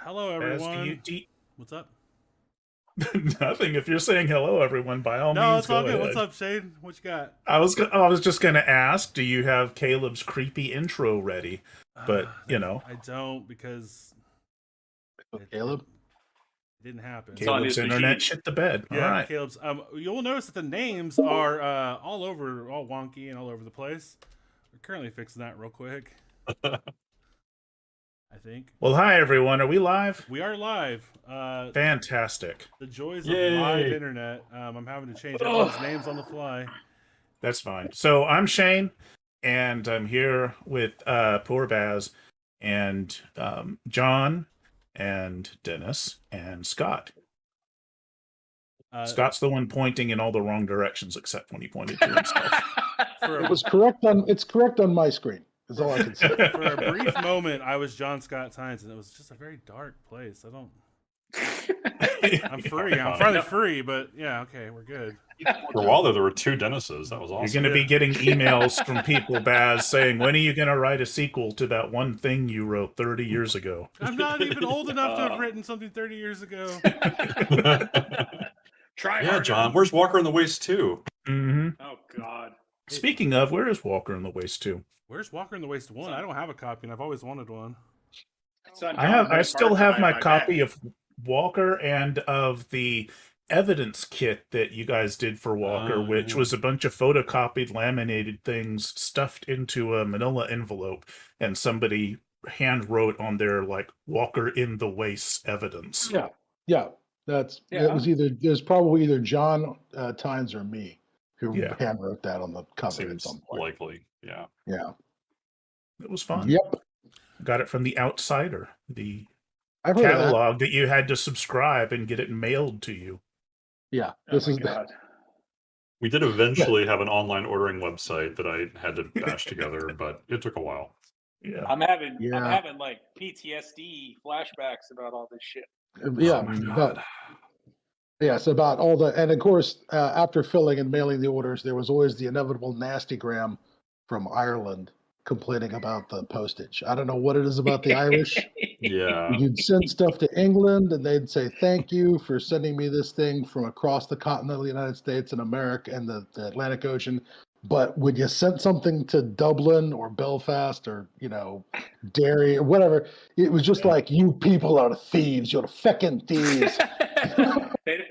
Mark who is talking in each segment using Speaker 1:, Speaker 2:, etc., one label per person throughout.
Speaker 1: Hello,
Speaker 2: Baz,
Speaker 1: everyone. What's up?
Speaker 2: Nothing. If you're saying hello, everyone, by all
Speaker 1: No,
Speaker 2: means,
Speaker 1: it's all
Speaker 2: go
Speaker 1: good.
Speaker 2: ahead.
Speaker 1: What's up, Shane? What you got?
Speaker 2: I was just gonna ask, do you have Caleb's creepy intro ready? But
Speaker 1: I don't because
Speaker 3: Caleb?
Speaker 1: it didn't happen.
Speaker 4: It's on
Speaker 2: Caleb's
Speaker 4: his
Speaker 2: internet
Speaker 4: machine.
Speaker 2: shit the bed. All
Speaker 1: Yeah,
Speaker 2: right.
Speaker 1: Caleb's. You'll notice that the names are all over, all wonky and all over the place. We're currently fixing that real quick. I think.
Speaker 2: Well, hi everyone. Are we live?
Speaker 1: We are live.
Speaker 2: Fantastic.
Speaker 1: The joys
Speaker 4: Yay.
Speaker 1: of live internet. I'm having to change everyone's names on the fly.
Speaker 2: That's fine. So I'm Shane, and I'm here with poor Baz and John and Dennis and Scott. Scott's the one pointing in all the wrong directions, except when he pointed to himself.
Speaker 3: It was correct on. It's correct on my screen. Is all I can say.
Speaker 1: For a brief moment, I was John Scott Tynes, and it was just a very dark place. I'm free. I'm finally free, but yeah, okay, we're good.
Speaker 4: For a while there were two Dennises. That was awesome.
Speaker 2: You're going to be getting emails from people, Baz, saying, when are you going to write a sequel to that one thing you wrote 30 years ago?
Speaker 1: I'm not even old enough to have written something 30 years ago.
Speaker 4: Try harder. John. Where's Walker in the Waste 2?
Speaker 2: Mm-hmm.
Speaker 4: Oh, God.
Speaker 2: Speaking of, where is Walker in the Waste 2?
Speaker 1: Where's Walker in the Waste 1? I don't have a copy, and I've always wanted one.
Speaker 2: I still have my copy of Walker and of the evidence kit that you guys did for Walker, which was a bunch of photocopied, laminated things stuffed into a manila envelope, and somebody hand wrote on there, like, Walker in the Waste evidence.
Speaker 3: Yeah. It was probably either John Tynes or me who hand wrote that on the cover
Speaker 4: Seems
Speaker 3: at some point.
Speaker 4: likely. Yeah.
Speaker 2: It was fun.
Speaker 3: Yep.
Speaker 2: Got it from the Outsider, the
Speaker 3: I've heard of that.
Speaker 2: catalog that you had to subscribe and get it mailed to you.
Speaker 3: Yeah.
Speaker 4: We did eventually have an online ordering website that I had to bash together, but it took a while.
Speaker 2: Yeah.
Speaker 5: I'm having like PTSD flashbacks about all this shit.
Speaker 3: Yeah.
Speaker 4: God.
Speaker 3: Yes, about all the, and of course, after filling and mailing the orders, there was always the inevitable nastygram from Ireland complaining about the postage. I don't know what it is about the Irish.
Speaker 4: Yeah.
Speaker 3: You'd send stuff to England and they'd say, thank you for sending me this thing from across the continental United States and America and the Atlantic Ocean. But when you sent something to Dublin or Belfast or, Derry or whatever, it was just like, you people are thieves. You're feckin' thieves.
Speaker 5: They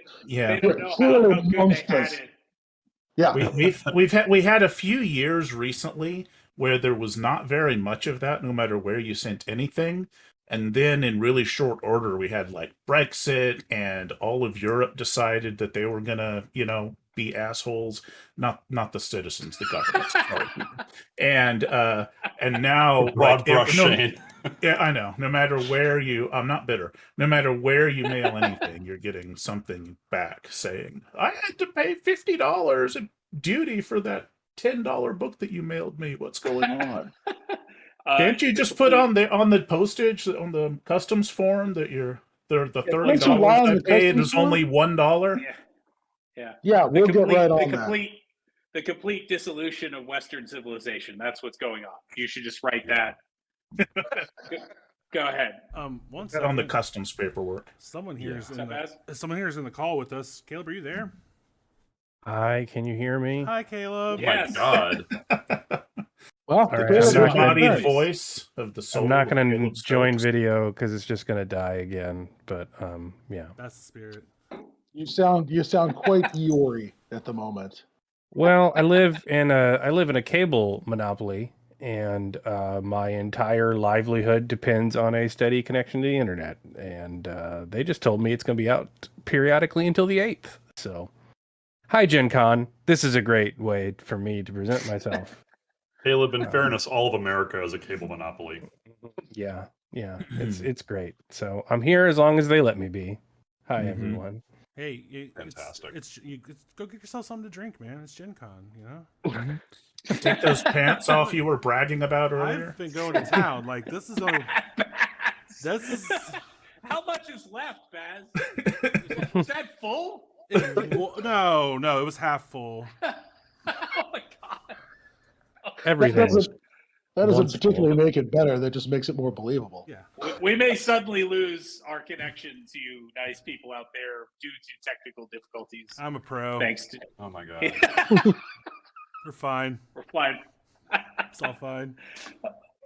Speaker 5: don't know how good they had it.
Speaker 3: Yeah.
Speaker 2: We had a few years recently where there was not very much of that, no matter where you sent anything. And then in really short order, we had like Brexit, and all of Europe decided that they were gonna, be assholes. Not the citizens, the governments. Sorry. And now
Speaker 4: Broad brush, Shane.
Speaker 2: Yeah, I know. No matter where I'm not bitter. No matter where you mail anything, you're getting something back saying, I had to pay $50 in duty for that $10 book that you mailed me. What's going on? Can't you just put on the postage, on the customs form, that the $30 I paid is only $1?
Speaker 3: Yeah, we'll get right on that.
Speaker 5: The complete dissolution of Western civilization. That's what's going on. You should just write that. Go ahead.
Speaker 1: One
Speaker 2: Get
Speaker 1: second.
Speaker 2: on the customs paperwork.
Speaker 1: Someone here is in the call with us. Caleb, are you there?
Speaker 6: Hi, can you hear me?
Speaker 1: Hi, Caleb.
Speaker 5: Yes.
Speaker 4: My God.
Speaker 3: Well,
Speaker 6: All right,
Speaker 2: The disembodied
Speaker 3: nice.
Speaker 2: voice of the soul.
Speaker 6: I'm not going to
Speaker 2: Caleb
Speaker 6: join
Speaker 2: Stokes.
Speaker 6: video because it's just going to die again. But yeah.
Speaker 1: That's the spirit.
Speaker 3: You sound quite Eeyore at the moment.
Speaker 6: Well, I live in a cable monopoly, and my entire livelihood depends on a steady connection to the internet. And they just told me it's going to be out periodically until the 8th. So, hi GenCon. This is a great way for me to present myself.
Speaker 4: Caleb, in fairness, all of America is a cable monopoly.
Speaker 6: Yeah, it's great. So I'm here as long as they let me be. Hi everyone.
Speaker 1: Hey,
Speaker 4: Fantastic.
Speaker 1: Go get yourself something to drink, man. It's GenCon,
Speaker 2: Take those pants off you were bragging about earlier.
Speaker 1: I've been going to town. Like this is.
Speaker 5: How much is left, Baz? Is that full?
Speaker 1: No, it was half full.
Speaker 5: Oh my God.
Speaker 6: Everything.
Speaker 3: That doesn't
Speaker 6: Once
Speaker 3: particularly make it better. That just makes it more believable.
Speaker 1: Yeah.
Speaker 5: we may suddenly lose our connection to you nice people out there due to technical difficulties.
Speaker 1: I'm a pro.
Speaker 5: Thanks to
Speaker 4: Oh my god.
Speaker 1: We're fine.
Speaker 5: we're fine.
Speaker 1: It's all fine.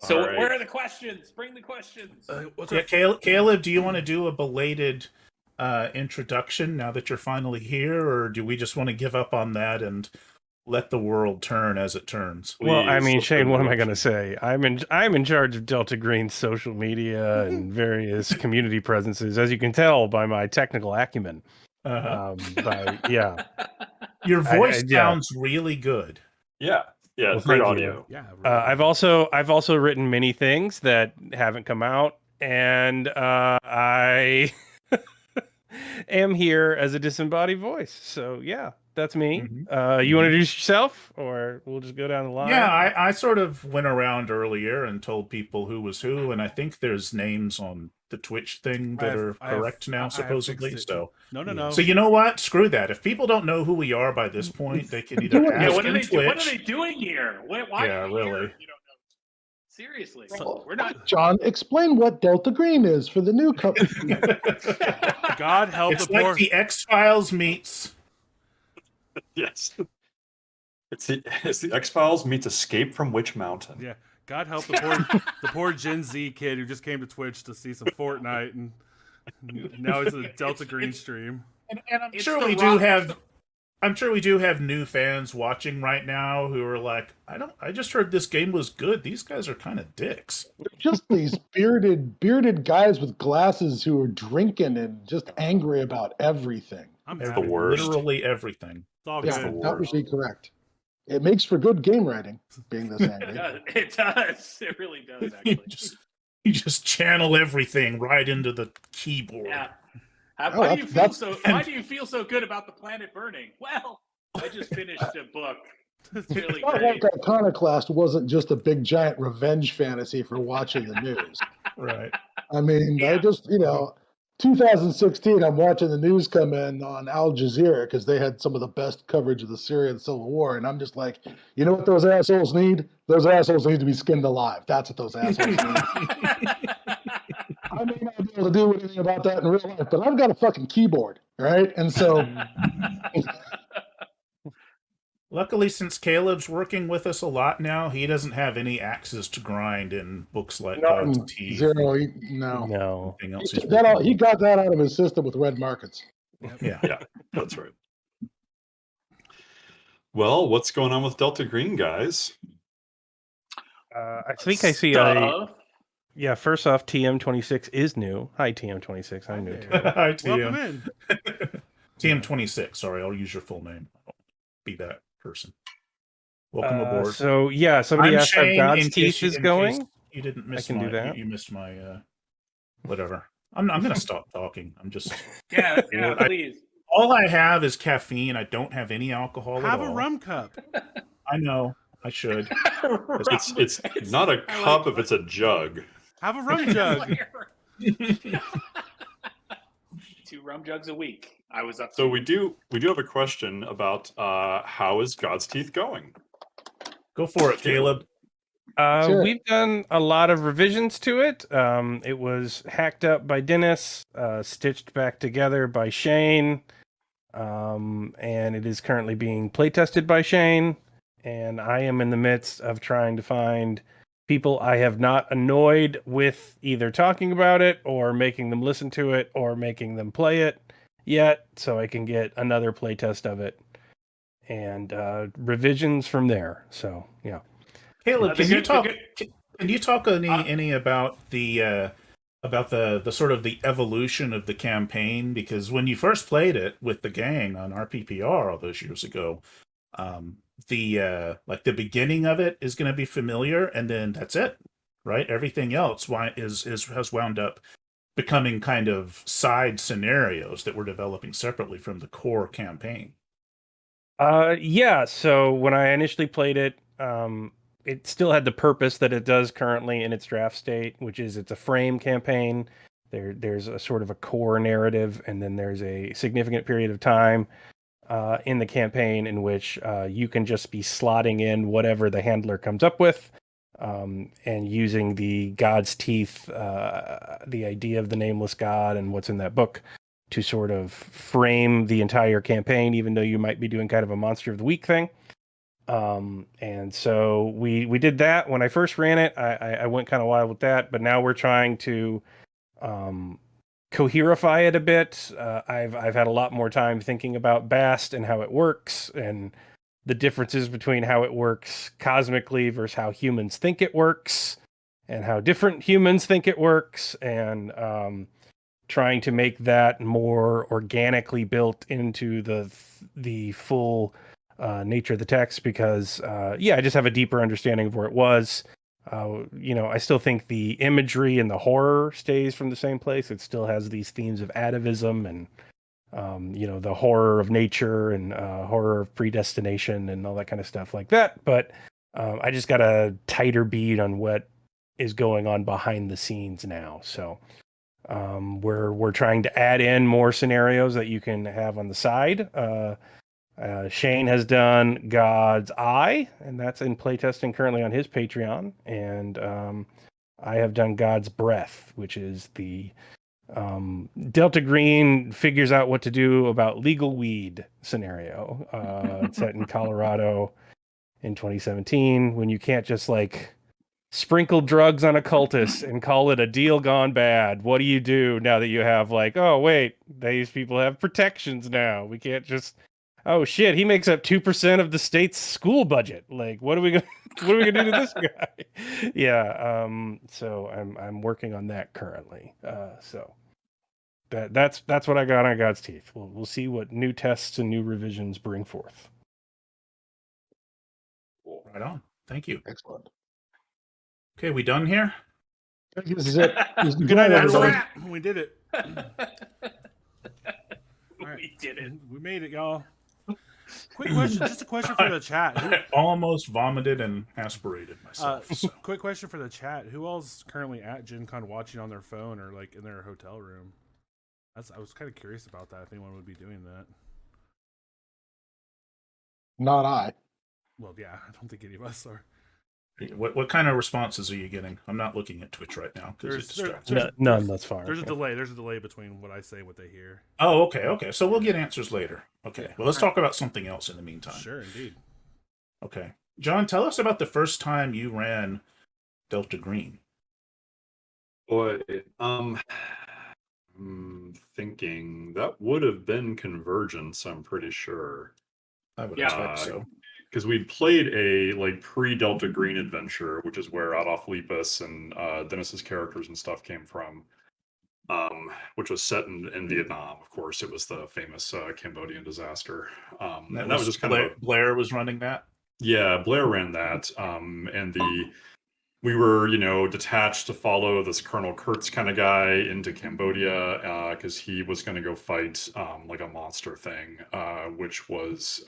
Speaker 5: So
Speaker 4: All right.
Speaker 5: where are the questions? Bring the questions.
Speaker 2: Yeah, Caleb, do you want to do a belated introduction now that you're finally here, or do we just want to give up on that and let the world turn as it turns?
Speaker 6: Well, I
Speaker 4: Please,
Speaker 6: mean,
Speaker 4: let's
Speaker 6: Shane,
Speaker 4: go
Speaker 6: what am
Speaker 4: to
Speaker 6: I going to say? I'm in charge of Delta Green's social media and various community presences, as you can tell by my technical acumen. Yeah,
Speaker 2: Your voice
Speaker 6: yeah.
Speaker 2: sounds really good.
Speaker 4: Yeah. Yeah,
Speaker 6: Well,
Speaker 4: it's great
Speaker 6: thank you.
Speaker 4: audio.
Speaker 1: Yeah. Right.
Speaker 6: I've also written many things that haven't come out, and I am here as a disembodied voice. So yeah, that's me.
Speaker 2: Mhm.
Speaker 6: You want to introduce yourself, or we'll just go down the line?
Speaker 2: Yeah, I sort of went around earlier and told people who was who, and I think there's names on the Twitch thing that are correct now, supposedly. So
Speaker 1: No.
Speaker 2: So you know what? Screw that. If people don't know who we are by this point, they can either
Speaker 3: Yeah,
Speaker 2: ask
Speaker 5: what are
Speaker 2: in
Speaker 5: they?
Speaker 2: Twitch.
Speaker 5: What are they doing here? Why
Speaker 2: Yeah,
Speaker 5: are you here?
Speaker 2: really.
Speaker 5: You don't know. Seriously, we're not.
Speaker 3: John, explain what Delta Green is for the newcomer.
Speaker 1: God help
Speaker 2: It's
Speaker 1: the
Speaker 2: like
Speaker 1: poor.
Speaker 2: the X-Files meets.
Speaker 4: Yes. It's the X-Files meets Escape from Witch Mountain.
Speaker 1: Yeah. God help the poor Gen Z kid who just came to Twitch to see some Fortnite, and now he's in a Delta Green stream.
Speaker 2: And I'm
Speaker 5: It's
Speaker 2: sure
Speaker 5: the
Speaker 2: we
Speaker 5: rock-
Speaker 2: do have. I'm sure we do have new fans watching right now who are like, I just heard this game was good. These guys are kind of dicks.
Speaker 3: Just these bearded guys with glasses who are drinking and just angry about everything.
Speaker 1: I'm
Speaker 4: the
Speaker 1: happy.
Speaker 4: worst.
Speaker 2: Literally everything.
Speaker 1: It's all
Speaker 4: It's
Speaker 3: Yeah,
Speaker 1: good.
Speaker 4: the
Speaker 3: that would
Speaker 4: worst.
Speaker 3: be correct. It makes for good game writing, being this angry.
Speaker 5: It does. It really does. Actually.
Speaker 2: You just channel everything right into the keyboard.
Speaker 5: Yeah.
Speaker 3: Oh,
Speaker 5: Why do you feel
Speaker 3: that's-
Speaker 5: so? Why do you feel so good about the planet burning? Well, I just finished a book. It's really
Speaker 3: It's not like
Speaker 5: great.
Speaker 3: Iconoclast wasn't just a big giant revenge fantasy for watching the news.
Speaker 2: Right.
Speaker 3: I mean,
Speaker 5: Yeah.
Speaker 3: I just, 2016, I'm watching the news come in on Al Jazeera because they had some of the best coverage of the Syrian civil war. And I'm just like, you know what those assholes need? Those assholes need to be skinned alive. That's what those assholes need. I may not be able to do anything about that in real life, but I've got a fucking keyboard, right? And so,
Speaker 2: Luckily, since Caleb's working with us a lot now, he doesn't have any axes to grind in books like God's Teeth.
Speaker 3: zero, no.
Speaker 6: No.
Speaker 2: Anything else
Speaker 3: He,
Speaker 2: he's
Speaker 3: took that out,
Speaker 2: working
Speaker 3: he got that out of his system with red markets.
Speaker 2: on. Yeah.
Speaker 4: Yeah, that's right. Well, what's going on with Delta Green, guys?
Speaker 6: I think I see
Speaker 5: Stuff.
Speaker 6: yeah, first off, TM26 is new. Hi, TM26. I'm new to it.
Speaker 2: Hi,
Speaker 1: Welcome
Speaker 2: TM.
Speaker 1: in.
Speaker 2: TM26. Sorry, I'll use your full name. I'll be that person. Welcome aboard.
Speaker 6: So, yeah, somebody
Speaker 2: I'm
Speaker 6: asked how
Speaker 2: Shane,
Speaker 6: God's
Speaker 2: in case
Speaker 6: Teeth
Speaker 2: you-
Speaker 6: is
Speaker 2: in
Speaker 6: going.
Speaker 2: case You didn't miss
Speaker 6: can do that.
Speaker 2: You missed my whatever. I'm gonna stop talking. I'm just
Speaker 5: Yeah,
Speaker 2: I-
Speaker 5: please.
Speaker 2: all I have is caffeine. I don't have any alcohol
Speaker 1: Have
Speaker 2: at
Speaker 1: a
Speaker 2: all.
Speaker 1: rum cup.
Speaker 2: I know. I should.
Speaker 4: It's not a cup if it's a jug.
Speaker 1: Have a rum jug.
Speaker 5: 2 rum jugs a week. I was up.
Speaker 4: So we do have a question about how is God's Teeth going?
Speaker 2: Go for it, Caleb.
Speaker 3: Sure.
Speaker 6: We've done a lot of revisions to it. It was hacked up by Dennis, stitched back together by Shane, and it is currently being playtested by Shane. And I am in the midst of trying to find people I have not annoyed with either talking about it or making them listen to it or making them play it yet, so I can get another playtest of it and revisions from there. So yeah.
Speaker 2: Caleb,
Speaker 5: The
Speaker 2: can you
Speaker 5: good-
Speaker 2: talk?
Speaker 5: the good-
Speaker 2: Can you talk any about the sort of the evolution of the campaign? Because when you first played it with the gang on RPPR all those years ago, the beginning of it is going to be familiar, and then that's it, right? Everything else has wound up becoming kind of side scenarios that we're developing separately from the core campaign.
Speaker 6: Yeah, so when I initially played it, it still had the purpose that it does currently in its draft state, which is it's a frame campaign. There's a sort of a core narrative, and then there's a significant period of time in the campaign in which you can just be slotting in whatever the handler comes up with. and using the God's Teeth, the idea of the nameless God and what's in that book to sort of frame the entire campaign, even though you might be doing kind of a Monster of the Week thing. And so we did that when I first ran it. I went kind of wild with that, but now we're trying to coherify it a bit. I've had a lot more time thinking about Bast and how it works, and the differences between how it works cosmically versus how humans think it works, and how different humans think it works, and trying to make that more organically built into the full nature of the text, because I just have a deeper understanding of where it was. I still think the imagery and the horror stays from the same place. It still has these themes of atavism and the horror of nature and horror of predestination and all that kind of stuff like that. But I just got a tighter bead on what is going on behind the scenes now. So we're trying to add in more scenarios that you can have on the side. Shane has done God's Eye, and that's in playtesting currently on his Patreon. And I have done God's Breath, which is the Delta Green figures out what to do about legal weed scenario. It's set in Colorado in 2017, when you can't just sprinkle drugs on a cultist and call it a deal gone bad. What do you do now that you have oh wait, these people have protections now? We can't just, oh shit, he makes up 2% of the state's school budget. What are we gonna do to this guy? Yeah. So I'm working on that currently. So that's what I got on God's Teeth. We'll see what new tests and new revisions bring forth.
Speaker 2: Right on. Thank you.
Speaker 3: Excellent.
Speaker 2: Okay, we done here?
Speaker 3: This is it.
Speaker 1: Good night,
Speaker 3: everybody.
Speaker 1: everyone. We did it. All right.
Speaker 5: We did it.
Speaker 1: We made it, y'all. Quick question, just a question for the chat.
Speaker 2: I almost vomited and aspirated myself. So.
Speaker 1: Quick question for the chat. Who all's currently at GenCon watching on their phone or in their hotel room? I was kind of curious about that. If anyone would be doing that.
Speaker 3: Not I.
Speaker 1: Well, yeah, I don't think any of us are.
Speaker 2: What kind of responses are you getting? I'm not looking at Twitch right now because it distracts me.
Speaker 6: None thus far.
Speaker 1: There's a delay. There's a delay between what I say and what they hear.
Speaker 2: Oh, okay. So we'll get answers later. Okay. Well, let's talk about something else in the meantime.
Speaker 1: Sure, indeed.
Speaker 2: Okay. John, tell us about the first time you ran Delta Green.
Speaker 4: Boy, thinking that would have been Convergence, I'm pretty sure.
Speaker 2: I would expect so.
Speaker 4: Because we'd played a pre-Delta Green adventure, which is where Adolf Lepus and Dennis's characters and stuff came from, which was set in Vietnam. Of course, it was the famous Cambodian disaster. And that was just kind of
Speaker 2: Blair was running that.
Speaker 4: Yeah, Blair ran that, and we were, detached to follow this Colonel Kurtz kind of guy into Cambodia because he was going to go fight a monster thing, which was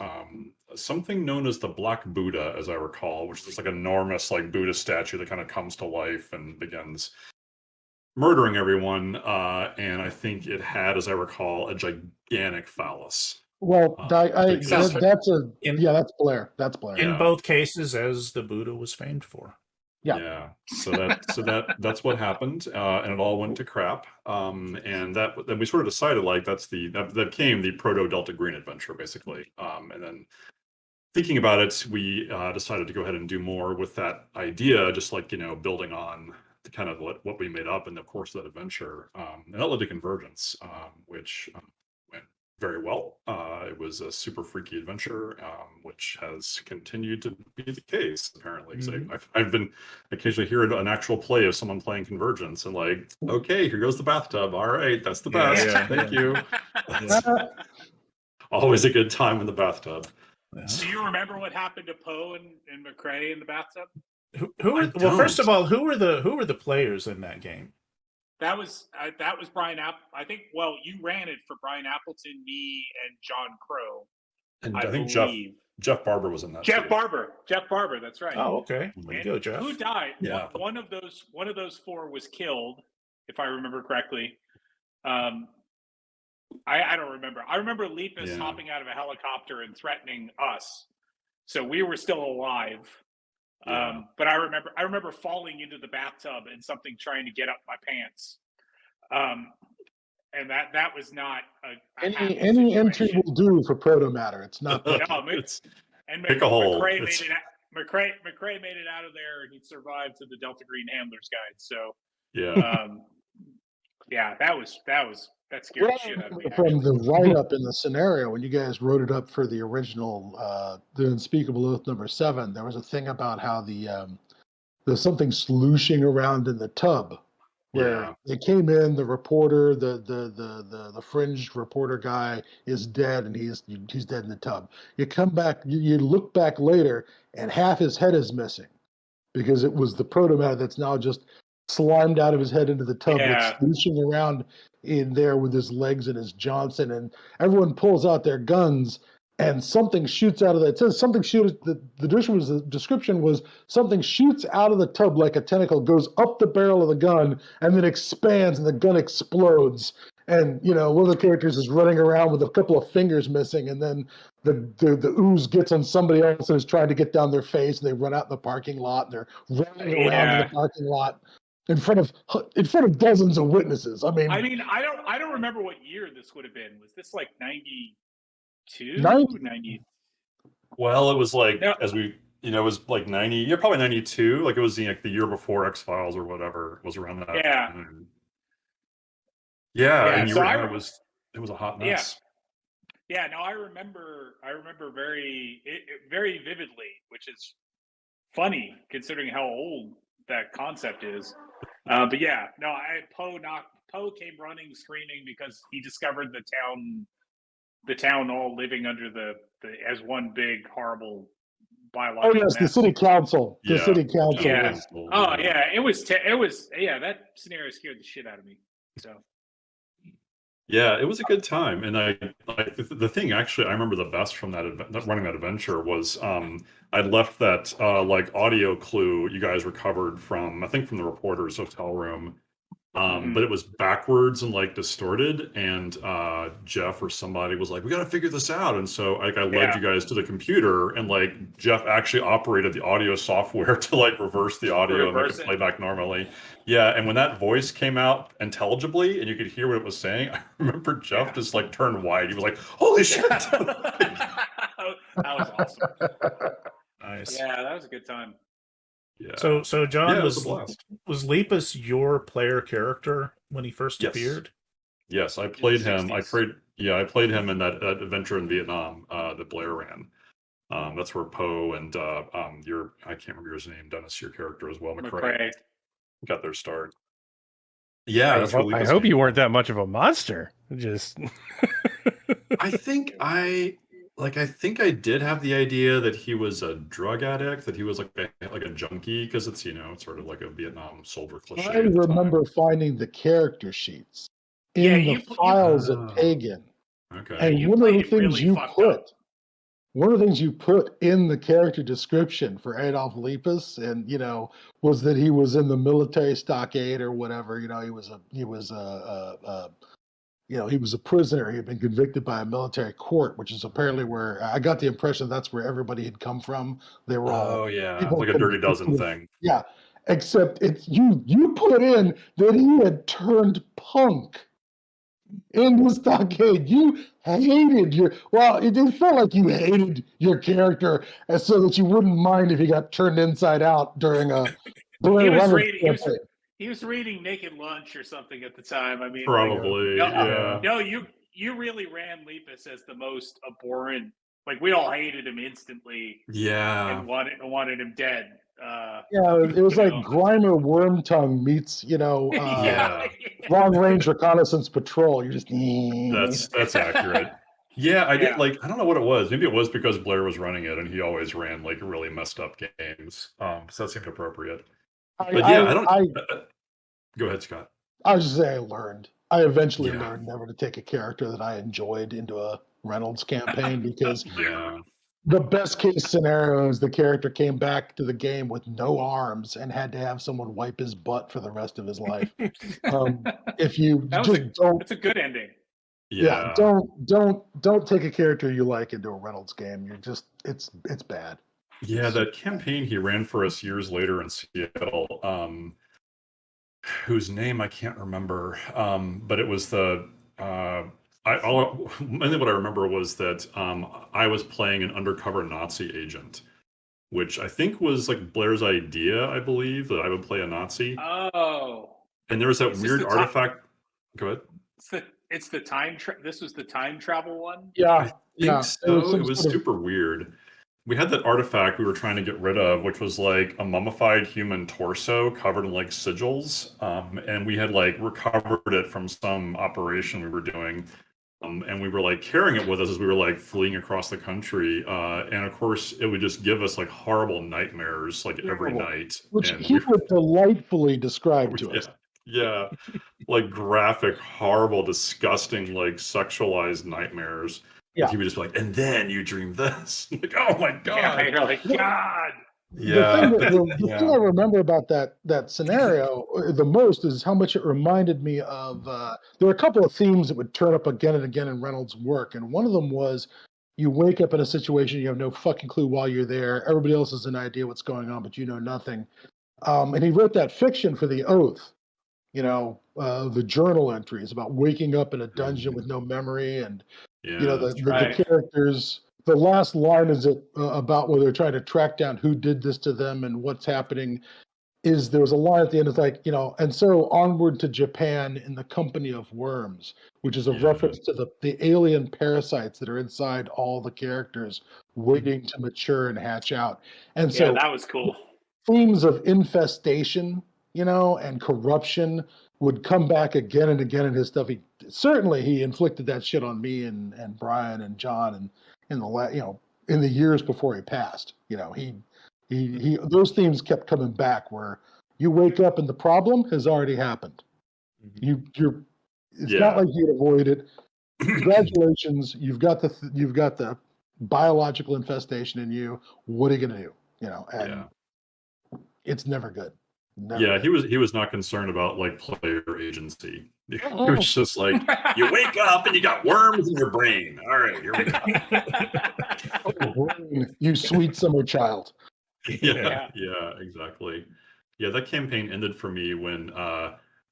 Speaker 4: something known as the Black Buddha, as I recall, which is this enormous Buddha statue that kind of comes to life and begins murdering everyone. And I think it had, as I recall, a gigantic phallus.
Speaker 3: Well, that's Blair. That's Blair.
Speaker 2: In both cases, as the Buddha was famed for.
Speaker 3: Yeah.
Speaker 4: So that's what happened, and it all went to crap. And then we sort of decided that became the proto Delta Green adventure basically. And then thinking about it, we decided to go ahead and do more with that idea, just building on the kind of what we made up in the course of that adventure. And that led to Convergence, which went very well. It was a super freaky adventure, which has continued to be the case, apparently. Mm-hmm. I've been occasionally hearing an actual play of someone playing Convergence and okay, here goes the bathtub. All right, that's the best. Thank you. Always a good time in the bathtub.
Speaker 5: Do you remember what happened to Poe and McCrae in the bathtub?
Speaker 2: First of all, who were the players in that game?
Speaker 5: That was Brian I think. Well, you ran it for Brian Appleton, me, and John Crow.
Speaker 4: And I think Jeff Barber was in that.
Speaker 5: Jeff Barber. That's right.
Speaker 2: Oh, okay. There you go, Jeff.
Speaker 5: Who died?
Speaker 4: Yeah.
Speaker 5: One of those four was killed, if I remember correctly. I don't remember. I remember Lepus hopping out of a helicopter and threatening us. So we were still alive.
Speaker 4: Yeah.
Speaker 5: But I remember falling into the bathtub and something trying to get up my pants. And that was not a happy
Speaker 3: Any entry
Speaker 5: situation.
Speaker 3: will do for proto matter. It's not picky.
Speaker 5: No,
Speaker 4: It's
Speaker 5: and
Speaker 4: pick a hole.
Speaker 5: McCrae
Speaker 4: It's-
Speaker 5: made it. McCrae made it out of there, and he survived to the Delta Green Handler's Guide. So,
Speaker 4: yeah.
Speaker 5: yeah, that scared
Speaker 3: What
Speaker 5: the
Speaker 3: I
Speaker 5: shit out of me.
Speaker 3: remember from
Speaker 5: Actually.
Speaker 3: the write-up in the scenario, when you guys wrote it up for the original, the Unspeakable Oath #7, there was a thing about how there's something slooshing around in the tub, where
Speaker 4: Yeah.
Speaker 3: they came in. The reporter, the fringe reporter guy is dead, and he's dead in the tub. You come back, you look back later, and half his head is missing because it was the protomatter that's now just slimed out of his head into the tub,
Speaker 5: Yeah.
Speaker 3: that's slooshing around in there with his legs and his Johnson, and everyone pulls out their guns, and something shoots out of that. It says something shoots. The description was something shoots out of the tub like a tentacle, goes up the barrel of the gun, and then expands, and the gun explodes. And one of the characters is running around with a couple of fingers missing, and then the ooze gets on somebody else and is trying to get down their face, and they run out in the parking lot, and they're running around in the parking lot in front of dozens of witnesses. I mean,
Speaker 5: I don't remember what year this would have been. Was this like 92, 90?
Speaker 4: Well, it was like
Speaker 5: No.
Speaker 4: as we, it was like 90. Yeah, probably 92. Like it was the year before X-Files or whatever. It was around that.
Speaker 5: Yeah.
Speaker 4: time. Yeah, and
Speaker 5: so
Speaker 4: it was a hot mess.
Speaker 5: Yeah, no, I remember very very vividly, which is funny considering how old that concept is. But yeah, no, Poe came running, screaming because he discovered the town all living under the as one big horrible biological
Speaker 3: oh yes,
Speaker 5: mess.
Speaker 3: the city council. The
Speaker 4: Yeah.
Speaker 3: city council.
Speaker 5: Yeah.
Speaker 3: Was,
Speaker 5: Oh yeah, it was that scenario scared the shit out of me. So.
Speaker 4: Yeah, it was a good time, and I like the thing. Actually, I remember the best from that running that adventure was I left that like audio clue you guys recovered from, I think, from the reporter's hotel room, but it was backwards and like distorted, and Jeff or somebody was like, "We got to figure this out," and so I led you guys to the computer, and like Jeff actually operated the audio software to like reverse the audio and make it play back normally. Yeah, and when that voice came out intelligibly and you could hear what it was saying, I remember Jeff just like turned white. He was like, "Holy shit!"
Speaker 5: That was awesome.
Speaker 2: Nice.
Speaker 5: Yeah, that was a good time.
Speaker 4: Yeah.
Speaker 2: So John,
Speaker 4: yeah, it was a blast.
Speaker 2: Was Lepus your player character when he first appeared?
Speaker 4: Yes, I played him.
Speaker 5: 60s.
Speaker 4: I played him in that adventure in Vietnam that Blair ran. That's where Poe and I can't remember his name, Dennis, your character as well, McCrae, got their start. Yeah, that's
Speaker 6: I hope you weren't that much of a monster. Just
Speaker 4: I think I did have the idea that he was a drug addict, that he was like a junkie, because it's it's sort of like a Vietnam soldier cliche.
Speaker 3: I remember finding the character sheets in the files of Pagan.
Speaker 4: Okay.
Speaker 3: And one of the things you put in the character description for Adolf Lepus, and was that he was in the military stockade or whatever. He was a prisoner. He had been convicted by a military court, which is apparently where I got the impression that's where everybody had come from. They were all
Speaker 4: like a Dirty Dozen thing.
Speaker 3: Yeah, except you put in that he had turned punk in the stockade. You hated it felt like you hated your character, and so that you wouldn't mind if he got turned inside out during a
Speaker 5: he was reading Naked Lunch or something at the time. I mean,
Speaker 4: probably.
Speaker 5: No, you really ran Lepus as the most abhorrent. Like, we all hated him instantly.
Speaker 4: Yeah.
Speaker 5: And wanted him dead.
Speaker 3: It was like Grimer Wormtongue meets, Long Range Reconnaissance Patrol. You're just
Speaker 4: that's accurate. Yeah, I did I don't know what it was. Maybe it was because Blair was running it and he always ran like really messed up games. So that seemed appropriate. Go ahead, Scott.
Speaker 3: I was just saying I eventually learned never to take a character that I enjoyed into a Reynolds campaign, because the best case scenario is the character came back to the game with no arms and had to have someone wipe his butt for the rest of his life. If you
Speaker 5: it's a good ending.
Speaker 3: Don't take a character you like into a Reynolds game. It's bad.
Speaker 4: Yeah, that campaign he ran for us years later in Seattle, whose name I can't remember, but it was the mainly what I remember was that I was playing an undercover Nazi agent, which I think was like Blair's idea, I believe, that I would play a Nazi.
Speaker 5: Oh,
Speaker 4: And there was that
Speaker 5: is this
Speaker 4: weird
Speaker 5: the ti-
Speaker 4: artifact. Go ahead.
Speaker 5: it's the time. This was the time travel one.
Speaker 3: Yeah,
Speaker 4: I think
Speaker 3: It was
Speaker 4: so.
Speaker 3: some
Speaker 4: It was
Speaker 3: sort of
Speaker 4: super weird. We had that artifact we were trying to get rid of, which was like a mummified human torso covered in like sigils. And we had like recovered it from some operation we were doing. And we were like carrying it with us as we were like fleeing across the country. And of course, it would just give us like horrible nightmares like every
Speaker 3: terrible,
Speaker 4: night.
Speaker 3: which
Speaker 4: And
Speaker 3: he
Speaker 4: we
Speaker 3: would delightfully describe to
Speaker 4: yeah,
Speaker 3: us.
Speaker 4: yeah, like graphic, horrible, disgusting, like sexualized nightmares.
Speaker 3: Yeah.
Speaker 4: And he would just be like, and then you dream this. Like, oh my
Speaker 5: Yeah,
Speaker 4: god.
Speaker 5: you're like, God.
Speaker 4: Yeah.
Speaker 3: The thing I remember about that scenario the most is how much it reminded me of. There were a couple of themes that would turn up again and again in Reynolds' work, and one of them was you wake up in a situation you have no fucking clue why you're there. Everybody else has an idea what's going on, but you know nothing. And he wrote that fiction for The Oath. The journal entries about waking up in a dungeon with no memory, and
Speaker 4: Yeah, that's true.
Speaker 5: Right.
Speaker 3: the characters. The last line is about where they're trying to track down who did this to them and what's happening. Is there was a line at the end? It's like and so onward to Japan in the company of worms, which is a
Speaker 4: Yeah.
Speaker 3: reference to the alien parasites that are inside all the characters, waiting to mature and hatch out. And
Speaker 5: Yeah,
Speaker 3: so
Speaker 5: that was cool.
Speaker 3: themes of infestation, and corruption would come back again and again in his stuff. He inflicted that shit on me and Brian and John and in the years before he passed. He those themes kept coming back where you wake up and the problem has already happened. It's not
Speaker 4: Yeah.
Speaker 3: like you'd avoid it. Congratulations, you've got the biological infestation in you. What are you gonna do? And
Speaker 4: Yeah.
Speaker 3: it's never good. Never
Speaker 4: Yeah,
Speaker 3: good.
Speaker 4: he was not concerned about like player agency. He was just like, you wake up and you got worms in your brain. All right, here we go.
Speaker 3: Oh, brain, you sweet summer child.
Speaker 4: Yeah, yeah, exactly. Yeah, that campaign ended for me when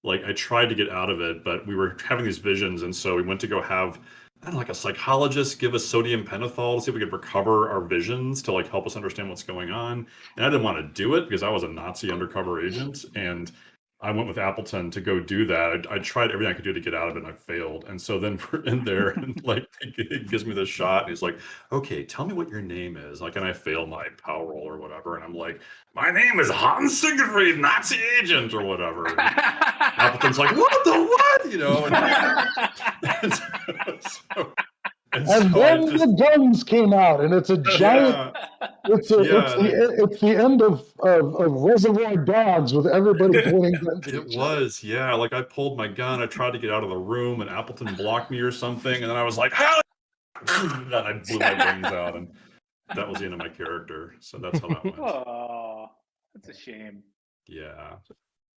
Speaker 4: like I tried to get out of it, but we were having these visions, and so we went to go have I don't know, like a psychologist give us sodium pentothal to see if we could recover our visions to like help us understand what's going on. And I didn't want to do it because I was a Nazi undercover agent, and I went with Appleton to go do that. I tried everything I could do to get out of it, and I failed. And so then we're in there, and like he gives me the shot, and he's like, "Okay, tell me what your name is." Like, and I fail my power roll or whatever, and I'm like, "My name is Hans Siegfried, Nazi agent," or whatever. And Appleton's like, "What the what?" And
Speaker 3: then the guns came out, and it's a giant.
Speaker 4: yeah,
Speaker 3: It's the end of Reservoir Dogs with everybody pointing guns at
Speaker 4: it
Speaker 3: each other.
Speaker 4: was, yeah. Like I pulled my gun, I tried to get out of the room, and Appleton blocked me or something, and then I was like, "Hell!" And I blew my brains out, and that was the end of my character. So that's how that went.
Speaker 5: Oh, that's a shame.
Speaker 4: Yeah.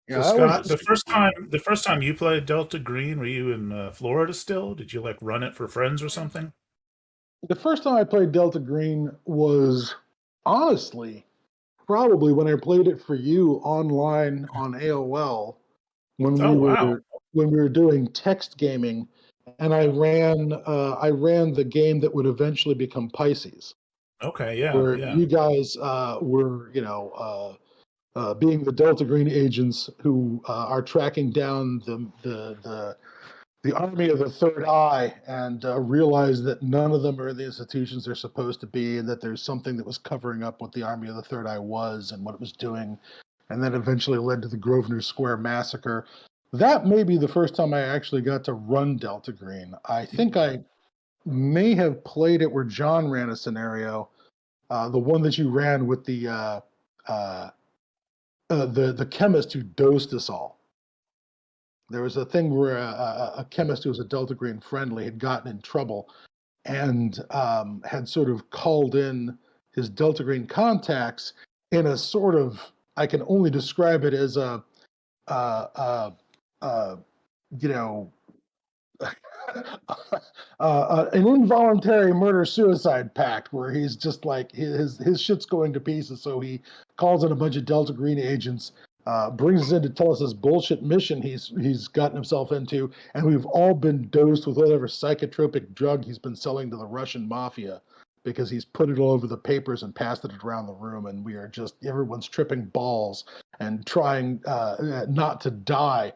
Speaker 3: Yeah,
Speaker 2: So
Speaker 3: that
Speaker 2: Scott,
Speaker 3: was-
Speaker 2: the first time you played Delta Green, were you in Florida still? Did you like run it for friends or something?
Speaker 3: the first time I played Delta Green was honestly probably when I played it for you online on AOL when
Speaker 2: Oh, wow.
Speaker 3: when we were doing text gaming, and I ran the game that would eventually become Pisces,
Speaker 2: Okay, yeah,
Speaker 3: where
Speaker 2: yeah.
Speaker 3: you guys were being the Delta Green agents who are tracking down the army of the Third Eye and realize that none of them are in the institutions they're supposed to be, and that there's something that was covering up what the army of the Third Eye was and what it was doing, and then eventually led to the Grosvenor Square massacre. That may be the first time I actually got to run Delta Green. I think I may have played it where John ran a scenario, the one that you ran with the chemist who dosed us all. There was a thing where a chemist who was a Delta Green friendly had gotten in trouble and had sort of called in his Delta Green contacts in a sort of, I can only describe it as a you know, an involuntary murder-suicide pact where he's just like his shit's going to pieces. So he calls in a bunch of Delta Green agents, brings us in to tell us this bullshit mission he's gotten himself into, and we've all been dosed with whatever psychotropic drug he's been selling to the Russian mafia because he's put it all over the papers and passed it around the room, and we are just everyone's tripping balls and trying not to die.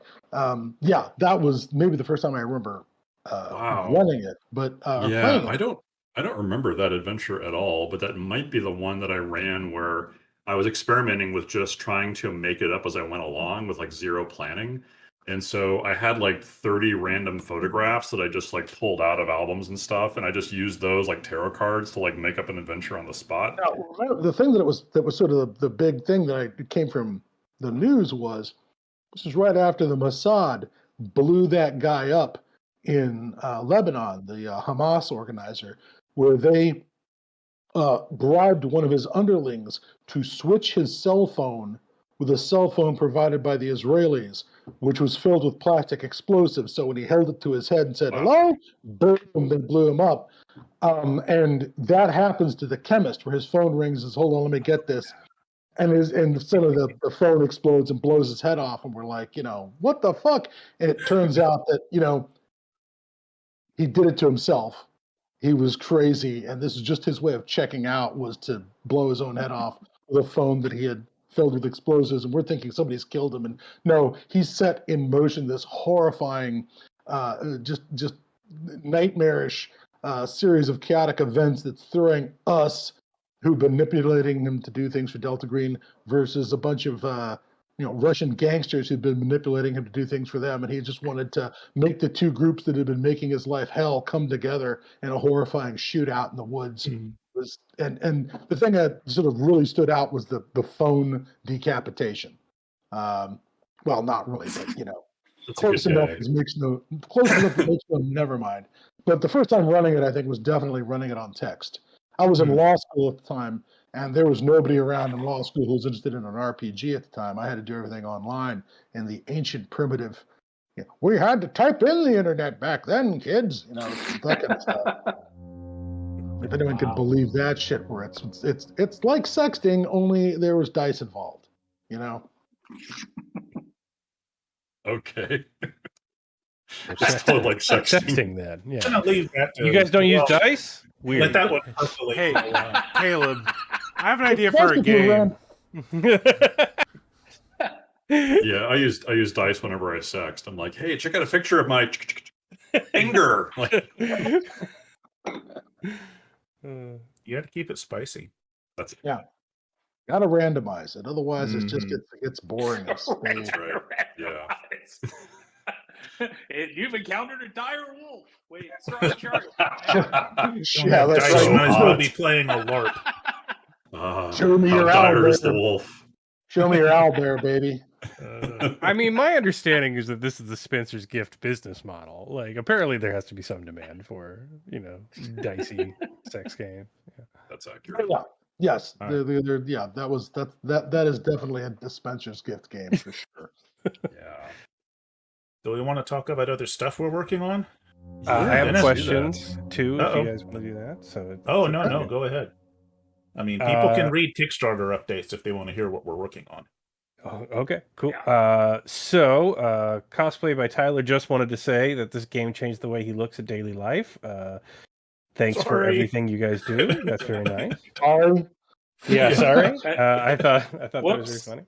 Speaker 3: Yeah, that was maybe the first time I remember
Speaker 4: Wow.
Speaker 3: running it, but or
Speaker 4: Yeah,
Speaker 3: playing
Speaker 4: I
Speaker 3: it.
Speaker 4: don't remember that adventure at all, but that might be the one that I ran where I was experimenting with just trying to make it up as I went along with like zero planning. And so I had like 30 random photographs that I just like pulled out of albums and stuff, and I just used those like tarot cards to like make up an adventure on the spot.
Speaker 3: Now, remember, the thing that was sort of the big thing that came from the news was this is right after the Mossad blew that guy up in Lebanon, the Hamas organizer, where they bribed one of his underlings to switch his cell phone with a cell phone provided by the Israelis, which was filled with plastic explosives. So when he held it to his head and said,
Speaker 4: Wow.
Speaker 3: "Hello," boom, they blew him up. And that happens to the chemist, where his phone rings and says, "Hold on, let me get this." And instead of the phone explodes and blows his head off, and we're like, what the fuck? And it turns out that, he did it to himself. He was crazy, and this is just his way of checking out, was to blow his own head off with a phone that he had filled with explosives. And we're thinking somebody's killed him. And no, he set in motion this horrifying, just nightmarish series of chaotic events that's throwing us, who've been manipulating him to do things for Delta Green, versus a bunch of Russian gangsters who've been manipulating him to do things for them, and he just wanted to make the two groups that had been making his life hell come together in a horrifying shootout in the woods. And the thing that sort of really stood out was the phone decapitation. Well, not really, but
Speaker 4: That's a good
Speaker 3: close enough
Speaker 4: gag.
Speaker 3: close enough that makes no never mind. But the first time running it, I think, was definitely running it on text. I was in law school at the time, and there was nobody around in law school who was interested in an RPG at the time. I had to do everything online in the ancient primitive. We had to type in the internet back then, kids. That kind of stuff. If anyone could believe that shit, where it's like sexting, only there was dice involved.
Speaker 4: Okay.
Speaker 6: It's
Speaker 4: It's still like sexting.
Speaker 6: sexting then.
Speaker 2: I'm
Speaker 6: Yeah.
Speaker 2: gonna leave that.
Speaker 6: You guys don't use dice?
Speaker 2: Let
Speaker 6: Weird.
Speaker 2: that one percolate.
Speaker 1: Hey,
Speaker 2: for a while.
Speaker 1: Caleb, I have an idea
Speaker 3: It's
Speaker 1: for
Speaker 3: nice
Speaker 1: a
Speaker 3: if you
Speaker 1: game.
Speaker 4: Yeah, I use dice whenever I sext. I'm like, hey, check out a picture of my finger. Like,
Speaker 2: You have to keep it spicy.
Speaker 4: that's
Speaker 3: Gotta randomize it, otherwise it just
Speaker 2: Mhm.
Speaker 3: gets boring.
Speaker 4: That's right. Yeah.
Speaker 5: You've encountered a dire wolf. Wait, start the chart.
Speaker 2: Don't
Speaker 3: Yeah,
Speaker 2: have
Speaker 3: that's
Speaker 2: dice.
Speaker 3: right.
Speaker 2: You might as well
Speaker 4: hot.
Speaker 2: be playing a LARP.
Speaker 3: Show me
Speaker 4: How
Speaker 3: your
Speaker 4: dire is the
Speaker 3: owlbear.
Speaker 4: wolf?
Speaker 3: Show me your owlbear, baby.
Speaker 6: I mean, my understanding is that this is the Spencer's Gift business model. Like, apparently there has to be some demand for, dicey sex game.
Speaker 4: That's accurate.
Speaker 3: Yeah. Yes.
Speaker 2: All right.
Speaker 3: Yeah. That is definitely a dispenser's gift game for sure.
Speaker 4: Yeah.
Speaker 2: Do we want to talk about other stuff we're working on?
Speaker 6: I have
Speaker 2: Dennis,
Speaker 6: questions too, if
Speaker 2: Uh-oh.
Speaker 6: you guys want to do that. So
Speaker 2: Oh,
Speaker 6: it's
Speaker 2: no,
Speaker 6: okay.
Speaker 2: no, go ahead. I mean, people can read Kickstarter updates if they want to hear what we're working on.
Speaker 6: Oh, okay, cool. So Cosplay by Tyler just wanted to say that this game changed the way he looks at daily life. Thanks for
Speaker 2: Sorry.
Speaker 6: everything you guys do. That's very nice.
Speaker 3: Sorry.
Speaker 6: Yeah, sorry.
Speaker 5: That-
Speaker 6: I thought that was
Speaker 5: Whoops.
Speaker 6: very funny.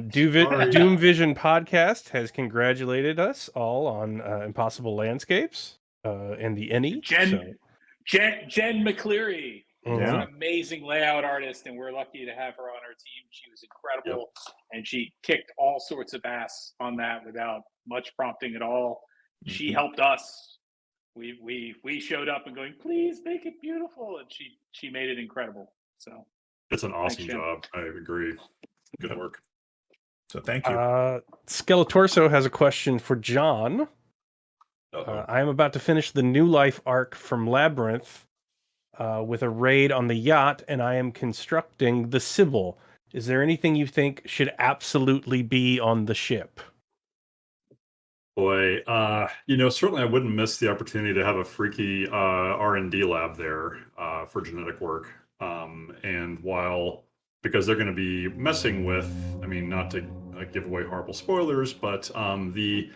Speaker 6: Doom Vision Podcast has congratulated us all on Impossible Landscapes and the ENnie.
Speaker 5: Jen McCleary.
Speaker 6: Mhm.
Speaker 5: She's an amazing layout artist, and we're lucky to have her on our team. She was incredible, and she kicked all sorts of ass on that without much prompting at all. She helped us. We showed up and going, please make it beautiful, and she made it incredible. So
Speaker 4: It's an awesome
Speaker 5: Jen.
Speaker 4: job. I agree. Good work.
Speaker 2: So thank you.
Speaker 6: Skeletorso has a question for John.
Speaker 4: Uh-oh.
Speaker 6: I am about to finish the New Life arc from Labyrinth with a raid on the yacht, and I am constructing the Sybil. Is there anything you think should absolutely be on the ship?
Speaker 4: Boy, certainly I wouldn't miss the opportunity to have a freaky R&D lab there for genetic work. And because they're going to be messing with, I mean, not to give away horrible spoilers, but the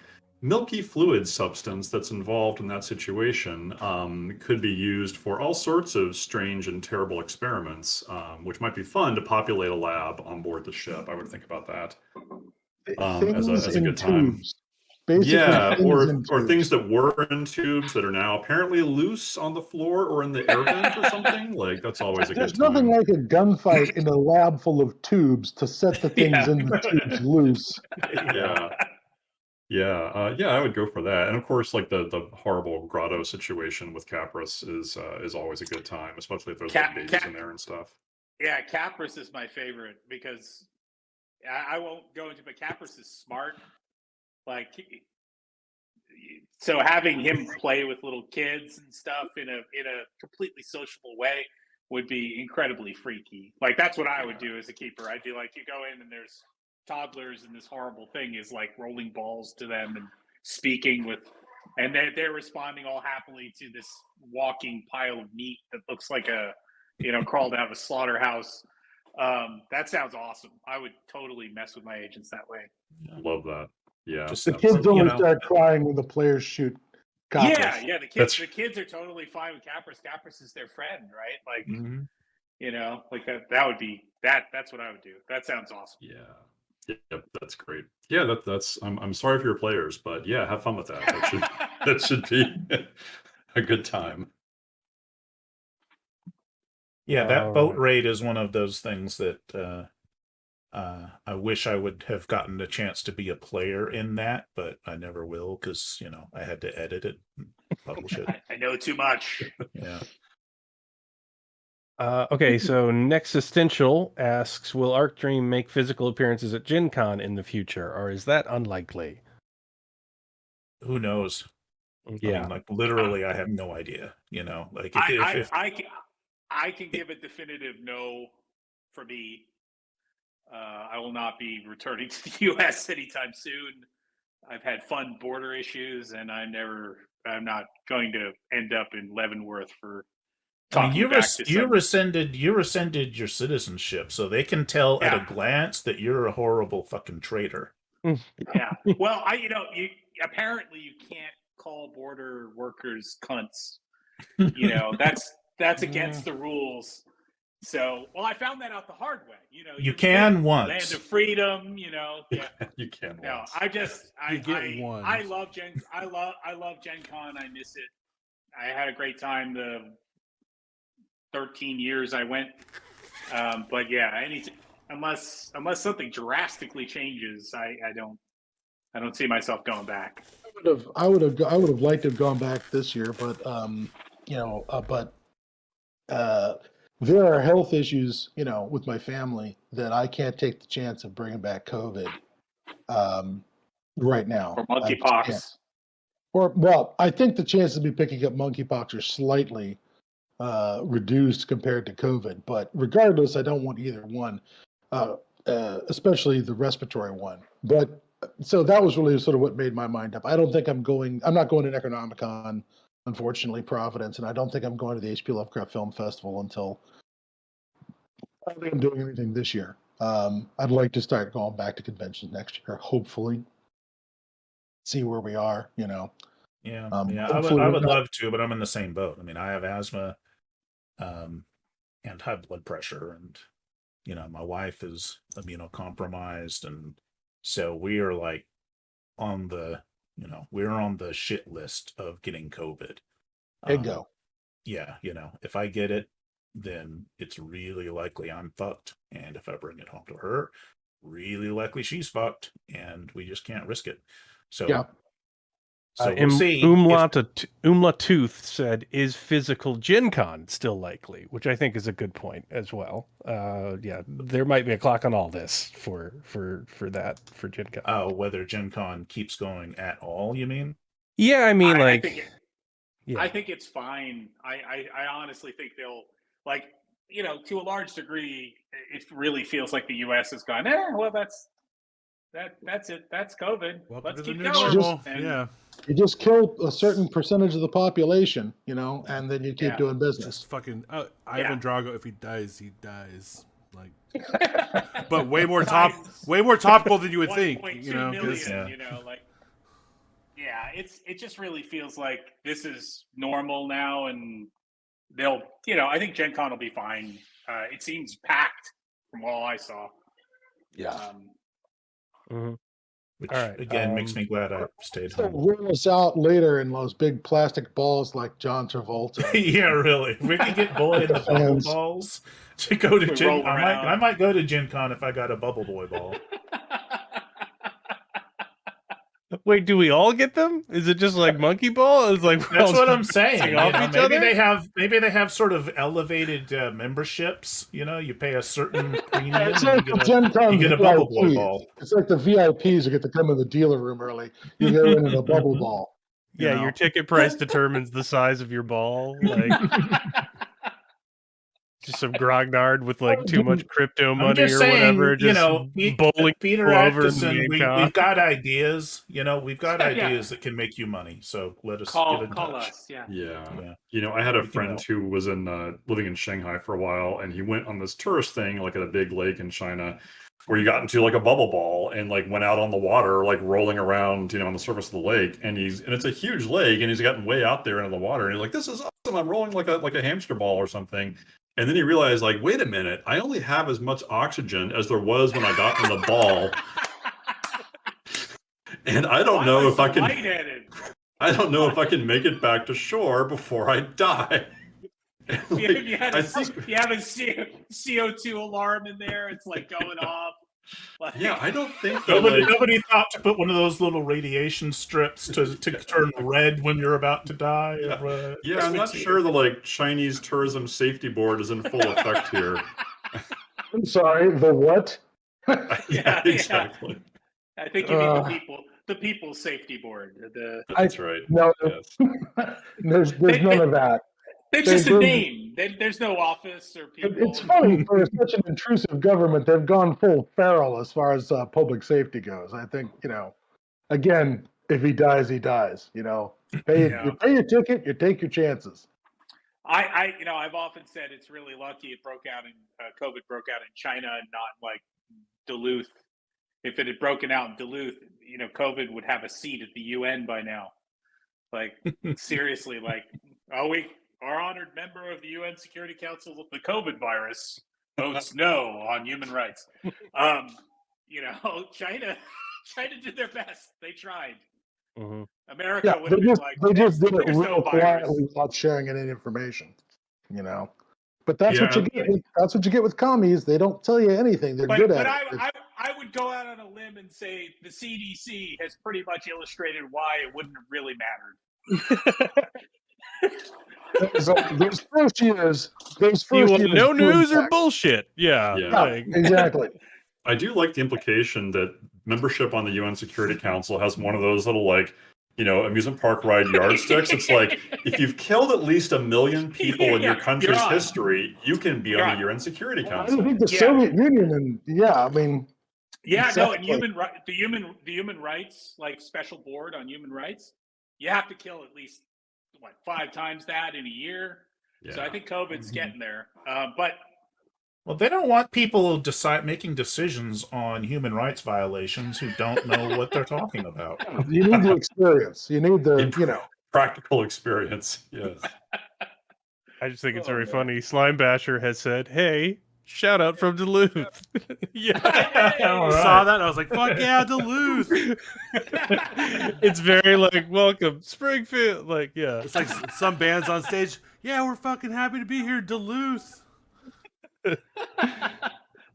Speaker 4: milky fluid substance that's involved in that situation could be used for all sorts of strange and terrible experiments, which might be fun to populate a lab on board the ship. I would think about that as
Speaker 3: Things
Speaker 4: a
Speaker 3: in
Speaker 4: good time.
Speaker 3: tubes. Basically,
Speaker 4: Yeah,
Speaker 3: things in
Speaker 4: or things
Speaker 3: tubes.
Speaker 4: that were in tubes that are now apparently loose on the floor or in the air vent or something. Like that's always a
Speaker 3: There's
Speaker 4: good
Speaker 3: nothing
Speaker 4: time.
Speaker 3: like a gunfight in a lab full of tubes to set the things
Speaker 5: Yeah.
Speaker 3: in the tubes loose.
Speaker 4: Yeah. Yeah, I would go for that. And of course, like the horrible grotto situation with Capris is always a good time, especially if there's like babies in there and stuff.
Speaker 5: Yeah, Capris is my favorite because I won't go into, but Capris is smart. Like, so having him play with little kids and stuff in a completely sociable way would be incredibly freaky. Like that's what I would do as a keeper. I'd be like, you go in and there's toddlers and this horrible thing is like rolling balls to them and speaking with, and they're responding all happily to this walking pile of meat that looks like a crawled out of a slaughterhouse. That sounds awesome. I would totally mess with my agents that way.
Speaker 4: Love that. Yeah,
Speaker 2: Just
Speaker 3: The kids
Speaker 4: absolutely.
Speaker 3: only start crying when the players shoot coppers.
Speaker 5: Yeah,
Speaker 4: That's-
Speaker 5: the kids are totally fine with Capris. Capris is their friend, right? Like,
Speaker 2: Mhm.
Speaker 5: like that would be that's what I would do. That sounds awesome.
Speaker 4: Yeah. Yep, that's great. Yeah, that's I'm sorry for your players, but yeah, have fun with that. That should be a good time.
Speaker 2: Yeah, that
Speaker 6: All
Speaker 2: boat
Speaker 6: right.
Speaker 2: raid is one of those things that I wish I would have gotten a chance to be a player in that, but I never will because I had to edit it, and publish it.
Speaker 5: I know too much.
Speaker 2: Yeah.
Speaker 6: Okay, so Nexistential asks, will Arc Dream make physical appearances at GenCon in the future, or is that unlikely?
Speaker 2: Who knows?
Speaker 6: Yeah.
Speaker 2: I mean, like literally, I have no idea. Like if
Speaker 5: I can give a definitive no for me. I will not be returning to the U.S. anytime soon. I've had fun border issues, and I'm not going to end up in Leavenworth for talking
Speaker 2: you
Speaker 5: back to some.
Speaker 2: rescinded your citizenship, so they can tell at a
Speaker 5: Yeah.
Speaker 2: glance that you're a horrible fucking traitor.
Speaker 5: Yeah. Well, apparently you can't call border workers cunts. That's against the rules. So, I found that out the hard way.
Speaker 2: You can once.
Speaker 5: Land of freedom. Yeah.
Speaker 4: You can
Speaker 5: No,
Speaker 4: once.
Speaker 1: You get one.
Speaker 5: I love Gen Con. I miss it. I had a great time the 13 years I went. But yeah, unless something drastically changes, I don't see myself going back.
Speaker 3: I would have liked to have gone back this year, but there are health issues, with my family that I can't take the chance of bringing back COVID right now.
Speaker 5: Or
Speaker 3: I just
Speaker 5: monkeypox.
Speaker 3: can't. I think the chances of me picking up monkeypox are slightly reduced compared to COVID, but regardless, I don't want either one, especially the respiratory one. But so that was really sort of what made my mind up. I'm not going to Necronomicon, unfortunately, Providence, and I don't think I'm going to the HP Lovecraft Film Festival until I don't think I'm doing anything this year. I'd like to start going back to conventions next year, hopefully. See where we are,
Speaker 2: Yeah, I
Speaker 3: hopefully
Speaker 2: would
Speaker 3: we're not-
Speaker 2: love to, but I'm in the same boat. I mean, I have asthma, and high blood pressure, and my wife is immunocompromised, and so we are like on the we're on the shit list of getting COVID.
Speaker 3: Bingo.
Speaker 2: Yeah, if I get it, then it's really likely I'm fucked, and if I bring it home to her, really likely she's fucked, and we just can't risk it. So
Speaker 3: Yeah.
Speaker 2: So we'll see.
Speaker 6: Umla Tooth said, "Is physical GenCon still likely?" Which I think is a good point as well. Yeah, there might be a clock on all this for GenCon.
Speaker 2: Oh, whether GenCon keeps going at all? You mean?
Speaker 6: Yeah, I mean,
Speaker 5: I think it's fine. I honestly think they'll to a large degree. It really feels like the U.S. has gone. Well, that's it. That's COVID.
Speaker 1: Welcome
Speaker 5: Let's
Speaker 1: to the
Speaker 5: keep
Speaker 1: new
Speaker 5: going.
Speaker 1: normal.
Speaker 5: And-
Speaker 1: Yeah.
Speaker 3: You just kill a certain percentage of the population, and then you keep
Speaker 5: Yeah.
Speaker 3: doing business.
Speaker 1: Just fucking Ivan
Speaker 5: Yeah.
Speaker 1: Drago. If he dies, he dies. Like, but way more topical than you would think.
Speaker 5: 1.2
Speaker 1: You know, 'cause-
Speaker 5: million,
Speaker 2: Yeah.
Speaker 5: you know, like, yeah, it just really feels like this is normal now, and they'll, I think GenCon will be fine. It seems packed from all I saw.
Speaker 3: Yeah.
Speaker 2: Which
Speaker 6: All right,
Speaker 2: again makes me glad I stayed
Speaker 3: So
Speaker 2: home.
Speaker 3: roll us out later in those big plastic balls like John Travolta.
Speaker 2: Yeah, really. We can get Boy in the bubble
Speaker 3: Fans.
Speaker 2: balls to go to
Speaker 5: We
Speaker 2: Gen.
Speaker 5: roll around.
Speaker 2: I might go to Gen Con if I got a Bubble Boy ball.
Speaker 6: Wait, do we all get them? Is it just like monkey ball? It's like we're
Speaker 2: That's
Speaker 6: all
Speaker 2: what
Speaker 6: just
Speaker 2: I'm saying.
Speaker 6: bouncing off each other?
Speaker 2: Maybe they have sort of elevated memberships. You pay a certain premium
Speaker 3: It's
Speaker 2: and
Speaker 3: like
Speaker 2: you
Speaker 3: the
Speaker 2: get
Speaker 3: Gen
Speaker 2: a,
Speaker 3: Con
Speaker 2: you get a Bubble Boy
Speaker 3: VIPs.
Speaker 2: ball.
Speaker 3: It's like the VIPs who get to come in the dealer room early. You go in a bubble ball.
Speaker 6: Yeah,
Speaker 3: know?
Speaker 6: your ticket price determines the size of your ball. Like just some grognard with like too much crypto
Speaker 2: I'm
Speaker 6: money
Speaker 2: just
Speaker 6: or
Speaker 2: saying,
Speaker 6: whatever, just bowling
Speaker 2: Peter
Speaker 6: people over in the
Speaker 2: Atkinson,
Speaker 6: main
Speaker 2: we've
Speaker 6: con.
Speaker 2: got ideas. We've got
Speaker 5: Yeah.
Speaker 2: ideas that can make you money. So let us get
Speaker 5: call
Speaker 2: in touch.
Speaker 5: us. Yeah.
Speaker 4: Yeah. I had a
Speaker 2: We can
Speaker 4: friend
Speaker 2: help.
Speaker 4: who was living in Shanghai for a while, and he went on this tourist thing, like at a big lake in China, where you got into like a bubble ball and like went out on the water, like rolling around, on the surface of the lake. And it's a huge lake, and he's gotten way out there into the water, and he's like, "This is awesome! I'm rolling like a hamster ball or something." And then he realized, like, wait a minute, I only have as much oxygen as there was when I got in the ball. And I don't know if I can. I don't know if I can make it back to shore before I die.
Speaker 5: You have a CO2 alarm in there. It's like going off. Like,
Speaker 4: yeah, I don't think that.
Speaker 2: Nobody thought to put one of those little radiation strips to turn red when you're about to die.
Speaker 4: Yeah, I'm not sure the Chinese Tourism Safety Board is in full effect here.
Speaker 3: I'm sorry, the what?
Speaker 4: Yeah, exactly.
Speaker 5: I think you mean the People's Safety Board.
Speaker 4: That's right.
Speaker 3: No,
Speaker 4: Yes.
Speaker 3: there's none of that.
Speaker 5: It's just a name. There's no office or people.
Speaker 3: It's funny for such an intrusive government. They've gone full feral as far as public safety goes. I think again, if he dies, he dies. You pay your ticket, you take your chances.
Speaker 5: I've often said it's really lucky it broke out in COVID broke out in China and not like Duluth. If it had broken out in Duluth, COVID would have a seat at the UN by now. Like seriously, like our honored member of the UN Security Council of the COVID virus votes no on human rights. China did their best. They tried.
Speaker 6: Mm-hmm.
Speaker 5: America would have been like,
Speaker 3: they just did it
Speaker 5: there's
Speaker 3: real
Speaker 5: no virus.
Speaker 3: quietly without sharing any information. But that's what you get. That's what you get with commies. They don't tell you anything. They're good at it.
Speaker 5: I would go out on a limb and say the CDC has pretty much illustrated why it wouldn't have really mattered.
Speaker 3: Those first years,
Speaker 6: you want no news or bullshit? Yeah,
Speaker 3: exactly.
Speaker 4: I do like the implication that membership on the UN Security Council has one of those little amusement park ride yardsticks. It's like if you've killed at least 1 million people in your country's history, you can be on the UN Security Council.
Speaker 3: I think the Soviet Union and and
Speaker 5: the human rights special board on human rights, you have to kill at least 5 times that in a year. Yeah. So I think COVID's getting there, but.
Speaker 2: Well, they don't want people making decisions on human rights violations who don't know what they're talking about.
Speaker 3: You need the experience. You need the
Speaker 4: practical experience. Yes.
Speaker 6: I just think it's very funny. Slime Basher has said, "Hey, shout out from Duluth."
Speaker 1: Yeah, I saw that. I was like, "Fuck yeah, Duluth!"
Speaker 6: It's very welcome Springfield.
Speaker 1: It's like some bands on stage. Yeah, we're fucking happy to be here, Duluth.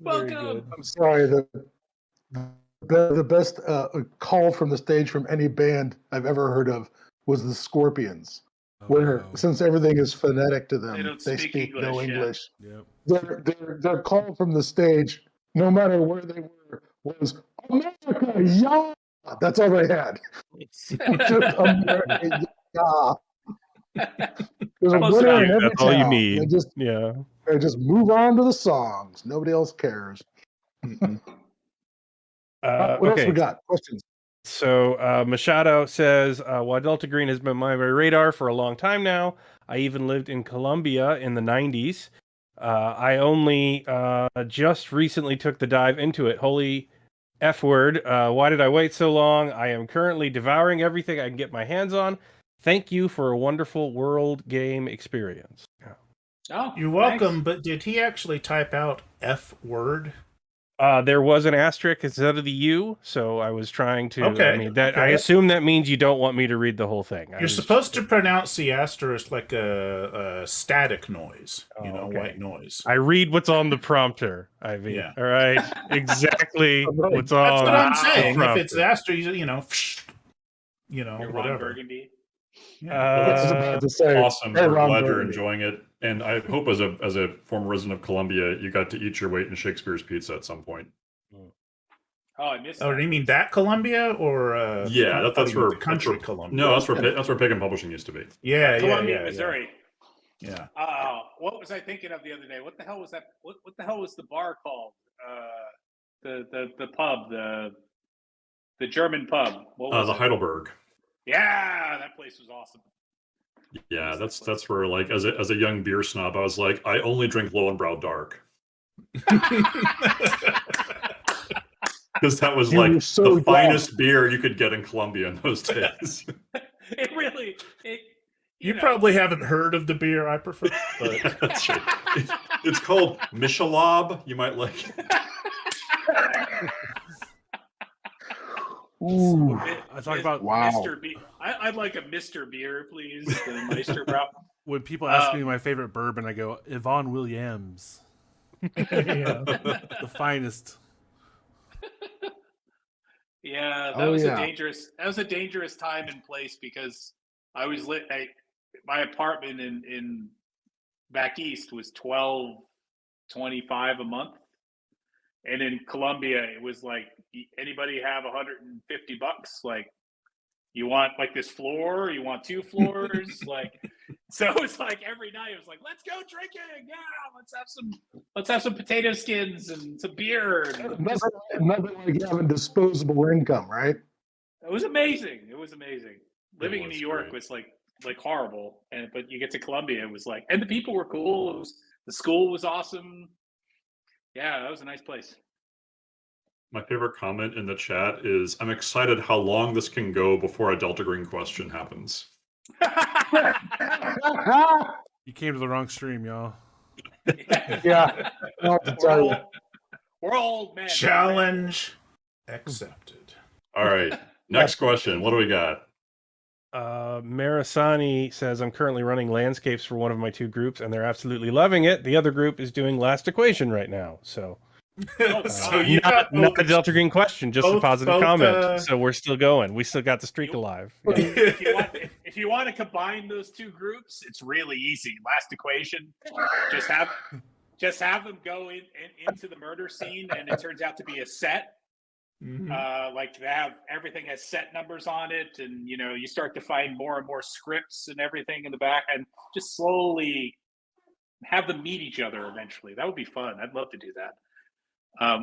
Speaker 5: Welcome.
Speaker 3: I'm sorry. The best call from the stage from any band I've ever heard of was the Scorpions, where since everything is phonetic to them, they speak no English.
Speaker 1: Yep.
Speaker 3: Their call from the stage, no matter where they were, was America, yeah. That's all they had. Just America, yeah. There's a winner in every
Speaker 6: That's all
Speaker 3: town.
Speaker 6: you need.
Speaker 3: They just move on to the songs. Nobody else cares. What else we got? Questions?
Speaker 6: So Machado says, while Delta Green has been on my radar for a long time now, I even lived in Colombia in the 90s. I only just recently took the dive into it. Holy F word. Why did I wait so long? I am currently devouring everything I can get my hands on. Thank you for a wonderful world game experience.
Speaker 5: Oh,
Speaker 2: You're welcome, but did he actually type out F word?
Speaker 6: There was an asterisk instead of the U, so I was trying to.
Speaker 2: Okay,
Speaker 6: I mean, that
Speaker 2: okay.
Speaker 6: I assume that means you don't want me to read the whole thing.
Speaker 2: You're supposed to pronounce the asterisk like a static noise,
Speaker 6: okay.
Speaker 2: white noise.
Speaker 6: I read what's on the prompter, Ivy.
Speaker 2: Yeah.
Speaker 6: All right, exactly what's
Speaker 2: That's
Speaker 6: on.
Speaker 2: what I'm
Speaker 5: Wow.
Speaker 2: saying. If
Speaker 6: prompter.
Speaker 2: it's asterisk,
Speaker 5: You're Ron
Speaker 2: whatever.
Speaker 5: Burgundy.
Speaker 3: I was about to say,
Speaker 4: Awesome.
Speaker 3: hey,
Speaker 4: We're
Speaker 3: Ron
Speaker 4: glad you're
Speaker 3: Burgundy.
Speaker 4: enjoying it. And I hope as a former resident of Columbia, you got to eat your weight in Shakespeare's pizza at some point.
Speaker 5: Oh, I missed
Speaker 2: Oh,
Speaker 5: that.
Speaker 2: do you mean that Columbia or
Speaker 4: Yeah, that's where
Speaker 2: the country Columbia?
Speaker 4: No, that's where Pagan Publishing used to be.
Speaker 2: Yeah,
Speaker 5: Columbia, Missouri.
Speaker 2: Yeah.
Speaker 5: What was I thinking of the other day? What the hell was that? What the hell was the bar called? The pub, the German pub. What was
Speaker 4: The
Speaker 5: it?
Speaker 4: Heidelberg.
Speaker 5: Yeah, that place was awesome.
Speaker 4: Yeah, that's where, like, as a young beer snob, I was like, I only drink Lowenbrow Dark. Because that was
Speaker 3: You
Speaker 4: like
Speaker 3: were so
Speaker 4: the finest beer you could get in Columbia in those days.
Speaker 5: It really.
Speaker 2: You probably haven't heard of the beer I prefer, but
Speaker 4: Yeah, that's right. It's called Michelob. You might like it.
Speaker 3: Ooh,
Speaker 1: I talk about
Speaker 3: wow.
Speaker 5: Mr. Beer. I'd like a Mr. Beer, please. The Meister Brow.
Speaker 1: when people ask me my favorite bourbon, I go Yvonne Williams, the finest.
Speaker 5: Yeah, that
Speaker 3: Oh,
Speaker 5: was
Speaker 3: yeah.
Speaker 5: That was a dangerous time and place because I was my apartment in back east was $12.25 a month, and in Columbia it was like, anybody have $150? Like, you want like this floor? You want 2 floors? Like, so it was like every night it was like, let's go drinking. Yeah, let's have some potato skins and some beer. And
Speaker 3: Nothing like having disposable income, right?
Speaker 5: it was amazing. It was amazing. Living in
Speaker 4: was
Speaker 5: New York
Speaker 4: great.
Speaker 5: was like horrible, but you get to Columbia, it was like, and the people were cool. The school was awesome. Yeah, that was a nice place.
Speaker 4: My favorite comment in the chat is, I'm excited how long this can go before a Delta Green question happens.
Speaker 1: You came to the wrong stream, y'all.
Speaker 3: Yeah. I'll have to tell you.
Speaker 5: We're old men.
Speaker 2: challenge accepted.
Speaker 4: All right. Next question. What do we got?
Speaker 6: Marasani says, I'm currently running landscapes for one of my 2 groups, and they're absolutely loving it. The other group is doing Last Equation right now. So,
Speaker 2: So you got
Speaker 6: not a Delta Green question, just a positive
Speaker 2: both,
Speaker 6: comment. So we're still going. We still got the streak alive. Yeah.
Speaker 5: If you want to combine those 2 groups, it's really easy. Last Equation, just have them go into the murder scene, and it turns out to be a set.
Speaker 2: Mhm.
Speaker 5: Like everything has set numbers on it, and you start to find more and more scripts and everything in the back, and just slowly have them meet each other eventually. That would be fun. I'd love to do that.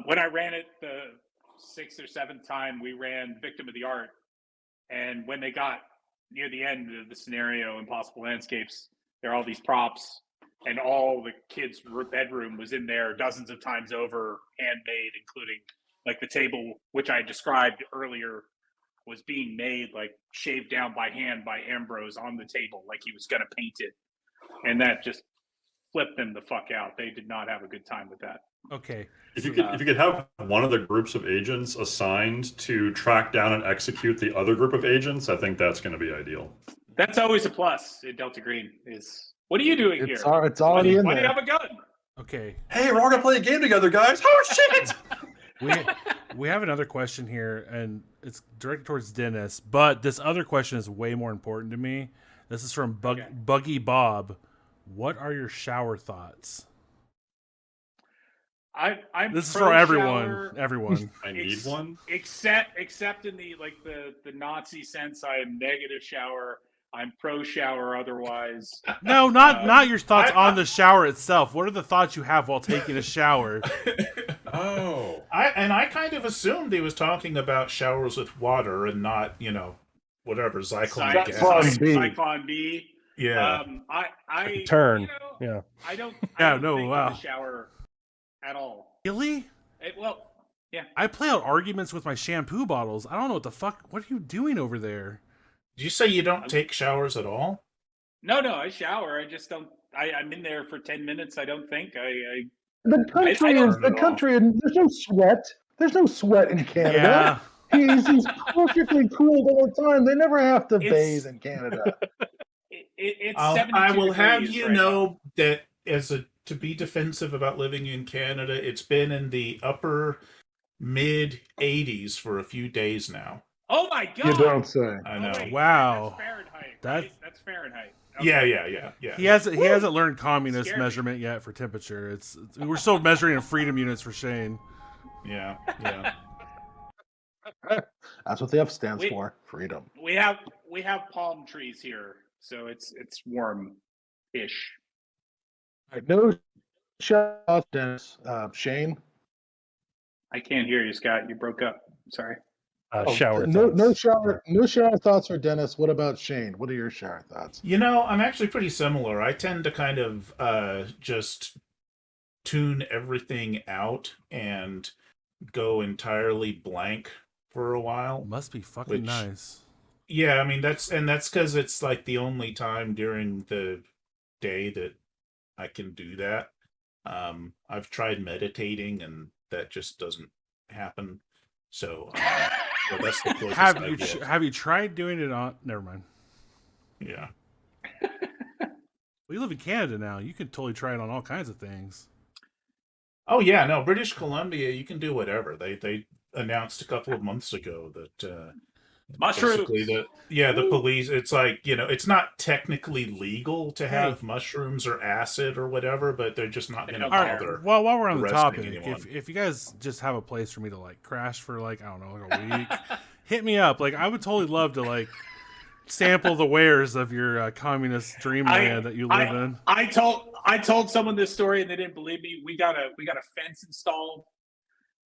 Speaker 5: When I ran it the 6th or 7th time, we ran Victim of the Art, and when they got near the end of the scenario, Impossible Landscapes, there are all these props, and all the kids' bedroom was in there dozens of times over, handmade, including like the table, which I described earlier, was being made, like shaved down by hand by Ambrose on the table, like he was going to paint it. And that just flipped them the fuck out. They did not have a good time with that.
Speaker 1: Okay.
Speaker 4: If you could have one of the groups of agents assigned to track down and execute the other group of agents, I think that's going to be ideal.
Speaker 5: That's always a plus in Delta Green. Is what are you doing here?
Speaker 3: It's already in
Speaker 5: Why do
Speaker 3: there.
Speaker 5: you have a gun?
Speaker 1: Okay.
Speaker 4: Hey, we're all going to play a game together, guys. Oh, shit!
Speaker 1: We have another question here, and it's directed towards Dennis, but this other question is way more important to me. This is from Buggy Bob. What are your shower thoughts?
Speaker 5: I'm
Speaker 1: This is
Speaker 5: pro
Speaker 1: for everyone.
Speaker 5: shower,
Speaker 1: Everyone.
Speaker 4: I need one.
Speaker 5: Except in the Nazi sense, I am negative shower. I'm pro shower otherwise.
Speaker 1: No, not your thoughts
Speaker 2: I-
Speaker 1: on the shower itself. What are the thoughts you have while taking a shower?
Speaker 4: Oh.
Speaker 2: I kind of assumed he was talking about showers with water and not, whatever, Zyklon gas.
Speaker 3: Zyklon B.
Speaker 5: Zyklon B.
Speaker 2: Yeah.
Speaker 5: I
Speaker 6: Turn.
Speaker 5: You know,
Speaker 6: Yeah.
Speaker 5: I don't.
Speaker 1: Yeah,
Speaker 5: I don't
Speaker 1: no,
Speaker 5: think
Speaker 1: wow.
Speaker 5: of the shower at all.
Speaker 1: Really?
Speaker 5: Well, yeah.
Speaker 1: I play out arguments with my shampoo bottles. I don't know what the fuck. What are you doing over there?
Speaker 2: Did you say you don't take showers at all?
Speaker 5: No, I shower. I just don't. I'm in there for 10 minutes. I don't think.
Speaker 3: The country
Speaker 5: don't
Speaker 3: is the
Speaker 2: know.
Speaker 3: country, and there's no sweat. There's no sweat in Canada. He's perfectly cool all the time. They never have to bathe in Canada.
Speaker 5: It's
Speaker 2: I will
Speaker 5: 72
Speaker 2: have
Speaker 5: degrees
Speaker 2: you
Speaker 5: right
Speaker 2: know that to be defensive about living in Canada, it's been in the upper mid 80s for a few days now.
Speaker 5: Oh my god!
Speaker 3: You don't say.
Speaker 2: I know.
Speaker 5: wait,
Speaker 1: Wow.
Speaker 5: That's Fahrenheit.
Speaker 1: That-
Speaker 5: Right? That's Fahrenheit.
Speaker 2: Yeah,
Speaker 5: Okay.
Speaker 2: yeah.
Speaker 1: He hasn't learned communist
Speaker 5: Scared me.
Speaker 1: measurement yet for temperature. We're still measuring in freedom units for Shane.
Speaker 2: Yeah.
Speaker 3: That's what the F stands
Speaker 5: Wait.
Speaker 3: for. Freedom.
Speaker 5: We have palm trees here, so it's warm-ish.
Speaker 3: All right, no shout out, Dennis. Shane.
Speaker 5: I can't hear you, Scott. You broke up. Sorry.
Speaker 6: Shower
Speaker 3: No
Speaker 6: thoughts.
Speaker 3: no shower thoughts for Dennis. What about Shane? What are your shower thoughts?
Speaker 2: I'm actually pretty similar. I tend to kind of just tune everything out and go entirely blank for a while.
Speaker 1: Must be fucking
Speaker 2: Which-
Speaker 1: nice.
Speaker 2: Yeah, I mean that's because it's like the only time during the day that I can do that. I've tried meditating and that just doesn't happen. So that's the closest I get.
Speaker 1: Have you tried doing it on? Never mind.
Speaker 2: Yeah.
Speaker 1: We live in Canada now. You can totally try it on all kinds of things.
Speaker 2: Oh yeah, no, British Columbia, you can do whatever. They announced a couple of months ago that
Speaker 5: Mushrooms.
Speaker 2: basically the police, it's like, it's not technically legal to have mushrooms or acid or whatever, but they're just not going to
Speaker 5: All
Speaker 1: right.
Speaker 2: bother.
Speaker 1: Well, while we're on the
Speaker 2: arresting
Speaker 1: topic,
Speaker 2: anyone.
Speaker 1: if you guys just have a place for me to like crash for like, I don't know, like a week, hit me up. Like I would totally love to like sample the wares of your communist dreamland that you live in.
Speaker 5: I told someone this story and they didn't believe me. We got a fence installed,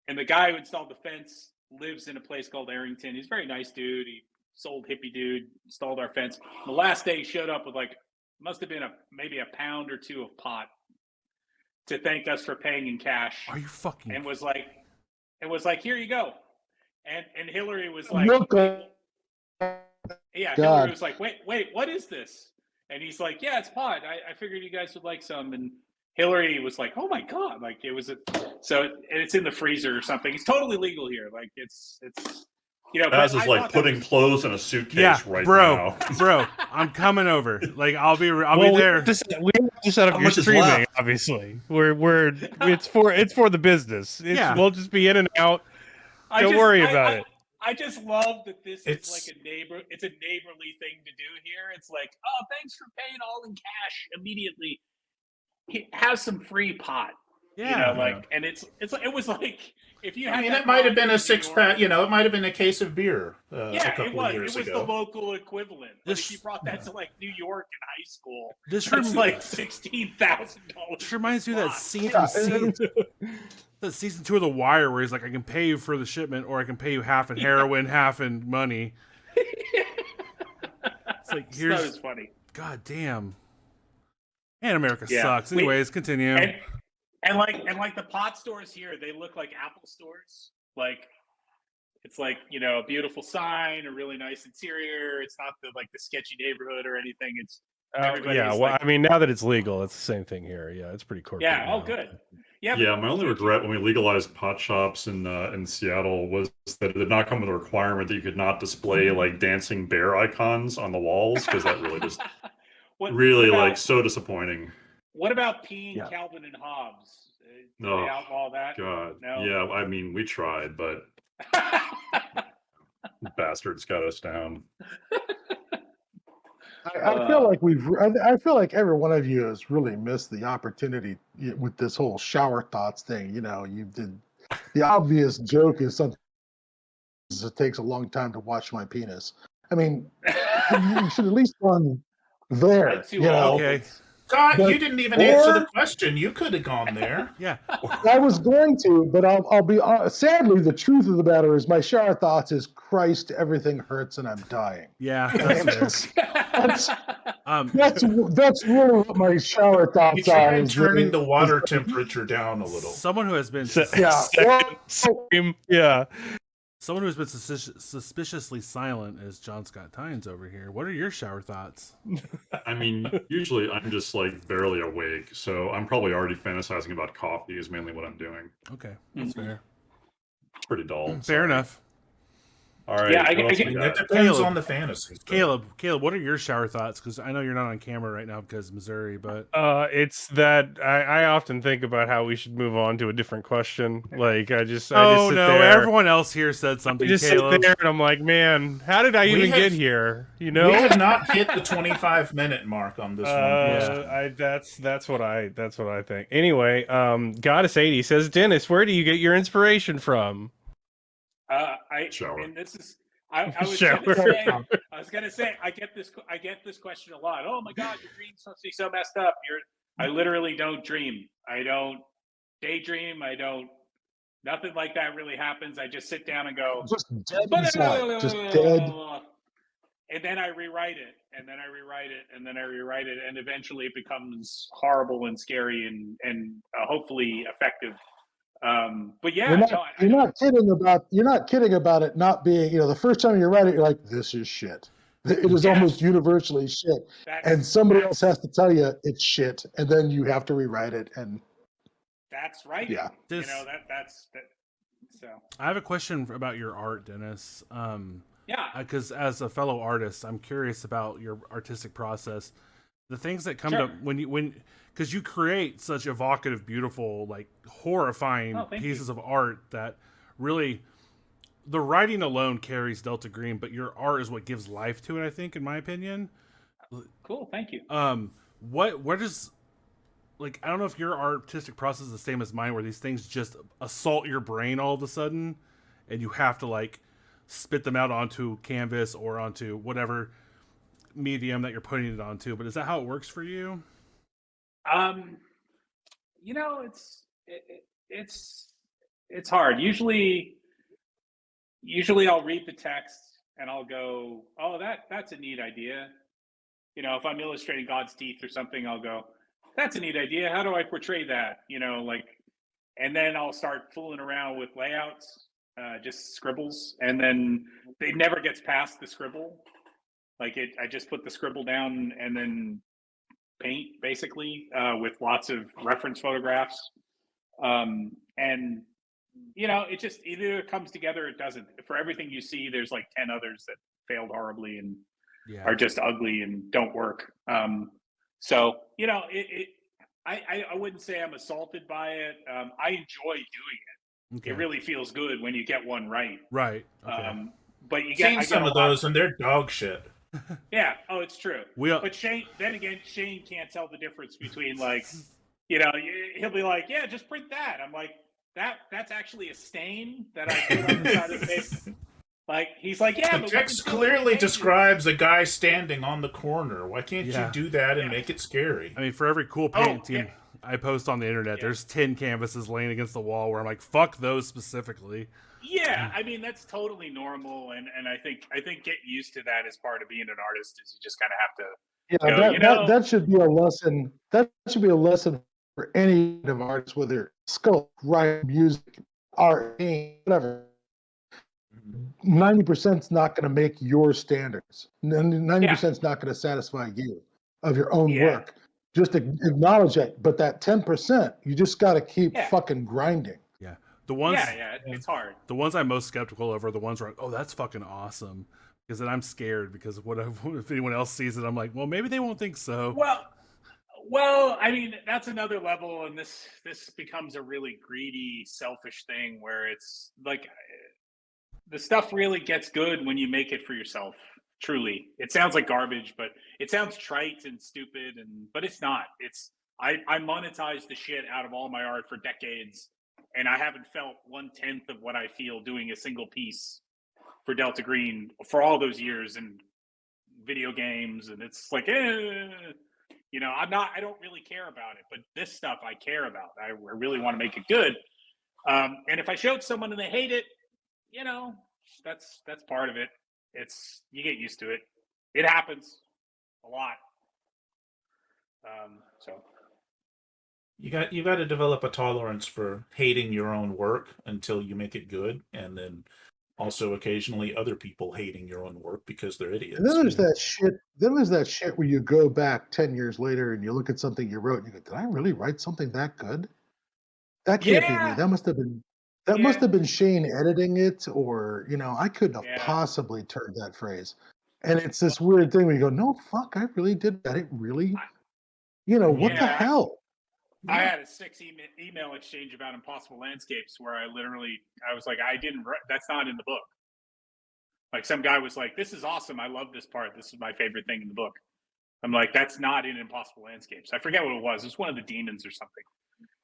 Speaker 5: and the guy who installed the fence lives in a place called Arrington. He's a very nice dude. He sold hippie dude, installed our fence. The last day he showed up with must have been maybe a pound or two of pot to thank us for paying in cash.
Speaker 1: Are you fucking?
Speaker 5: And was like, here you go. And Hillary was like,
Speaker 3: Look,
Speaker 5: yeah,
Speaker 3: God.
Speaker 5: Hillary was like, wait, what is this? And he's like, yeah, it's pot. I figured you guys would like some. And Hillary was like, oh my God, like it was it's in the freezer or something. It's totally legal here. Like it's
Speaker 4: Baz is
Speaker 5: I
Speaker 4: like
Speaker 5: thought that
Speaker 4: putting
Speaker 5: was-
Speaker 4: clothes in a suitcase
Speaker 1: Yeah,
Speaker 4: right
Speaker 1: bro,
Speaker 4: now.
Speaker 1: bro, I'm coming over. Like I'll be
Speaker 6: Well,
Speaker 1: there.
Speaker 6: we have to set up
Speaker 4: How
Speaker 6: your
Speaker 4: much is
Speaker 6: streaming.
Speaker 4: left?
Speaker 6: Obviously, it's for the business.
Speaker 1: Yeah.
Speaker 6: We'll just be in and out. Don't worry about it.
Speaker 5: I just love that this
Speaker 2: It's-
Speaker 5: is like it's a neighborly thing to do here. It's like, oh, thanks for paying all in cash immediately. Have some free pot.
Speaker 1: Yeah,
Speaker 5: And it was like if you had
Speaker 2: I mean,
Speaker 5: that
Speaker 2: it might have
Speaker 5: pot
Speaker 2: been
Speaker 5: in
Speaker 2: a
Speaker 5: New
Speaker 2: 6-pack,
Speaker 5: York-
Speaker 2: it might have been a case of beer a
Speaker 5: Yeah,
Speaker 2: couple
Speaker 5: it was.
Speaker 2: of years
Speaker 5: It was
Speaker 2: ago.
Speaker 5: the local equivalent. But
Speaker 1: This-
Speaker 5: if you brought that to like New York in high school,
Speaker 1: this
Speaker 5: it's like $16,000.
Speaker 1: This reminds me of that
Speaker 5: pot.
Speaker 1: scene
Speaker 3: Yeah,
Speaker 1: from that season 2 of The Wire where he's like, I can pay you for the shipment, or I can pay you half in heroin, half in money. It's like
Speaker 5: That was
Speaker 1: here's
Speaker 5: funny.
Speaker 1: God damn. And America
Speaker 5: Yeah.
Speaker 1: sucks. Anyways, continue.
Speaker 5: And like the pot stores here, they look like Apple stores. Like it's like, a beautiful sign, a really nice interior. It's not the sketchy neighborhood or anything. It's everybody's
Speaker 6: Yeah, well,
Speaker 5: like-
Speaker 6: I mean, now that it's legal, it's the same thing here. Yeah, it's pretty corporate.
Speaker 5: yeah, oh
Speaker 6: now.
Speaker 5: good. Yeah,
Speaker 4: Yeah,
Speaker 5: but
Speaker 4: my only
Speaker 5: can't you-
Speaker 4: regret when we legalized pot shops in Seattle was that it did not come with a requirement that you could not display like dancing bear icons on the walls, because that really just
Speaker 5: What
Speaker 4: really
Speaker 5: about,
Speaker 4: so disappointing.
Speaker 5: What about peeing
Speaker 3: Yeah.
Speaker 5: Calvin and Hobbes? Did
Speaker 4: No.
Speaker 5: they outlaw that?
Speaker 4: God,
Speaker 5: No.
Speaker 4: yeah, I mean we tried, but bastards got us down.
Speaker 3: I feel like I feel like every one of you has really missed the opportunity with this whole shower thoughts thing. You did the obvious joke is something. It takes a long time to wash my penis. I mean, you should at least gone there.
Speaker 5: Right to
Speaker 3: You know,
Speaker 5: all.
Speaker 1: Okay.
Speaker 2: God,
Speaker 3: But-
Speaker 2: you didn't even answer the
Speaker 3: or-
Speaker 2: question. You could have gone there.
Speaker 1: Yeah.
Speaker 3: I was going to, but I'll be sadly. The truth of the matter is, my shower thoughts is Christ. Everything hurts, and I'm dying.
Speaker 1: Yeah. That's fair.
Speaker 3: That's
Speaker 1: Um,
Speaker 3: that's really what my shower
Speaker 2: You
Speaker 3: thoughts are.
Speaker 2: tried
Speaker 3: is
Speaker 2: turning
Speaker 3: they-
Speaker 2: the water
Speaker 3: is-
Speaker 2: temperature down a little.
Speaker 1: someone who has been
Speaker 3: Yeah.
Speaker 6: Second stream, yeah.
Speaker 1: someone who's been suspiciously silent is John Scott Tynes over here. What are your shower thoughts?
Speaker 4: I mean, usually I'm just like barely awake, so I'm probably already fantasizing about coffee is mainly what I'm doing.
Speaker 1: Okay, that's fair.
Speaker 4: It's pretty dull.
Speaker 1: Fair
Speaker 4: sorry.
Speaker 1: enough.
Speaker 4: All right.
Speaker 5: Yeah,
Speaker 4: what else
Speaker 5: I
Speaker 4: we
Speaker 2: That
Speaker 4: got?
Speaker 2: depends
Speaker 1: Caleb.
Speaker 2: on the fantasy.
Speaker 1: Caleb, what are your shower thoughts? Because I know you're not on camera right now because Missouri, but
Speaker 6: It's that I often think about how we should move on to a different question. Like I just sit
Speaker 1: no,
Speaker 6: there.
Speaker 1: everyone else here said
Speaker 6: I
Speaker 1: something.
Speaker 6: just
Speaker 1: Caleb,
Speaker 6: sit there and I'm like, man, how did I
Speaker 2: We
Speaker 6: even
Speaker 2: have-
Speaker 6: get here? You know,
Speaker 2: We have not hit the 25-minute mark on this one.
Speaker 6: that's what I think. Anyway, Goddess 80 says, Dennis, where do you get your inspiration from?
Speaker 4: Shower.
Speaker 5: And this is I was
Speaker 6: Shower.
Speaker 5: gonna say I get this question a lot. Oh my God, your dreams must be so messed up. I literally don't dream. I don't daydream. Nothing like that really happens. I just sit down and go,
Speaker 3: just dead inside, just dead.
Speaker 5: and then I rewrite it, and then I rewrite it, and then I rewrite it, and eventually it becomes horrible and scary and hopefully effective. But yeah,
Speaker 3: you're not kidding about it not being. You know, the first time you write it, you're like, "This is shit." It is almost universally shit, and somebody else has to tell you it's shit, and then you have to rewrite it. And
Speaker 5: that's right.
Speaker 3: Yeah.
Speaker 5: You know that's. So
Speaker 1: I have a question about your art, Dennis.
Speaker 5: yeah,
Speaker 1: Because as a fellow artist, I'm curious about your artistic process. The things that come
Speaker 5: Sure.
Speaker 1: to because you create such evocative, beautiful, like horrifying
Speaker 5: thank
Speaker 1: pieces of art that really the writing alone carries Delta Green, but your art is what gives life to it, I think, in my opinion.
Speaker 5: cool. Thank you.
Speaker 1: What is like, I don't know if your artistic process is the same as mine, where these things just assault your brain all of a sudden and you have to like spit them out onto canvas or onto whatever medium that you're putting it onto. But is that how it works for you?
Speaker 5: You know, it's hard. Usually I'll read the text and I'll go, "Oh, that's a neat idea." You know, if I'm illustrating God's teeth or something, I'll go, "That's a neat idea. How do I portray that?" You know, like, and then I'll start fooling around with layouts, just scribbles, and then it never gets past the scribble. Like I just put the scribble down and then paint basically with lots of reference photographs, and you know, it just either comes together or it doesn't. For everything you see, there's like 10 others that failed horribly and are just ugly and don't work. So you know, I wouldn't say I'm assaulted by it. I enjoy doing it.
Speaker 1: Okay.
Speaker 5: It really feels good when you get one right.
Speaker 1: Right. Okay.
Speaker 5: But you
Speaker 2: I've
Speaker 5: get
Speaker 2: seen
Speaker 5: I get
Speaker 2: some
Speaker 5: a
Speaker 2: of
Speaker 5: lot-
Speaker 2: those, and they're dog shit.
Speaker 5: Yeah. Oh, it's true.
Speaker 1: But
Speaker 5: Shane can't tell the difference between, like, you know, he'll be like, "Yeah, just print that." I'm like, that's actually a stain that I put on the side of the paper. Like, he's like, "Yeah,
Speaker 2: The
Speaker 5: but
Speaker 2: text clearly describes a guy standing on the corner. Why can't you do that and make it scary?
Speaker 1: I mean, for every cool painting I post on the internet, there's 10 canvases laying against the wall where I'm like, fuck those specifically.
Speaker 5: Yeah, I mean, that's totally normal, and I think get used to that as part of being an artist. Is you just kind of have to.
Speaker 3: Yeah, that should be a lesson. That should be a lesson for any kind of artist, whether sculpt, write, music, art, paint, whatever. 90% is not going to make your standards. 90% is not going to satisfy you of your own work. Just acknowledge it. But that 10%, you just got to keep fucking grinding.
Speaker 1: Yeah. The ones,
Speaker 5: it's hard.
Speaker 1: The ones I'm most skeptical of are the ones where, oh, that's fucking awesome. Because then I'm scared because what if anyone else sees it? I'm like, well, maybe they won't think so.
Speaker 5: Well, I mean, that's another level, and this becomes a really greedy, selfish thing where it's like the stuff really gets good when you make it for yourself. Truly, it sounds like garbage, but it sounds trite and stupid, but it's not. I monetize the shit out of all my art for decades, and I haven't felt 1/10 of what I feel doing a single piece for Delta Green for all those years and video games, and it's like, you know, I don't really care about it, but this stuff I care about. I really want to make it good. And if I showed someone and they hate it, you know, that's part of it. You get used to it. It happens a lot. So
Speaker 2: you got to develop a tolerance for hating your own work until you make it good, and then also occasionally other people hating your own work because they're idiots.
Speaker 3: And then there's that shit. Then there's that shit where you go back 10 years later and you look at something you wrote and you go, "Did I really write something that good? That can't be me. That must have been must have been Shane editing it, or you know, I couldn't have possibly turned that phrase." And it's this weird thing where you go, "No, fuck, I really did that. It really, you know, what the hell?"
Speaker 5: I had a 6 email exchange about Impossible Landscapes where I was like, I didn't write, that's not in the book. Like some guy was like, "This is awesome. I love this part. This is my favorite thing in the book." I'm like, "That's not in Impossible Landscapes." I forget what it was. It's one of the demons or something.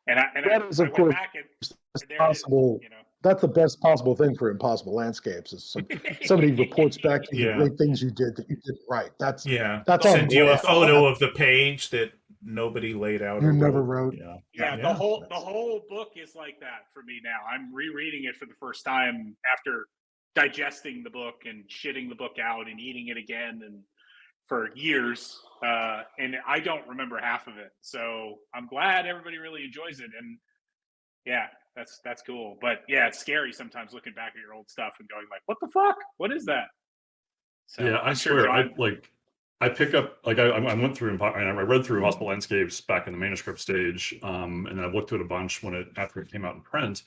Speaker 5: And I went back and
Speaker 3: possible.
Speaker 5: You know,
Speaker 3: that's the best possible thing for Impossible Landscapes is somebody reports back to you the great things you did that you didn't write. That's
Speaker 2: send you a photo of the page that nobody laid out.
Speaker 3: You never wrote.
Speaker 5: The whole book is like that for me now. I'm rereading it for the first time after digesting the book and shitting the book out and eating it again and for years, and I don't remember half of it. So I'm glad everybody really enjoys it, and yeah, that's cool. But yeah, it's scary sometimes looking back at your old stuff and going like, "What the fuck? What is that?" So,
Speaker 4: yeah, I swear, I pick up like I went through and I read through Impossible Landscapes back in the manuscript stage, and I've looked at it a bunch after it came out in print.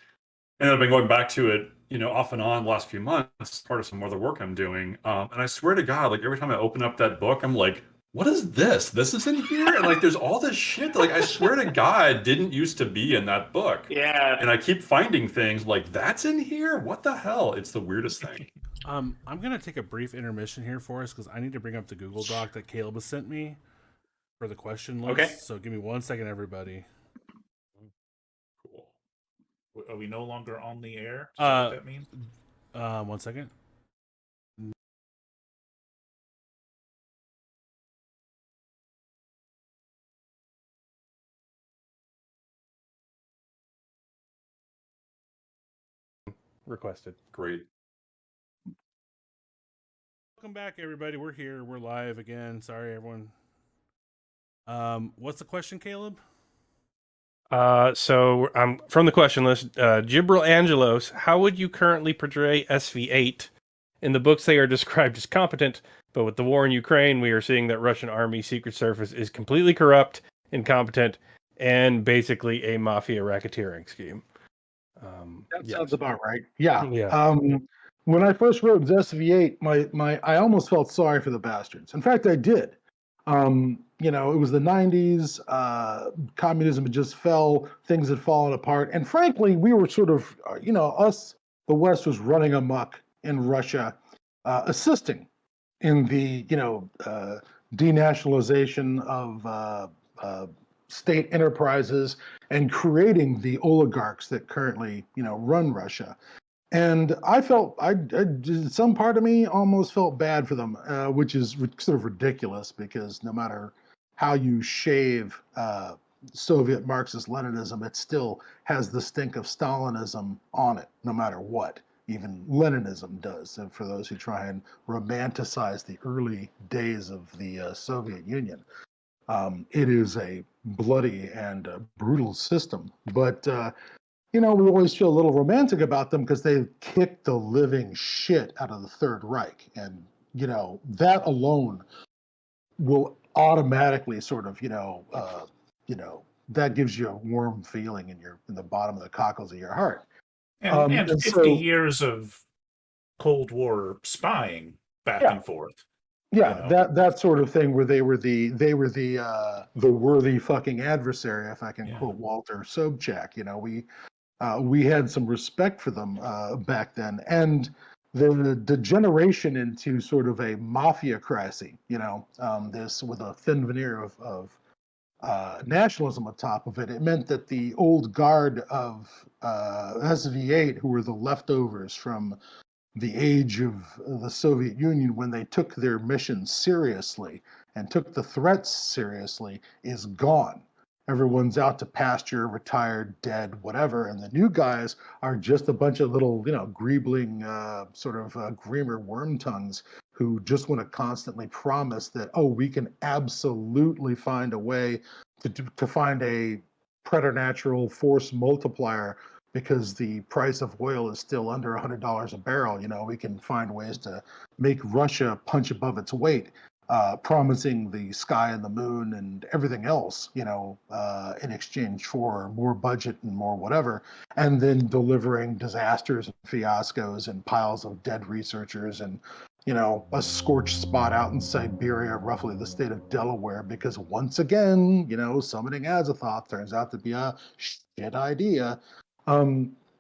Speaker 4: And I've been going back to it, you know, off and on the last few months as part of some other work I'm doing. And I swear to God, like every time I open up that book, I'm like, what is this? This is in here? And like, there's all this shit that, like, I swear to God, didn't used to be in that book.
Speaker 5: Yeah.
Speaker 4: And I keep finding things like, that's in here? What the hell? It's the weirdest thing.
Speaker 1: I'm going to take a brief intermission here for us because I need to bring up the Google Doc that Caleb has sent me for the question list.
Speaker 5: Okay.
Speaker 1: So give me 1 second, everybody.
Speaker 2: Cool. Are we no longer on the air? Is that what that means?
Speaker 1: 1 second.
Speaker 6: Requested.
Speaker 4: Great.
Speaker 1: Welcome back, everybody. We're here. We're live again. Sorry, everyone. What's the question, Caleb?
Speaker 6: So from the question list, Gibril Angelos, how would you currently portray SV8? In the books, they are described as competent, but with the war in Ukraine, we are seeing that Russian army secret service is completely corrupt, incompetent, and basically a mafia racketeering scheme.
Speaker 3: That sounds about right. Yeah. When I first wrote SV8, I almost felt sorry for the bastards. In fact, I did. You know, it was the 90s. Communism had just fell. Things had fallen apart. And frankly, we were sort of, you know, the West was running amok in Russia, assisting in the, you know, denationalization of state enterprises and creating the oligarchs that currently, you know, run Russia. And I felt, some part of me almost felt bad for them, which is sort of ridiculous because no matter how you shave Soviet Marxist-Leninism, it still has the stink of Stalinism on it, no matter what. Even Leninism does, and for those who try and romanticize the early days of the Soviet Union. It is a bloody and brutal system, but you know, we always feel a little romantic about them because they kicked the living shit out of the Third Reich, and you know that alone will automatically sort of, you know, that gives you a warm feeling in the bottom of the cockles of your heart.
Speaker 2: And 50 years of Cold War spying back and forth.
Speaker 3: Yeah, you know? that sort of thing where they were the worthy fucking adversary, if I can quote Walter Sobchak. You know, we had some respect for them back then, and the degeneration into sort of a mafiacracy. You know, this with a thin veneer of nationalism on top of it. It meant that the old guard of SV8, who were the leftovers from the age of the Soviet Union, when they took their mission seriously and took the threats seriously, is gone. Everyone's out to pasture, retired, dead, whatever, and the new guys are just a bunch of little, greebling, Greamer worm tongues who just want to constantly promise that, oh, we can absolutely find a way to find a preternatural force multiplier because the price of oil is still under $100 a barrel. We can find ways to make Russia punch above its weight, promising the sky and the moon and everything else, in exchange for more budget and more whatever, and then delivering disasters and fiascos and piles of dead researchers and a scorched spot out in Siberia, roughly the state of Delaware, because once again, summoning Azathoth turns out to be a shit idea.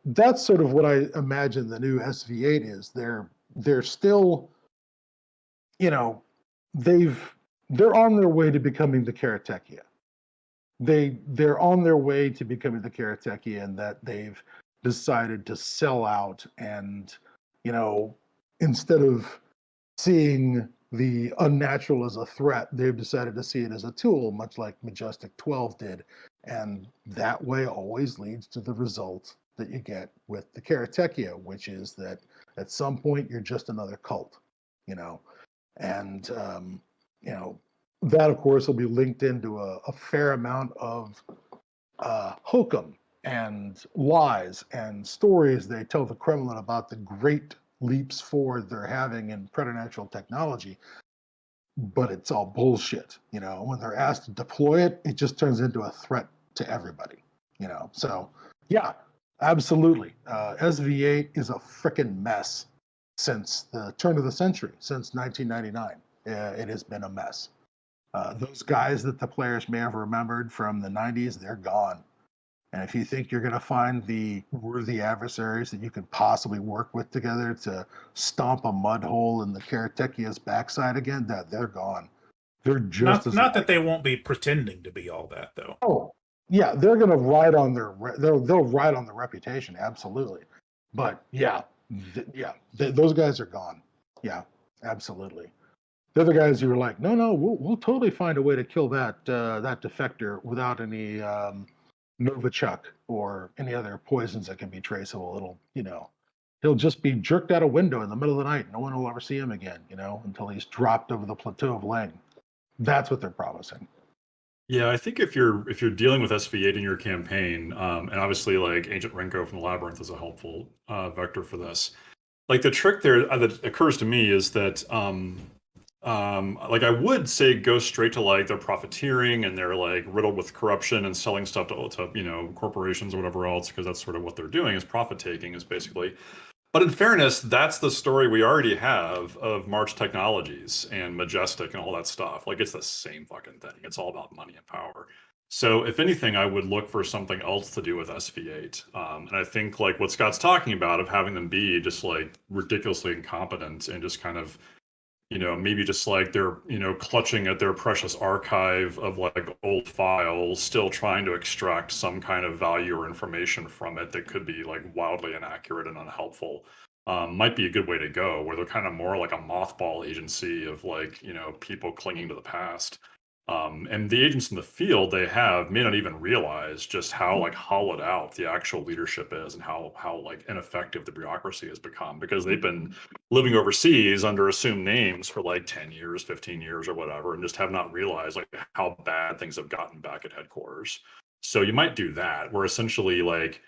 Speaker 3: That's sort of what I imagine the new SV8 is. They're still, they're on their way to becoming the Karatechia. They're on their way to becoming the Karatechia, and that they've decided to sell out and, instead of seeing the unnatural as a threat, they've decided to see it as a tool, much like Majestic 12 did. And that way always leads to the result that you get with the Karatechia, which is that at some point you're just another cult, and, that of course will be linked into a fair amount of hokum and lies and stories they tell the Kremlin about the great leaps forward they're having in preternatural technology, but it's all bullshit. When they're asked to deploy it, it just turns into a threat to everybody. So yeah, absolutely. SV8 is a freaking mess since the turn of the century, since 1999. It has been a mess. Those guys that the players may have remembered from the 90s, they're gone. And if you think you're going to find the worthy adversaries that you could possibly work with together to stomp a mud hole in the Karatechia's backside again, that they're gone. They're just
Speaker 2: not that they won't be pretending to be all that, though.
Speaker 3: Oh, yeah, they're going to ride on they'll ride on the reputation, absolutely. But yeah, those guys are gone. Yeah, absolutely. They're the guys who were like, no, we'll totally find a way to kill that defector without any Novichok or any other poisons that can be traceable. He'll just be jerked out a window in the middle of the night. No one will ever see him again, until he's dropped over the plateau of Lang. That's what they're promising.
Speaker 4: Yeah, I think if you're dealing with SV8 in your campaign, and obviously like Agent Renko from the Labyrinth is a helpful vector for this. Like the trick there that occurs to me is that like I would say go straight to like they're profiteering and they're like riddled with corruption and selling stuff to corporations or whatever else, because that's sort of what they're doing, is profit taking, is basically. But in fairness, that's the story we already have of March Technologies and Majestic and all that stuff. Like it's the same fucking thing. It's all about money and power. So if anything, I would look for something else to do with SV8. And I think like what Scott's talking about of having them be just like ridiculously incompetent and just kind of, maybe just like they're, clutching at their precious archive of like old files, still trying to extract some kind of value or information from it that could be like wildly inaccurate and unhelpful. Might be a good way to go, where they're kind of more like a mothball agency of like, people clinging to the past. And the agents in the field they have may not even realize just how like hollowed out the actual leadership is and how like ineffective the bureaucracy has become, because they've been living overseas under assumed names for like 10 years, 15 years or whatever, and just have not realized like how bad things have gotten back at headquarters. So you might do that, where essentially like,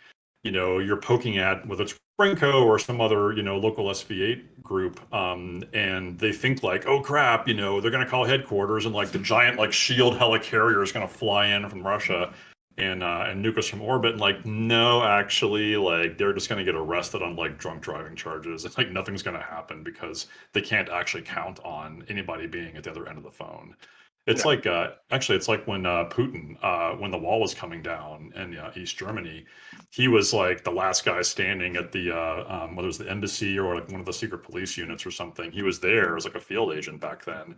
Speaker 4: you're poking at whether it's Brinko or some other, local SV8 group, and they think like, oh crap, they're going to call headquarters and like the giant like shield helicarrier is going to fly in from Russia and nuke us from orbit. And like, no, actually, like they're just going to get arrested on like drunk driving charges. It's like nothing's going to happen because they can't actually count on anybody being at the other end of the phone. It's like actually, it's like when Putin, when the wall was coming down in East Germany, he was like the last guy standing at the whether it was the embassy or like one of the secret police units or something. He was there as like a field agent back then,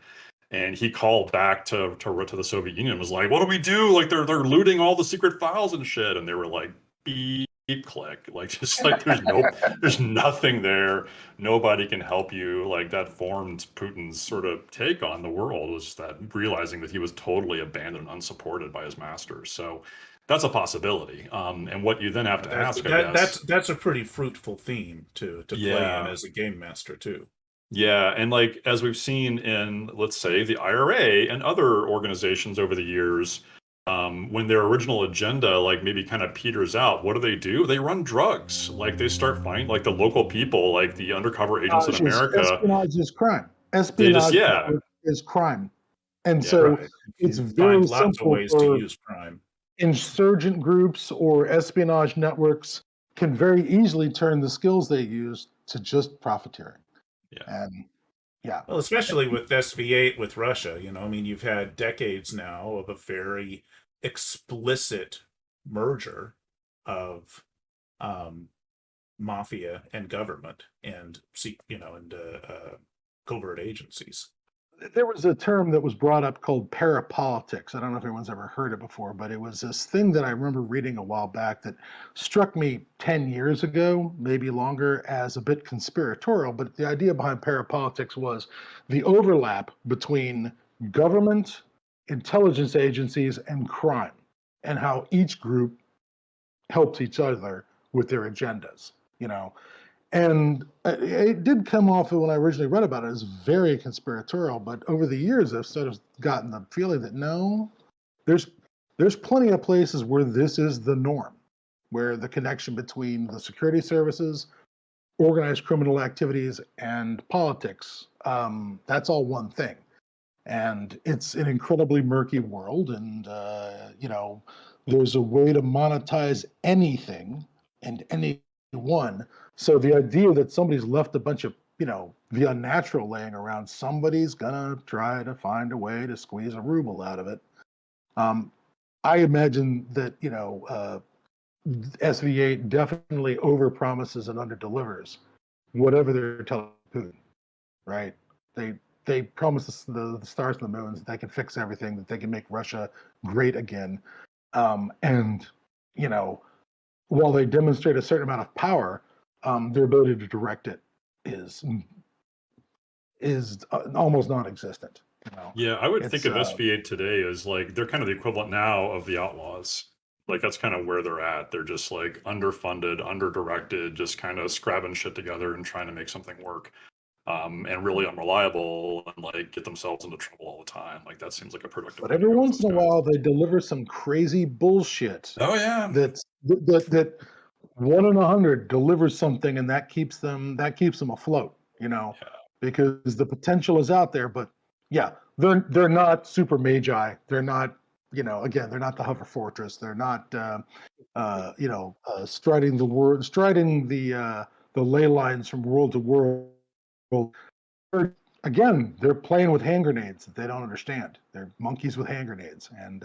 Speaker 4: and he called back to the Soviet Union and was like, "What do we do? Like they're looting all the secret files and shit." And they were like, "Beep." click. Like, just like there's nothing there. Nobody can help you. Like, that formed Putin's sort of take on the world, was that realizing that he was totally abandoned and unsupported by his masters. So that's a possibility. And what you then have to ask, I guess,
Speaker 2: that's a pretty fruitful theme to play in as a game master too.
Speaker 4: yeah, and like as we've seen in, let's say, the IRA and other organizations over the years, when their original agenda like maybe kind of peters out, what do? They run drugs. Like, they start finding like the local people, like the undercover agents in America.
Speaker 3: Espionage is crime.
Speaker 4: They just,
Speaker 3: Espionage is crime. And
Speaker 4: Yeah,
Speaker 3: so
Speaker 2: Right.
Speaker 3: it's
Speaker 2: You
Speaker 3: very
Speaker 2: find lots of
Speaker 3: simple
Speaker 2: ways to
Speaker 3: for
Speaker 2: use crime.
Speaker 3: insurgent groups or espionage networks can very easily turn the skills they use to just profiteering.
Speaker 4: Yeah.
Speaker 3: And yeah.
Speaker 2: Well, especially with SV8 with Russia, I mean, you've had decades now of a very explicit merger of mafia and government and covert agencies.
Speaker 3: There was a term that was brought up called parapolitics. I don't know if anyone's ever heard it before, but it was this thing that I remember reading a while back that struck me 10 years ago, maybe longer, as a bit conspiratorial. But the idea behind parapolitics was the overlap between government, intelligence agencies, and crime, and how each group helps each other with their agendas, And it did come off when I originally read about it as very conspiratorial, but over the years I've sort of gotten the feeling that no, there's plenty of places where this is the norm, where the connection between the security services, organized criminal activities, and politics, that's all one thing. And it's an incredibly murky world, and there's a way to monetize anything and anyone. So the idea that somebody's left a bunch of, the unnatural laying around, somebody's gonna try to find a way to squeeze a ruble out of it. I imagine that, SV8 definitely overpromises and underdelivers whatever they're telling Putin, right? They promise the stars and the moons that they can fix everything, that they can make Russia great again. And, while they demonstrate a certain amount of power, their ability to direct it is almost non-existent.
Speaker 4: Yeah, I would think of SV8 today as like they're kind of the equivalent now of the Outlaws. Like, that's kind of where they're at. They're just like underfunded, underdirected, just kind of scrabbing shit together and trying to make something work. And really unreliable, and like get themselves into trouble all the time. Like, that seems like a productive.
Speaker 3: But every once in a while, they deliver some crazy bullshit.
Speaker 4: Oh yeah,
Speaker 3: that 1 in 100 delivers something, and that keeps them afloat. Because the potential is out there. But yeah, they're not super magi. They're not, again, they're not the Hover Fortress. They're not, striding the ley lines from world to world. Again, they're playing with hand grenades that they don't understand. They're monkeys with hand grenades, and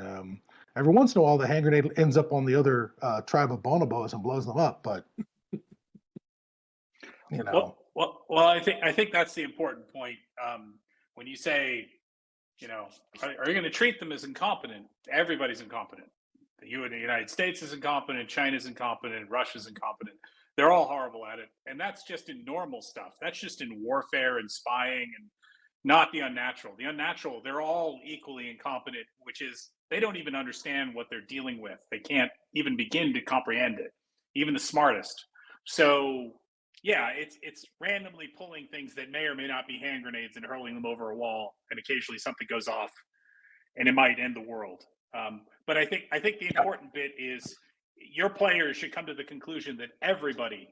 Speaker 3: every once in a while, the hand grenade ends up on the other tribe of bonobos and blows them up. But
Speaker 5: Well, I think that's the important point. When you say, are you going to treat them as incompetent? Everybody's incompetent. The United States is incompetent. China's incompetent. Russia's incompetent. They're all horrible at it. And that's just in normal stuff. That's just in warfare and spying, and not the unnatural. The unnatural, they're all equally incompetent, which is they don't even understand what they're dealing with. They can't even begin to comprehend it, even the smartest. So yeah, it's randomly pulling things that may or may not be hand grenades and hurling them over a wall, and occasionally something goes off, and it might end the world. But I think the important bit is your players should come to the conclusion that everybody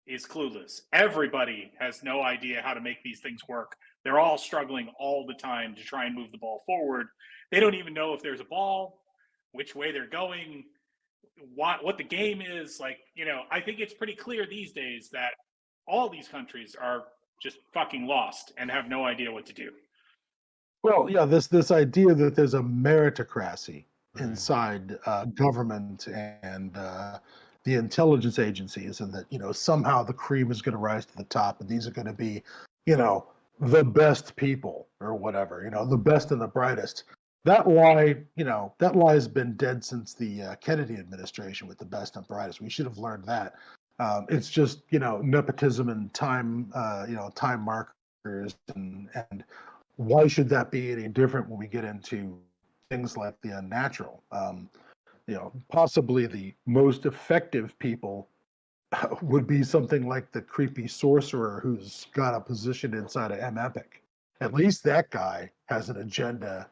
Speaker 5: is clueless. Everybody has no idea how to make these things work. They're all struggling all the time to try and move the ball forward. They don't even know if there's a ball, which way they're going, what the game is. Like, I think it's pretty clear these days that all these countries are just fucking lost and have no idea what to do.
Speaker 3: Well, yeah, this idea that there's a meritocracy inside government and the intelligence agencies, and that somehow the cream is going to rise to the top, and these are going to be the best people or whatever, the best and the brightest. that lie, that lie has been dead since the Kennedy administration with the best apparatus. We should have learned that. It's just, nepotism and time, time markers, and why should that be any different when we get into things like the unnatural? Possibly the most effective people would be something like the creepy sorcerer who's got a position inside of M-Epic. At least that guy has an agenda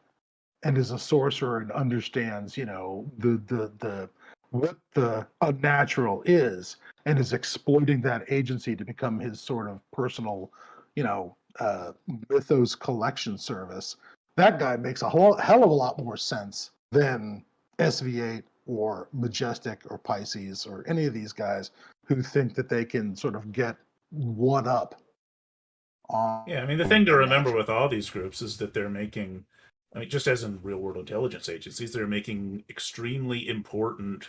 Speaker 3: and is a sorcerer and understands, the what the unnatural is, and is exploiting that agency to become his sort of personal, mythos collection service. That guy makes a hell of a lot more sense than SV8 or Majestic or Pisces or any of these guys who think that they can sort of get one up on.
Speaker 2: Yeah, I mean, the thing to remember with all these groups is that they're making, I mean, just as in real world intelligence agencies, they're making extremely important,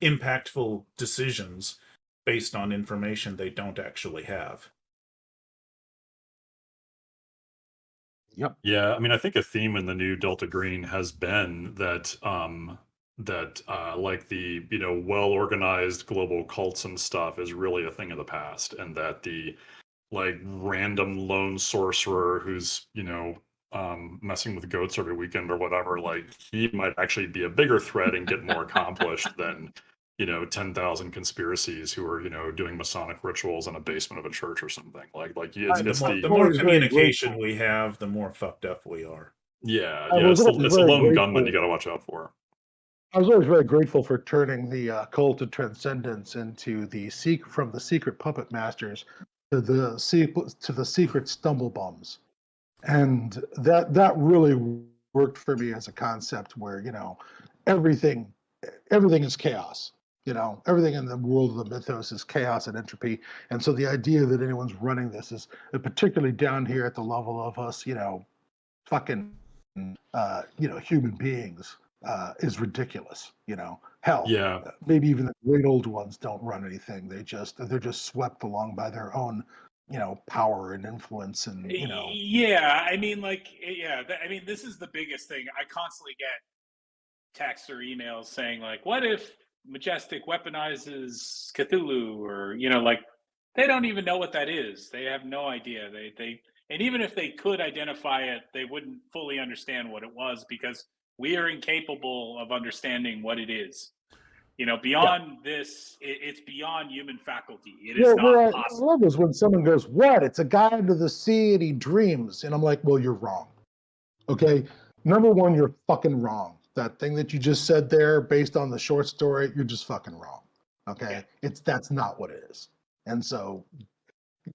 Speaker 2: impactful decisions based on information they don't actually have.
Speaker 3: Yep.
Speaker 4: Yeah, I mean, I think a theme in the new Delta Green has been that like the well organized global cults and stuff is really a thing of the past, and that the like random lone sorcerer who's messing with goats every weekend or whatever, like he might actually be a bigger threat and get more accomplished than 10,000 conspiracies who are doing Masonic rituals in a basement of a church or something.
Speaker 2: The more communication we have, the more fucked up we are.
Speaker 4: Yeah, it's a lone gunman you got to watch out for.
Speaker 3: I was always very grateful for turning the cult of transcendence into from the secret puppet masters to the secret stumble bums, and that really worked for me as a concept where everything is chaos. Everything in the world of the mythos is chaos and entropy, and so the idea that anyone's running this is particularly down here at the level of us, fucking, human beings. Is ridiculous, Hell,
Speaker 4: yeah,
Speaker 3: maybe even the great old ones don't run anything. They're just swept along by their own, power and influence, and
Speaker 5: Yeah, I mean, this is the biggest thing. I constantly get texts or emails saying like, "What if Majestic weaponizes Cthulhu?" Or they don't even know what that is. They have no idea. They and even if they could identify it, they wouldn't fully understand what it was because we are incapable of understanding what it is. Beyond this, it's beyond human faculty. It is not possible.
Speaker 3: I love is when someone goes, "What? It's a guy under the sea and he dreams," and I'm like, "Well, you're wrong. Okay, number one, you're fucking wrong. That thing that you just said there, based on the short story, you're just fucking wrong. Okay, that's not what it is, and so you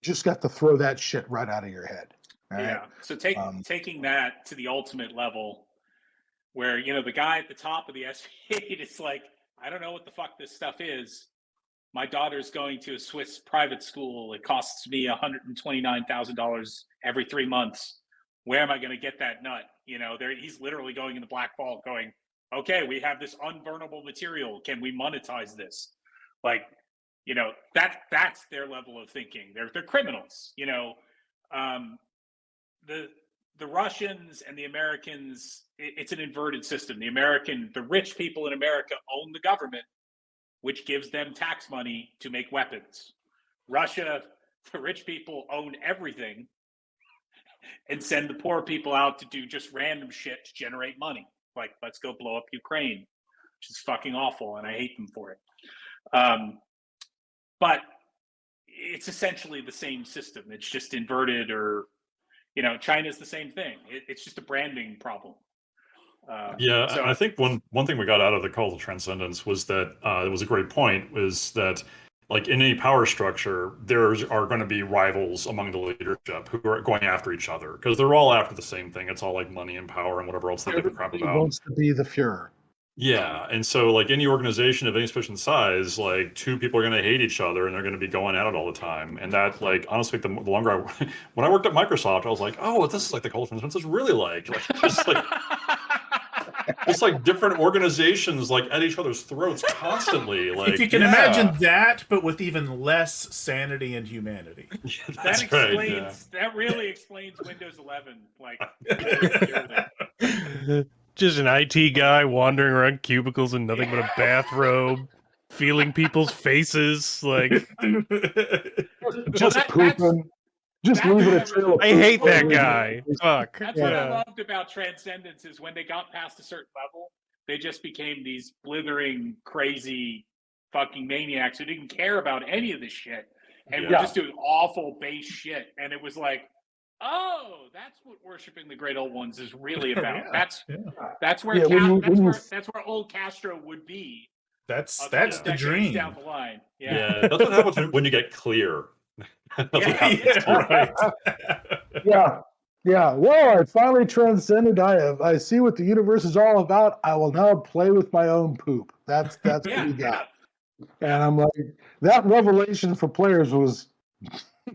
Speaker 3: just got to throw that shit right out of your head." Right?
Speaker 5: Yeah. So taking that to the ultimate level, where the guy at the top of the SV8 is like, "I don't know what the fuck this stuff is. My daughter's going to a Swiss private school. It costs me $129,000 every 3 months. Where am I going to get that nut?" He's literally going in the black vault going, "Okay, we have this unburnable material. Can we monetize this?" That's their level of thinking. They're criminals. The Russians and the Americans, it's an inverted system. The rich people in America own the government, which gives them tax money to make weapons. Russia, the rich people own everything and send the poor people out to do just random shit to generate money. Like, let's go blow up Ukraine, which is fucking awful, and I hate them for it. But it's essentially the same system. It's just inverted, or China's the same thing. It's just a branding problem.
Speaker 4: So I think one thing we got out of the cult of transcendence was that it was a great point, was that like in any power structure, there are going to be rivals among the leadership who are going after each other because they're all after the same thing. It's all like money and power and whatever else they give a crap about.
Speaker 3: Wants to be the Fuhrer.
Speaker 4: Yeah, and so like any organization of any sufficient size, like two people are going to hate each other and they're going to be going at it all the time. And that, like, honestly, the longer when I worked at Microsoft, I was like, oh, this is like the cult of transcendence is really like just like. It's like different organizations like at each other's throats constantly. Like,
Speaker 2: if you can imagine that, but with even less sanity and humanity.
Speaker 4: That's
Speaker 5: that
Speaker 4: right.
Speaker 5: explains. That really explains Windows 11. Like,
Speaker 6: Just an IT guy wandering around cubicles in nothing but a bathrobe, feeling people's faces. Like,
Speaker 3: just
Speaker 5: that's-
Speaker 3: pooping. Just
Speaker 5: that's
Speaker 3: leaving a
Speaker 5: what
Speaker 3: trail of
Speaker 6: I hate that
Speaker 3: poop.
Speaker 6: guy. Fuck.
Speaker 5: That's what I loved about Transcendence is when they got past a certain level, they just became these blithering, crazy, fucking maniacs who didn't care about any of this shit and were just doing awful base shit. And it was like, oh, that's what worshiping the Great Old Ones is really about. That's where that's where old Castro would be.
Speaker 2: That's the dream
Speaker 5: down the line.
Speaker 4: Yeah, that's what happens when you get clear.
Speaker 2: Right.
Speaker 3: Yeah. Well, I finally transcended. I see what the universe is all about. I will now play with my own poop. That's what you got. And I'm like, that revelation for players was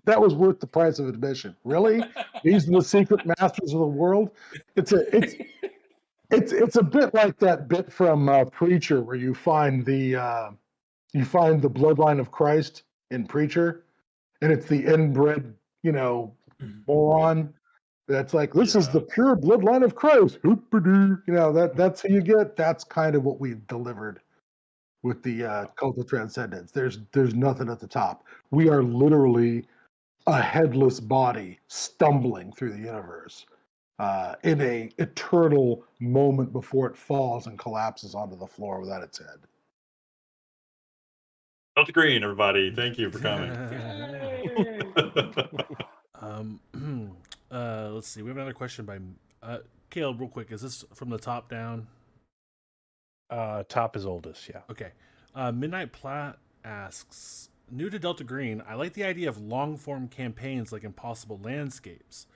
Speaker 3: worth the price of admission. Really? These are the secret masters of the world. It's a bit like that bit from Preacher where you find the bloodline of Christ in Preacher, and it's the inbred, moron. That's like, this is the pure bloodline of Christ. That's who you get. That's kind of what we delivered with the cult of transcendence. There's nothing at the top. We are literally a headless body stumbling through the universe in a eternal moment before it falls and collapses onto the floor without its head.
Speaker 4: Delta Green, everybody. Thank you for coming.
Speaker 1: Let's see. We have another question by Caleb, real quick. Is this from the top down?
Speaker 6: Top is oldest, yeah.
Speaker 1: Okay. Midnight Plat asks, new to Delta Green, I like the idea of long-form campaigns like Impossible Landscapes.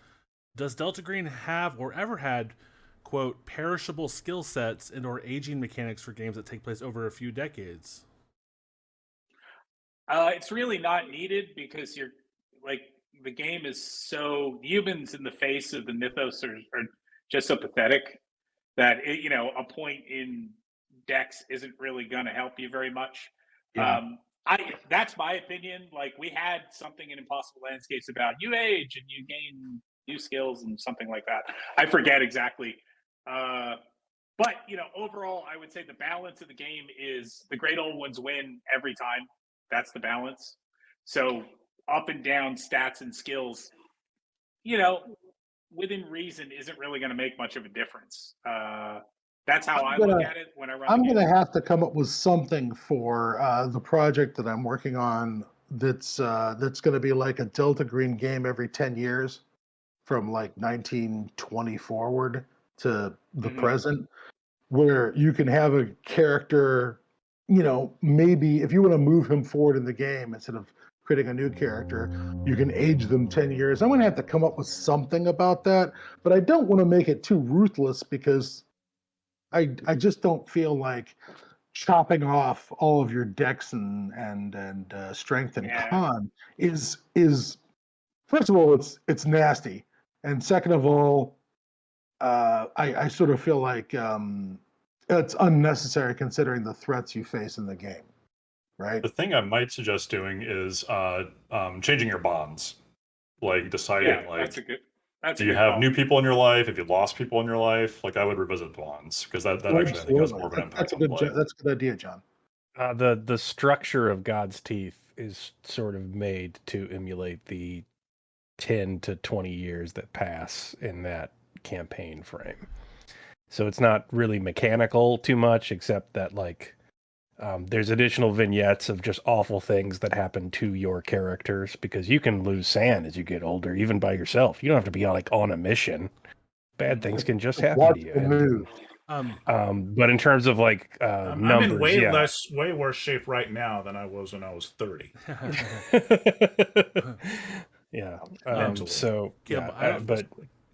Speaker 1: Does Delta Green have or ever had, quote, perishable skill sets and or aging mechanics for games that take place over a few decades?
Speaker 5: It's really not needed because the game is so humans in the face of the mythos are just so pathetic that a point in Dex isn't really going to help you very much. That's my opinion. Like, we had something in Impossible Landscapes about you age and you gain new skills and something like that. I forget exactly. But overall, I would say the balance of the game is the Great Old Ones win every time. That's the balance. So up and down stats and skills, within reason isn't really going to make much of a difference. That's how I look at it when I run.
Speaker 3: I'm going to have to come up with something for the project that I'm working on that's going to be like a Delta Green game every 10 years from like 1920 forward to the present, where you can have a character, maybe if you want to move him forward in the game instead of creating a new character, you can age them 10 years. I'm going to have to come up with something about that, but I don't want to make it too ruthless because I just don't feel like chopping off all of your dex and strength and con is first of all it's nasty, and second of all, I sort of feel like it's unnecessary considering the threats you face in the game, right?
Speaker 4: The thing I might suggest doing is changing your bonds, like deciding do you have new people in your life? If you lost people in your life, like I would revisit bonds because that actually I think has more of an impact on play.
Speaker 3: That's a good idea, John.
Speaker 6: The structure of God's Teeth is sort of made to emulate the 10 to 20 years that pass in that campaign frame. So it's not really mechanical too much, except that there's additional vignettes of just awful things that happen to your characters, because you can lose sand as you get older, even by yourself. You don't have to be on a mission. Bad things can just happen to you. But in terms of numbers,
Speaker 2: I'm in way worse shape right now than I was when I was 30.
Speaker 6: Yeah.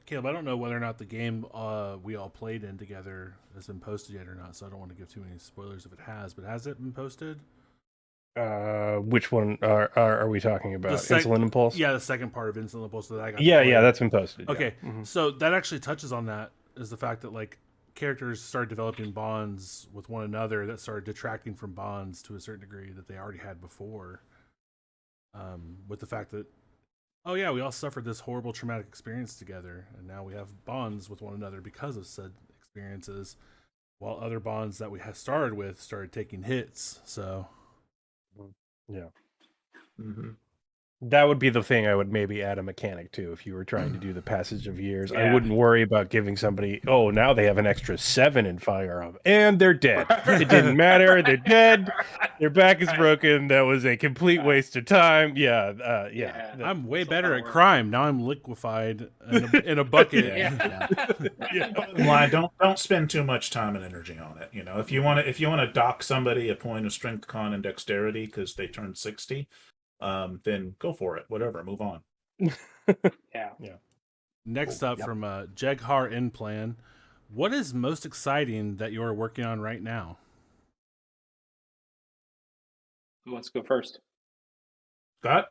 Speaker 1: Caleb, I don't know whether or not the game we all played in together has been posted yet or not, so I don't want to give too many spoilers if it has. But has it been posted?
Speaker 6: Which one are we talking about? Insulin Impulse?
Speaker 1: Yeah, the second part of Insulin Impulse that I got.
Speaker 6: Yeah, that's been posted.
Speaker 1: Okay, so that actually touches on that, is the fact that characters started developing bonds with one another that started detracting from bonds to a certain degree that they already had before. With the fact that, oh yeah, we all suffered this horrible traumatic experience together, and now we have bonds with one another because of said experiences, while other bonds that we had started with started taking hits. So,
Speaker 6: Yeah.
Speaker 2: Mm-hmm.
Speaker 6: That would be the thing I would maybe add a mechanic to if you were trying to do the passage of years. I
Speaker 5: Yeah.
Speaker 6: wouldn't worry about giving somebody, oh, now they have an extra 7 in firearm and they're dead. It didn't matter. They're dead. Their back is broken. That was a complete waste of time. Yeah.
Speaker 5: Yeah.
Speaker 1: I'm way
Speaker 5: That's a
Speaker 1: better
Speaker 5: lot
Speaker 1: at
Speaker 5: of work.
Speaker 1: crime. Now I'm liquefied in a bucket.
Speaker 5: Yeah.
Speaker 2: Bottom line, don't spend too much time and energy on it. You know, if you want to dock somebody a point of strength, con, and dexterity because they turned 60, then go for it. Whatever, move on.
Speaker 5: Yeah.
Speaker 1: Next up from Jeghar Inplan, what is most exciting that you're working on right now?
Speaker 5: Who wants to go first?
Speaker 2: Scott?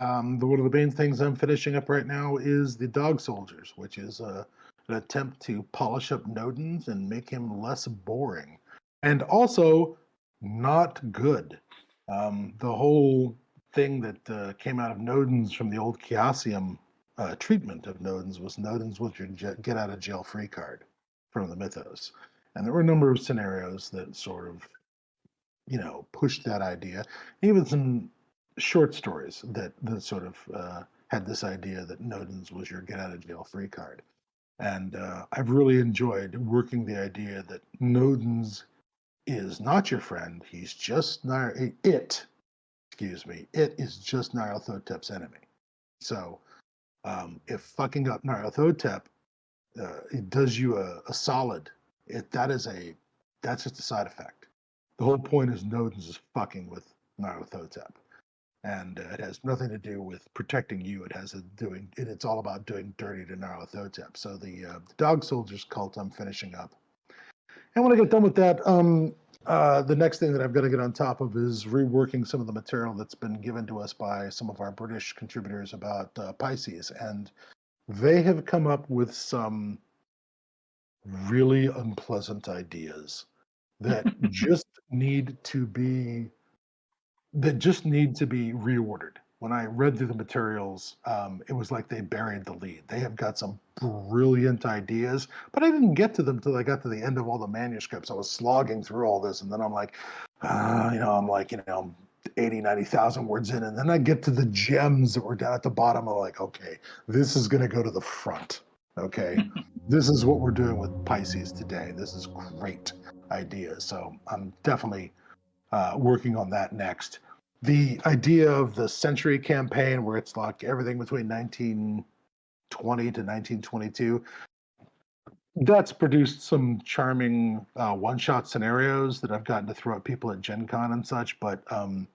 Speaker 3: One of the main things I'm finishing up right now is the Dog Soldiers, which is an attempt to polish up Nodens and make him less boring, and also not good. The whole thing that came out of Nodens from the old Chaosium treatment of Nodens was your get out of jail free card from the Mythos, and there were a number of scenarios that sort of, pushed that idea. Even some short stories that sort of had this idea that Nodens was your get out of jail free card. And I've really enjoyed working the idea that Nodens is not your friend. He's just it is just Nyarlathotep's enemy. So if fucking up Nyarlathotep it does you a solid, that's just a side effect. The whole point is Nodens is fucking with Nyarlathotep. And it has nothing to do with protecting you. It's all about doing dirty to Nyarlathotep. So the Dog Soldiers cult I'm finishing up. And when I get done with that, the next thing that I've got to get on top of is reworking some of the material that's been given to us by some of our British contributors about Pisces. And they have come up with some really unpleasant ideas that just need to be reordered. When I read through the materials, it was like they buried the lead. They have got some brilliant ideas, but I didn't get to them till I got to the end of all the manuscripts. I was slogging through all this, and then I'm like, 80, 90,000 words in, and then I get to the gems that were down at the bottom. I'm like, okay, this is going to go to the front. Okay, this is what we're doing with Pisces today. This is great ideas. So I'm definitely working on that next. The idea of the century campaign, where it's like everything between 1920 to 1922, that's produced some charming one-shot scenarios that I've gotten to throw at people at GenCon and such, but I'm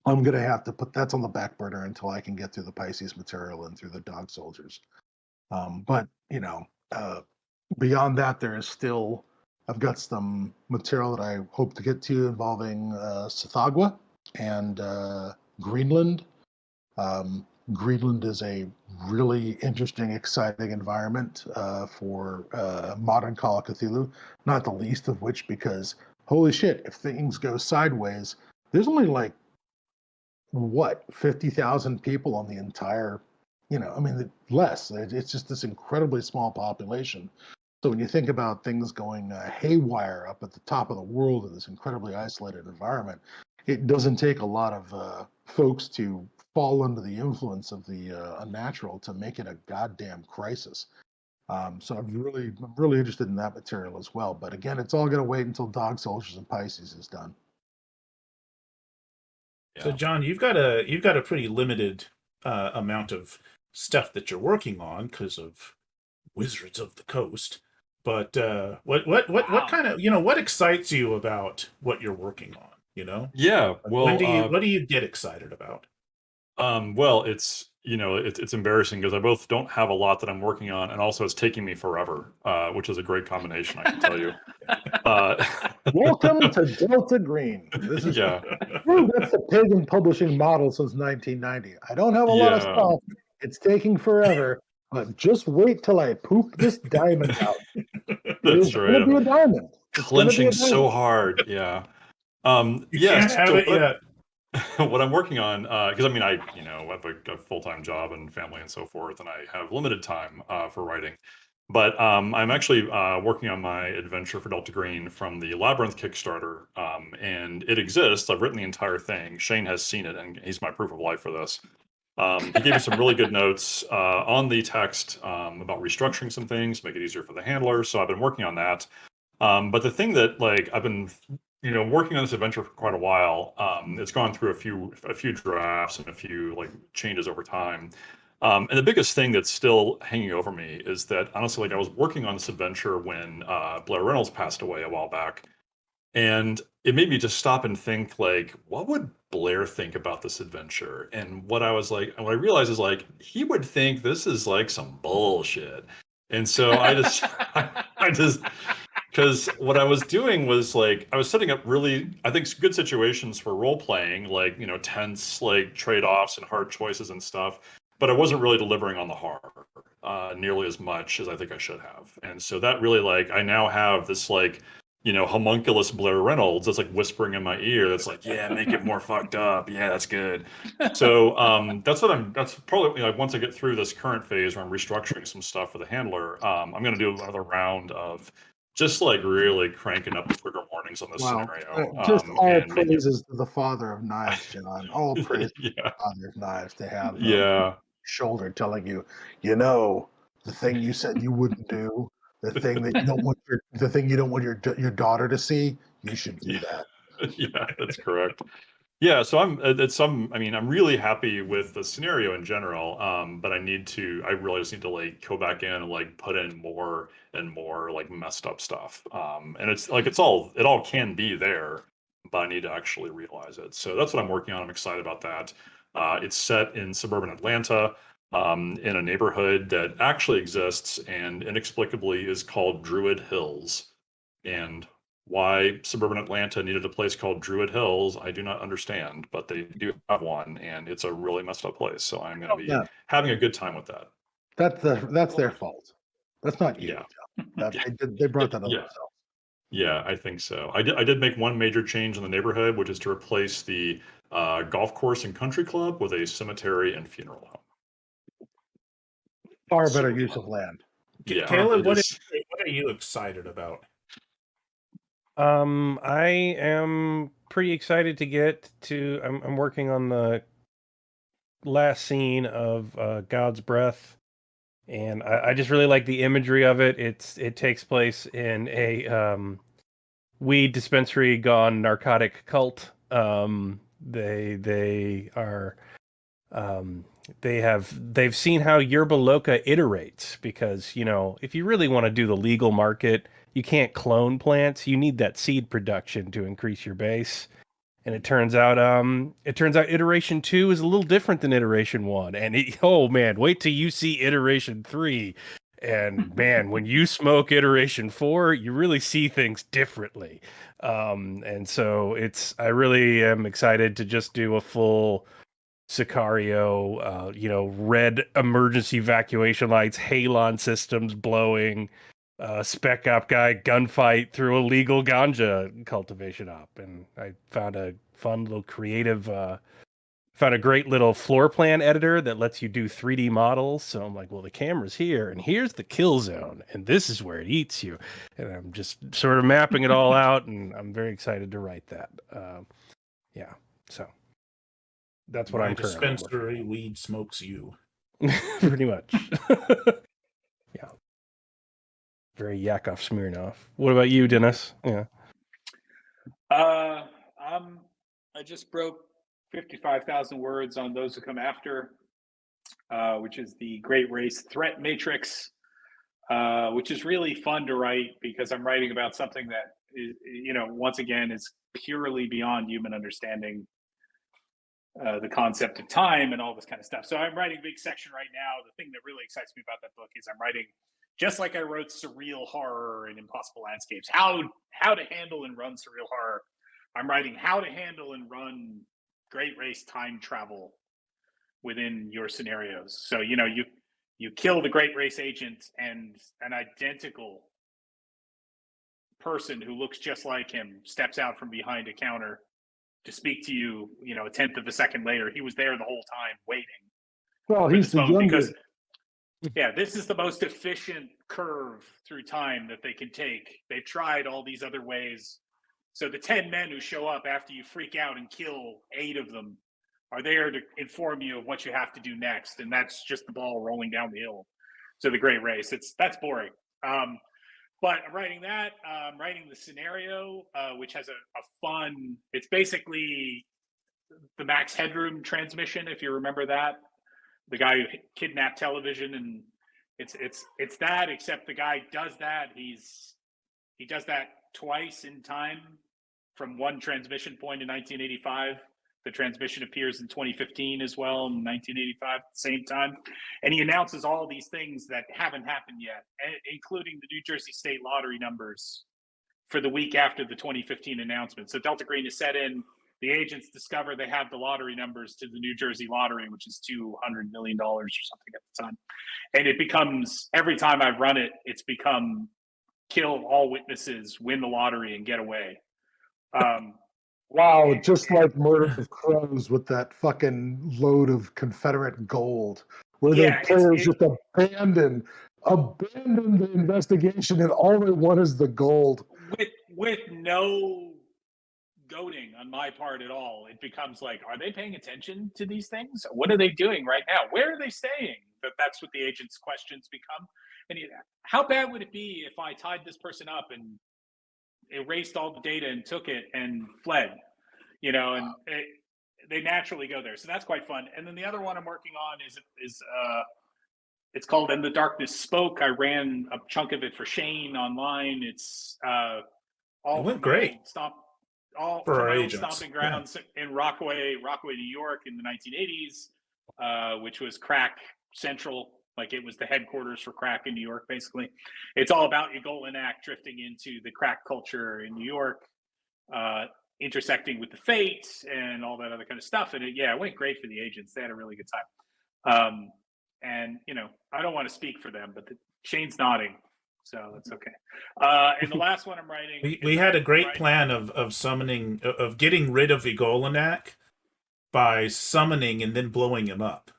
Speaker 3: going to have to put that's on the back burner until I can get through the Pisces material and through the Dog Soldiers. But beyond that, there is still, I've got some material that I hope to get to involving Sithagwa and Greenland. Greenland is a really interesting, exciting environment for modern Call of Cthulhu, not the least of which because, holy shit, if things go sideways, there's only 50,000 people on the entire, less. It's just this incredibly small population. So when you think about things going haywire up at the top of the world in this incredibly isolated environment, it doesn't take a lot of folks to fall under the influence of the unnatural to make it a goddamn crisis. So I'm really interested in that material as well. But again, it's all going to wait until Dog Soldiers and Pisces is done.
Speaker 2: So John, you've got a pretty limited amount of stuff that you're working on because of Wizards of the Coast. But what kind of what excites you about what you're working on?
Speaker 4: Yeah. Well,
Speaker 2: what do you get excited about?
Speaker 4: Well, it's embarrassing because I both don't have a lot that I'm working on, and also it's taking me forever, which is a great combination, I can tell you.
Speaker 3: Welcome to Delta Green. This is that's the pagan publishing model since 1990. I don't have a lot of stuff. It's taking forever, but just wait till I poop this diamond out.
Speaker 4: That's
Speaker 3: It's gonna
Speaker 4: right.
Speaker 3: be a diamond. It's gonna be
Speaker 4: Clenching
Speaker 3: a
Speaker 4: so
Speaker 3: diamond.
Speaker 4: hard. Yeah.
Speaker 2: You
Speaker 4: Yes.
Speaker 2: can't have
Speaker 4: So
Speaker 2: it yet.
Speaker 4: what I'm working on, because I mean, I have a full-time job and family and so forth, and I have limited time for writing. But I'm actually working on my adventure for Delta Green from the Labyrinth Kickstarter, and it exists. I've written the entire thing. Shane has seen it, and he's my proof of life for this. He gave me some really good notes on the text about restructuring some things, make it easier for the handler. So I've been working on that. But the thing that like I've been working on this adventure for quite a while. It's gone through a few drafts and a few like changes over time. And the biggest thing that's still hanging over me is that honestly, like I was working on this adventure when Blair Reynolds passed away a while back, and it made me just stop and think like, what would Blair think about this adventure? And what I realized is like he would think this is like some bullshit. And so I just I just because what I was doing was like I was setting up really, I think, good situations for role playing, like tense like trade-offs and hard choices and stuff. But I wasn't really delivering on the horror nearly as much as I think I should have. And so that really like I now have this like homunculus Blair Reynolds that's like whispering in my ear. That's like, yeah, make it more fucked up. Yeah, that's good. So that's probably like once I get through this current phase where I'm restructuring some stuff for the handler, I'm going to do another round of just like really cranking up the trigger warnings on this
Speaker 3: Wow.
Speaker 4: scenario.
Speaker 3: Just all
Speaker 4: And make it,
Speaker 3: praises to the father of knives, John. All praise to
Speaker 4: yeah,
Speaker 3: the father of knives to have
Speaker 4: yeah,
Speaker 3: shoulder telling you, the thing you said you wouldn't do, the thing that you don't want your daughter to see, you should do
Speaker 4: yeah,
Speaker 3: that.
Speaker 4: yeah, that's correct. Yeah, so I mean, I'm really happy with the scenario in general. But I really just need to like go back in and like put in more and more like messed up stuff. And it all can be there, but I need to actually realize it. So that's what I'm working on. I'm excited about that. It's set in suburban Atlanta, in a neighborhood that actually exists and inexplicably is called Druid Hills. And why suburban Atlanta needed a place called Druid Hills, I do not understand, but they do have one, and it's a really messed up place. So I'm going to be
Speaker 3: Yeah,
Speaker 4: having a good time with that.
Speaker 3: that's their fault. That's not you,
Speaker 4: Yeah,
Speaker 3: John. That
Speaker 4: yeah,
Speaker 3: they brought that on
Speaker 4: yeah,
Speaker 3: themselves.
Speaker 4: yeah. I think so. I did make one major change in the neighborhood, which is to replace the golf course and country club with a cemetery and funeral home.
Speaker 3: Far
Speaker 4: Super
Speaker 3: better use
Speaker 4: fun.
Speaker 3: of land.
Speaker 4: Yeah,
Speaker 2: Caleb,
Speaker 4: it
Speaker 2: what
Speaker 4: is.
Speaker 2: are you excited about?
Speaker 6: I am pretty excited to get to. I'm working on the last scene of God's Breath, and I just really like the imagery of it. It takes place in a weed dispensary gone narcotic cult. They are they've seen how Yerba Loca iterates, because if you really want to do the legal market, you can't clone plants. You need that seed production to increase your base. And it turns out iteration 2 is a little different than iteration 1. And oh man, wait till you see iteration 3. And man, when you smoke iteration 4, you really see things differently. And so I really am excited to just do a full Sicario, red emergency evacuation lights, halon systems blowing, spec op guy gunfight through a legal ganja cultivation op. And I found a fun little creative, found a great little floor plan editor that lets you do 3D models. So I'm like, well, the camera's here, and here's the kill zone, and this is where it eats you. And I'm just sort of mapping it all out, and I'm very excited to write that. Yeah, so that's what
Speaker 2: My
Speaker 6: I'm currently working
Speaker 2: dispensary weed smokes you.
Speaker 6: on. Pretty much. Yeah. Very Yakov Smirnov. What about you, Dennis? Yeah.
Speaker 5: I just broke 55,000 words on Those Who Come After, which is the Great Race Threat Matrix, which is really fun to write because I'm writing about something that is, once again, is purely beyond human understanding. The concept of time and all this kind of stuff. So I'm writing a big section right now. The thing that really excites me about that book is I'm writing, just like I wrote surreal horror and impossible landscapes, how to handle and run surreal horror. I'm writing how to handle and run great race time travel within your scenarios. So you kill the great race agent, and an identical person who looks just like him steps out from behind a counter to speak to you, a tenth of a second later. He was there the whole time waiting.
Speaker 3: Well, he's the
Speaker 5: younger.
Speaker 3: because
Speaker 5: this is the most efficient curve through time that they can take. They've tried all these other ways. So the 10 men who show up after you freak out and kill 8 of them are there to inform you of what you have to do next. And that's just the ball rolling down the hill to the great race. That's boring. But I'm writing that. I'm writing the scenario, which has a fun. It's basically the Max Headroom transmission, if you remember that. The guy who kidnapped television, and it's that. Except the guy does that. He does that twice in time, from one transmission point in 1985. The transmission appears in 2015 as well, in 1985 at the same time. And he announces all these things that haven't happened yet, including the New Jersey State Lottery numbers for the week after the 2015 announcement. So Delta Green is set in. The agents discover they have the lottery numbers to the New Jersey Lottery, which is $200 million or something at the time. And it becomes, every time I've run it, it's become kill all witnesses, win the lottery, and get away.
Speaker 3: Wow, just like Murder of Crows with that fucking load of Confederate gold, where the players just abandon the investigation, and all they want is the gold.
Speaker 5: With no goading on my part at all. It becomes like, are they paying attention to these things? What are they doing right now? Where are they staying? That's what the agent's questions become. And how bad would it be if I tied this person up and erased all the data and took it and fled, and they naturally go there. So that's quite fun. And then the other one I'm working on is it's called And the Darkness Spoke. I ran a chunk of it for Shane online. It's all
Speaker 2: went great.
Speaker 5: All
Speaker 2: for our
Speaker 5: my own
Speaker 2: agents.
Speaker 5: stomping grounds in Rockaway, New York in the 1980s, which was crack central. Like, it was the headquarters for crack in New York, basically. It's all about Ugolinak drifting into the crack culture in New York, intersecting with the Fates and all that other kind of stuff. And it went great for the agents. They had a really good time. And, I don't want to speak for them, but Shane's nodding, so that's okay. And the last one I'm writing...
Speaker 2: We had a great plan of summoning, of getting rid of Ugolinak by summoning and then blowing him up.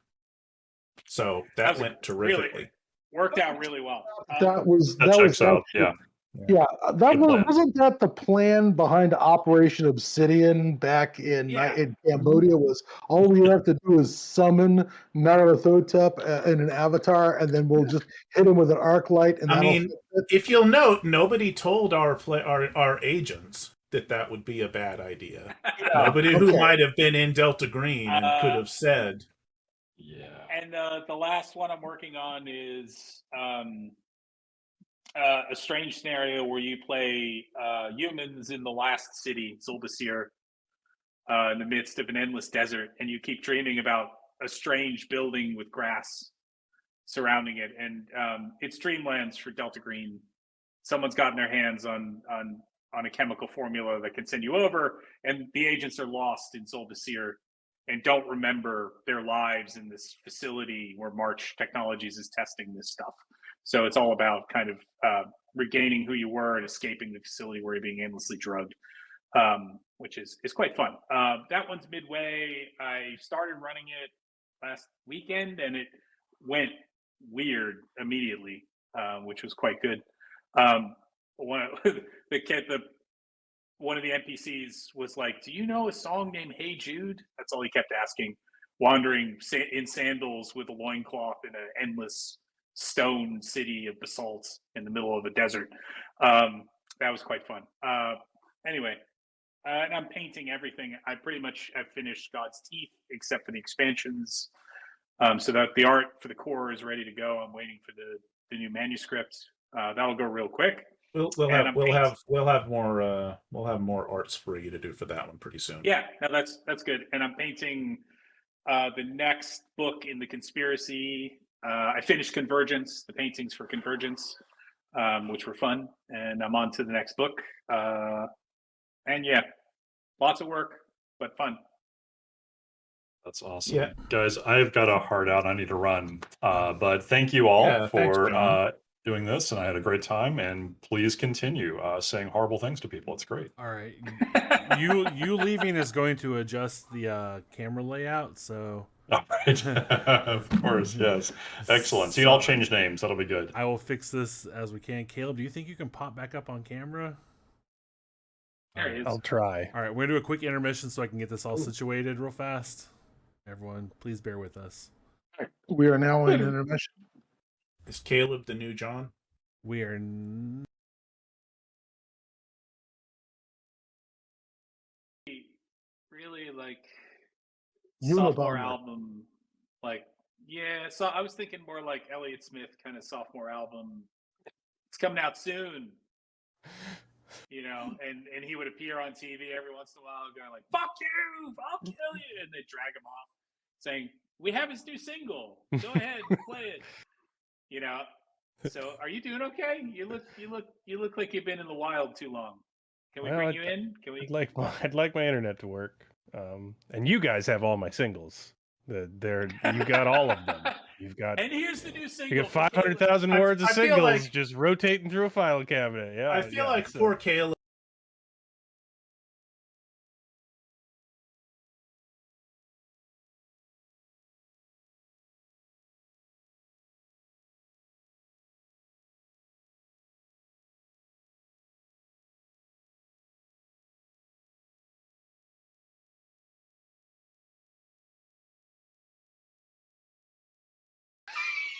Speaker 2: So that went terrifically.
Speaker 5: Really, worked out really well.
Speaker 3: That
Speaker 4: checks out. Yeah.
Speaker 3: Wasn't that the plan behind Operation Obsidian back in Cambodia? Was all we have to do is summon Nyarlathotep in an avatar, and then we'll just hit him with an arc light. And
Speaker 2: if you'll note, nobody told our agents that would be a bad idea. Nobody who might have been in Delta Green and could have said.
Speaker 4: Yeah.
Speaker 5: And the last one I'm working on is a strange scenario where you play humans in the last city, Zuldasir, in the midst of an endless desert, and you keep dreaming about a strange building with grass surrounding it. And it's Dreamlands for Delta Green. Someone's gotten their hands on a chemical formula that can send you over, and the agents are lost in Zuldasir and don't remember their lives in this facility where March Technologies is testing this stuff. So it's all about kind of regaining who you were and escaping the facility where you're being aimlessly drugged, which is quite fun. That one's midway. I started running it last weekend, and it went weird immediately, which was quite good. One of the NPCs was like, "Do you know a song named Hey Jude?" That's all he kept asking. Wandering in sandals with a loincloth in an endless stone city of basalt in the middle of a desert. That was quite fun. Anyway, and I'm painting everything. I pretty much have finished God's Teeth, except for the expansions. So that the art for the core is ready to go. I'm waiting for the new manuscript. That'll go real quick.
Speaker 2: We'll have more arts for you to do for that one pretty soon.
Speaker 5: Yeah, no, that's good. And I'm painting the next book in the conspiracy. I finished Convergence, the paintings for Convergence, which were fun, and I'm on to the next book. And yeah, lots of work, but fun.
Speaker 4: That's awesome. Yeah. Guys, I've got a heart out. I need to run. But thank you all for doing this, and I had a great time. And please continue saying horrible things to people. It's great.
Speaker 1: All right, you leaving is going to adjust the camera layout. So
Speaker 4: All right. Of course, yes. Excellent. So you all change names. That'll be good.
Speaker 1: I will fix this as we can. Caleb, do you think you can pop back up on camera?
Speaker 5: There he is.
Speaker 6: I'll try.
Speaker 1: All right, we're gonna do a quick intermission so I can get this all situated real fast. Everyone, please bear with us.
Speaker 3: We are now in intermission.
Speaker 2: Is Caleb the new John?
Speaker 1: We are
Speaker 5: really like
Speaker 3: Unabomber.
Speaker 5: sophomore album. Like, yeah, so I was thinking more like Elliott Smith kind of sophomore album. It's coming out soon. You know, and he would appear on TV every once in a while going like, "Fuck you, I'll kill you," and they drag him off saying, "We have his new single. Go ahead, play it." You know. So, are you doing okay? You look like you've been in the wild too long. Can we bring you in? Can we?
Speaker 6: I'd like my internet to work. And you guys have all my singles. You got all of them. You've got.
Speaker 5: And here's the new single.
Speaker 6: You got 500,000 words of
Speaker 2: I feel
Speaker 6: singles
Speaker 2: like-
Speaker 6: just rotating through a file cabinet. Yeah,
Speaker 2: I feel like poor Caleb.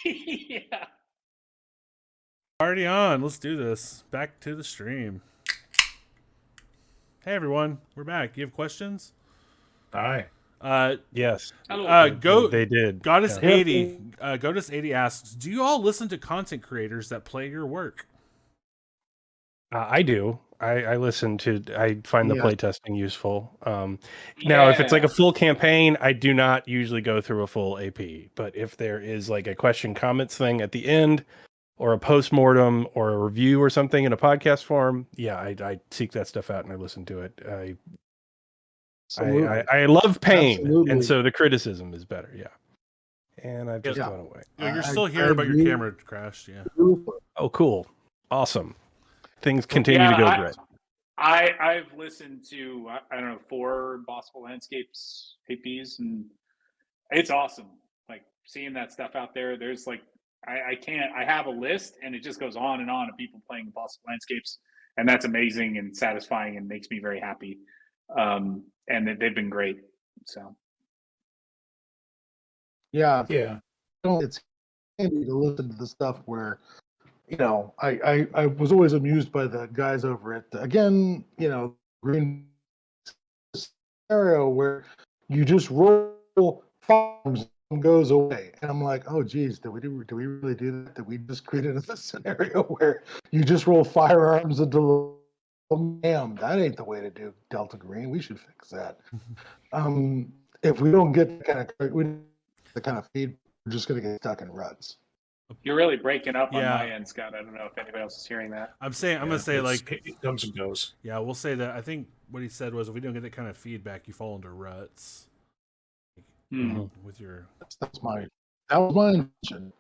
Speaker 5: Yeah.
Speaker 1: already on. Let's do this. Back to the stream. Hey everyone, we're back. You have questions?
Speaker 2: Hi.
Speaker 6: yes.
Speaker 1: Go.
Speaker 6: They did.
Speaker 1: Goddess
Speaker 6: Yeah.
Speaker 1: 80. Goddess 80 asks, "Do you all listen to content creators that play your work?"
Speaker 6: I do. I listen to. I find the
Speaker 3: Yeah.
Speaker 6: playtesting useful. Now, if it's like a
Speaker 5: Yeah.
Speaker 6: full campaign, I do not usually go through a full AP. But if there is like a question comments thing at the end, or a post-mortem, or a review or something in a podcast form, yeah, I seek that stuff out and I listen to it.
Speaker 3: Absolutely.
Speaker 6: I love pain,
Speaker 3: Absolutely.
Speaker 6: and so the criticism is better. Yeah, and I've just
Speaker 3: Yeah.
Speaker 6: gone away.
Speaker 1: You're
Speaker 3: I-
Speaker 1: still
Speaker 3: I
Speaker 1: here, but your
Speaker 3: agree.
Speaker 1: camera crashed. Yeah.
Speaker 6: Oh, cool, awesome. Things continue to go great.
Speaker 5: I've listened to I don't know 4 Baswell Landscapes APs, and it's awesome. Like seeing that stuff out there. There's like I have a list, and it just goes on and on of people playing Baswell Landscapes, and that's amazing and satisfying and makes me very happy. And they've been great. So
Speaker 3: Yeah,
Speaker 2: Yeah.
Speaker 3: it's handy to listen to the stuff where, you know, I was always amused by the guys over at again, you know, Green scenario where you just roll farms and goes away, and I'm like, oh geez, do we really do that? Did we just create a scenario where you just roll firearms into damn, that ain't the way to do Delta Green. We should fix that. If we don't get the kind of feed, we're just gonna get stuck in ruts.
Speaker 5: you're really breaking up on
Speaker 1: Yeah.
Speaker 5: my end, Scott. I don't know if anybody else is hearing that.
Speaker 1: I'm gonna say like,
Speaker 2: it comes and goes.
Speaker 1: yeah, we'll say that. I think what he said was, if we don't get that kind of feedback, you fall into ruts with your.
Speaker 3: That was my intention.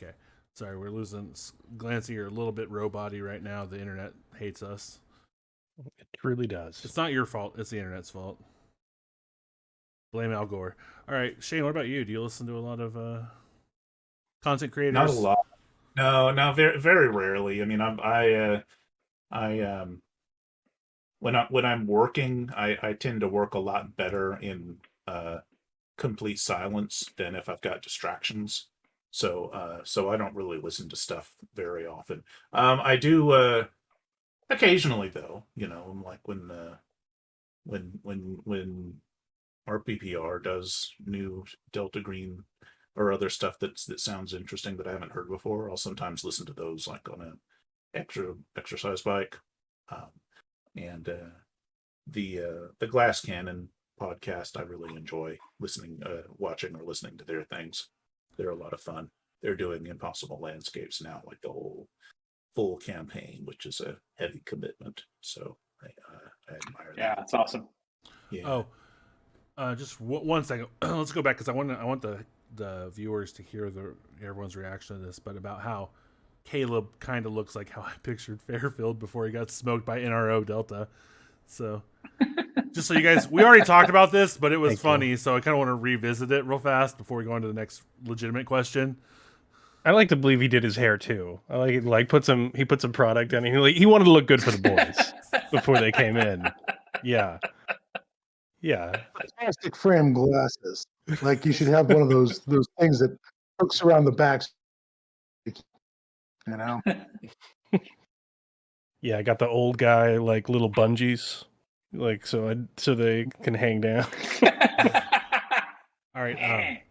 Speaker 1: Okay, sorry, we're losing Glancy. You're a little bit robot-y right now. The internet hates us.
Speaker 6: It really does.
Speaker 1: It's not your fault. It's the internet's fault. Blame Al Gore. All right, Shane, what about you? Do you listen to a lot of content creators?
Speaker 2: Not a lot. No, very very rarely. I mean, when I'm working, I tend to work a lot better in complete silence than if I've got distractions. So I don't really listen to stuff very often. I do occasionally though. You know, like when RPPR does new Delta Green or other stuff that sounds interesting that I haven't heard before, I'll sometimes listen to those like on an exercise bike. And the Glass Cannon podcast, I really enjoy watching or listening to their things. They're a lot of fun. They're doing Impossible Landscapes now, like the whole full campaign, which is a heavy commitment. So I admire
Speaker 5: Yeah,
Speaker 2: that.
Speaker 5: it's awesome.
Speaker 2: Yeah.
Speaker 1: Just 1 second. Let's go back because I want the viewers to hear everyone's reaction to this, but about how Caleb kind of looks like how I pictured Fairfield before he got smoked by NRO Delta. So, just so you guys, we already talked about this, but it was funny, so I kind of want to revisit it real fast before we go into the next legitimate question.
Speaker 6: I like to believe he did his hair too. I like he put some product on. He wanted to look good for the boys before they came in. Yeah.
Speaker 3: Plastic frame glasses. Like you should have one of those things that hooks around the back. You know.
Speaker 6: Yeah, I got the old guy like little bungees, like so they can hang down.
Speaker 1: All right.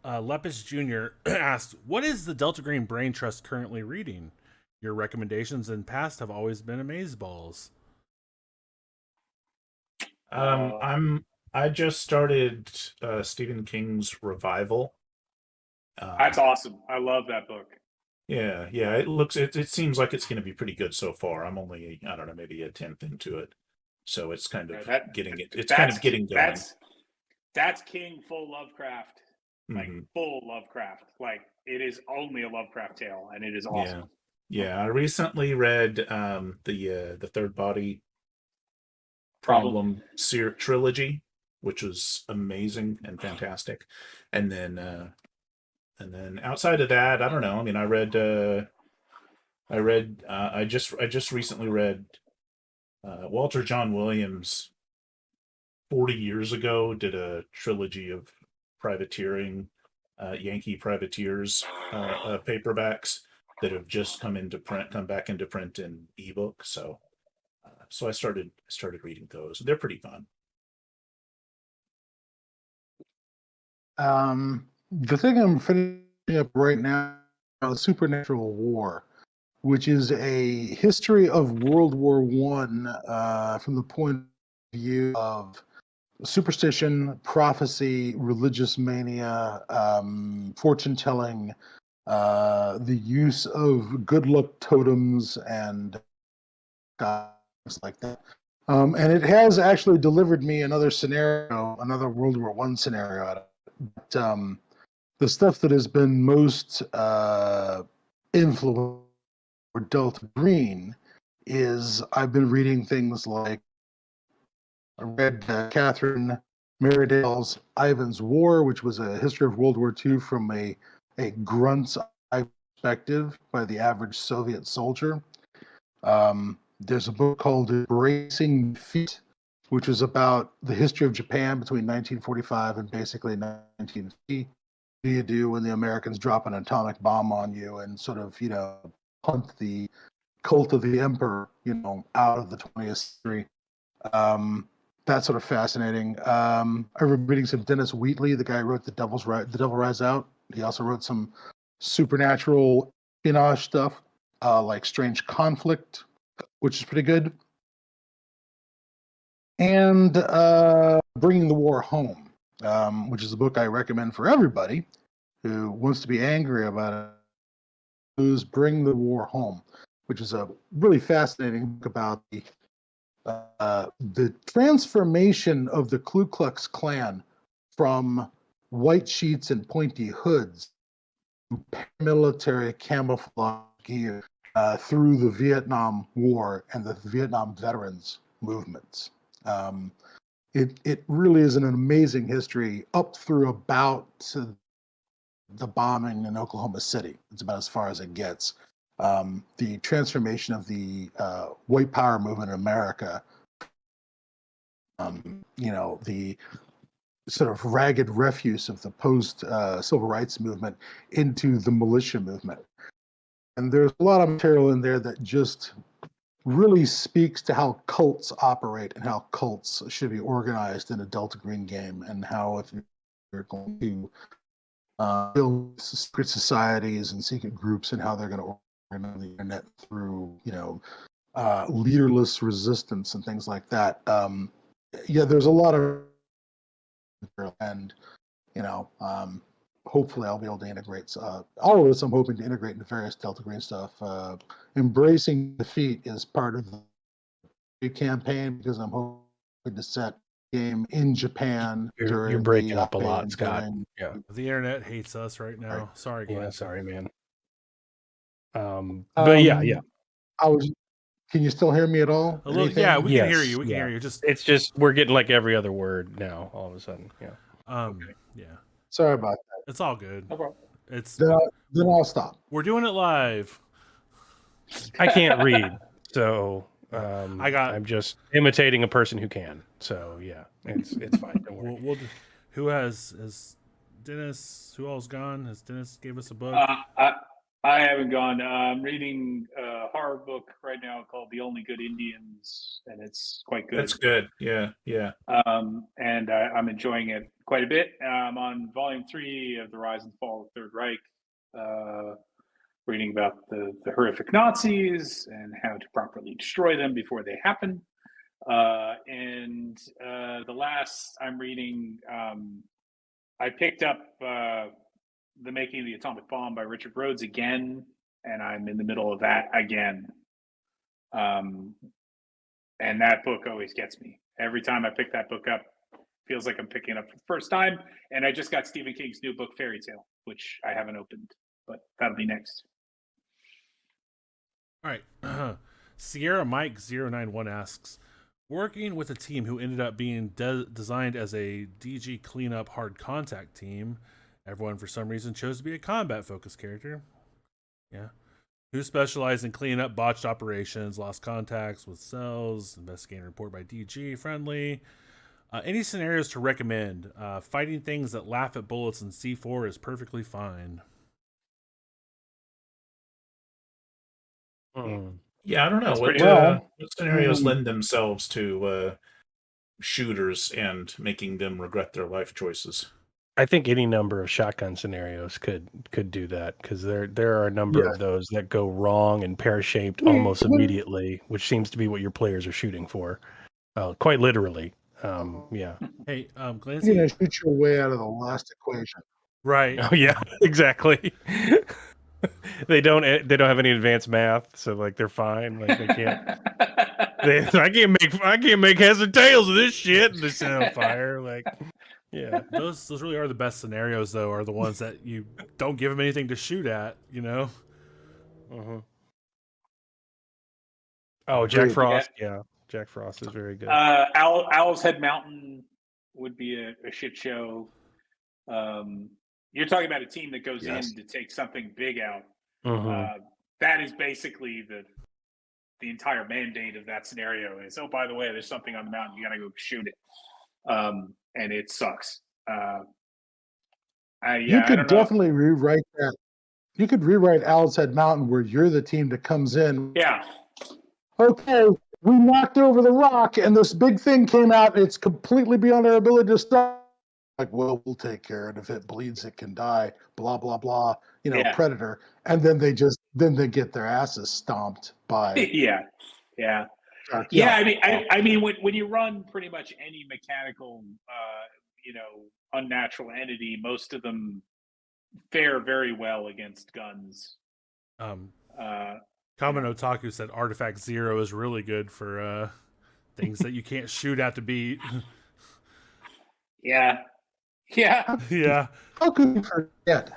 Speaker 1: Lepus Jr. asked, "What is the Delta Green Brain Trust currently reading? Your recommendations in past have always been amazeballs."
Speaker 2: I just started Stephen King's Revival.
Speaker 5: That's awesome. I love that book.
Speaker 2: Yeah. It seems like it's going to be pretty good so far. I'm only, I don't know, maybe a 10th into it, so it's kind of getting going.
Speaker 5: That's King full Lovecraft, like full Lovecraft. Like it is only a Lovecraft tale, and it is awesome.
Speaker 2: Yeah. I recently read the Third Body Problem trilogy, which was amazing and fantastic, and then outside of that, I don't know. I mean, I just recently read Walter John Williams 40 years ago did a trilogy of privateering, Yankee privateers paperbacks that have just come back into print in ebook. So I started reading those. They're pretty fun.
Speaker 3: The thing I'm finishing up right now is Supernatural War, which is a history of World War I from the point of view of superstition, prophecy, religious mania, fortune telling, the use of good luck totems, and things like that. And it has actually delivered me another scenario, another World War I scenario out of it. But, the stuff that has been most influential for Delta Green is I've been reading things like I read Catherine Merridale's Ivan's War, which was a history of World War II from a grunt's eye perspective by the average Soviet soldier. There's a book called Embracing Defeat, which is about the history of Japan between 1945 and basically 1950. What do you do when the Americans drop an atomic bomb on you and sort of, hunt the cult of the emperor, out of the 20th century? That's sort of fascinating. I've been reading some Dennis Wheatley, the guy who wrote The Devil Rides Out. He also wrote some supernatural espionage stuff, like Strange Conflict, which is pretty good. And Bringing the War Home, which is a book I recommend for everybody who wants to be angry about it. Who's Bring the War Home, which is a really fascinating book about the transformation of the Ku Klux Klan from white sheets and pointy hoods to paramilitary camouflage gear through the Vietnam War and the Vietnam veterans movements. It really is an amazing history up through about the bombing in Oklahoma City. It's about as far as it gets. The transformation of the white power movement in America, the sort of ragged refuse of the post-civil rights movement into the militia movement. And there's a lot of material in there that just really speaks to how cults operate and how cults should be organized in a Delta Green game, and how if you're going to build secret societies and secret groups and how they're going to organize the internet through, leaderless resistance and things like that. There's a lot of, and hopefully I'll be able to integrate all of this. I'm hoping to integrate into various Delta Green stuff. Embracing Defeat is part of the campaign because I'm hoping to set game in Japan.
Speaker 6: You're breaking up a lot, Scott.
Speaker 1: The internet hates us right now. Sorry, Glenn.
Speaker 6: Yeah, sorry, man. But yeah.
Speaker 3: I was. Can you still hear me at all?
Speaker 1: A little,
Speaker 3: Anything?
Speaker 1: yeah, we can hear
Speaker 6: Yes,
Speaker 1: you. We can
Speaker 6: yeah.
Speaker 1: hear you. Just
Speaker 6: It's just we're getting like every other word now. All of a sudden, yeah.
Speaker 5: Okay.
Speaker 1: yeah,
Speaker 3: Sorry about that.
Speaker 1: it's all good.
Speaker 5: No problem.
Speaker 1: It's
Speaker 3: Then I'll stop.
Speaker 1: we're doing it live.
Speaker 6: I can't read, so
Speaker 1: I'm
Speaker 6: just imitating a person who can. So yeah, it's fine. Don't worry.
Speaker 1: We'll who has Dennis? Who all's gone? Has Dennis gave us a book?
Speaker 5: I haven't gone. I'm reading a horror book right now called The Only Good Indians, and it's quite good.
Speaker 2: That's good. Yeah, yeah.
Speaker 5: And I'm enjoying it quite a bit. I'm on volume 3 of The Rise and Fall of the Third Reich, reading about the horrific Nazis and how to properly destroy them before they happen. And the last I'm reading, I picked up The Making of the Atomic Bomb by Richard Rhodes again, and I'm in the middle of that again. And that book always gets me. Every time I pick that book up, feels like I'm picking it up for the first time. And I just got Stephen King's new book, Fairy Tale, which I haven't opened, but that'll be next.
Speaker 1: All right. Sierra Mike 091 asks, working with a team who ended up being designed as a DG cleanup hard contact team, everyone for some reason chose to be a combat focused character. Yeah. Who specialized in cleaning up botched operations, lost contacts with cells, investigating report by DG, friendly. Any scenarios to recommend? Fighting things that laugh at bullets in C4 is perfectly fine.
Speaker 2: Yeah, I don't know. What scenarios lend themselves to shooters and making them regret their life choices?
Speaker 6: I think any number of shotgun scenarios could do that, because there are a number of those that go wrong and pear-shaped almost immediately, which seems to be what your players are shooting for, quite literally. Yeah.
Speaker 1: Hey, Glancy,
Speaker 3: You're gonna shoot your way out of the last equation.
Speaker 1: right?
Speaker 6: Oh yeah, exactly. They don't have any advanced math, so like they're fine. Like they can't. I can't make heads or tails of this shit. And they set on fire. Like, yeah.
Speaker 1: Those really are the best scenarios, though. Are the ones that you don't give them anything to shoot at. You know.
Speaker 6: Mm-hmm. Oh, Jack Frost. Yeah, Jack Frost is very good.
Speaker 5: Owl's Head Mountain would be a shit show. You're talking about a team that goes in to take something big out.
Speaker 6: Mm-hmm.
Speaker 5: That is basically the entire mandate of that scenario is, oh, by the way, there's something on the mountain, you gotta go shoot it. And it sucks.
Speaker 3: You could definitely rewrite that. You could rewrite Owl's Head Mountain where you're the team that comes in.
Speaker 5: Yeah.
Speaker 3: Okay, we knocked over the rock and this big thing came out. It's completely beyond our ability to stop. Like, well, we'll take care of it. If it bleeds, it can die. Blah blah blah. Predator. And then they get their asses stomped by.
Speaker 5: Yeah. I mean, when you run pretty much any mechanical, unnatural entity, most of them fare very well against guns.
Speaker 1: Common Otaku said Artifact Zero is really good for things that you can't shoot at to beat.
Speaker 5: Yeah.
Speaker 3: How could you forget?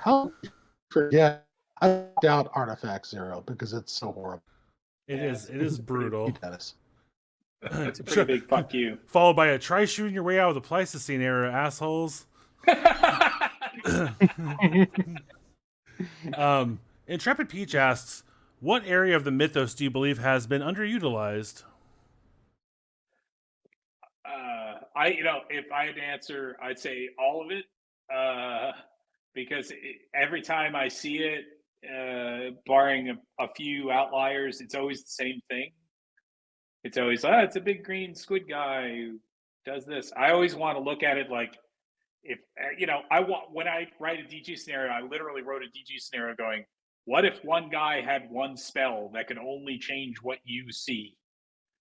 Speaker 3: I doubt Artifact Zero because it's so horrible.
Speaker 1: It is brutal.
Speaker 5: It's a pretty big fuck you.
Speaker 1: Followed by a try shooting your way out of the Pleistocene era, assholes. Intrepid Peach asks, what area of the mythos do you believe has been underutilized?
Speaker 5: If I had to answer, I'd say all of it. Because every time I see it, barring a few outliers, it's always the same thing. It's always, it's a big green squid guy who does this. I always want to look at it like, when I write a DG scenario, I literally wrote a DG scenario going, what if one guy had one spell that could only change what you see?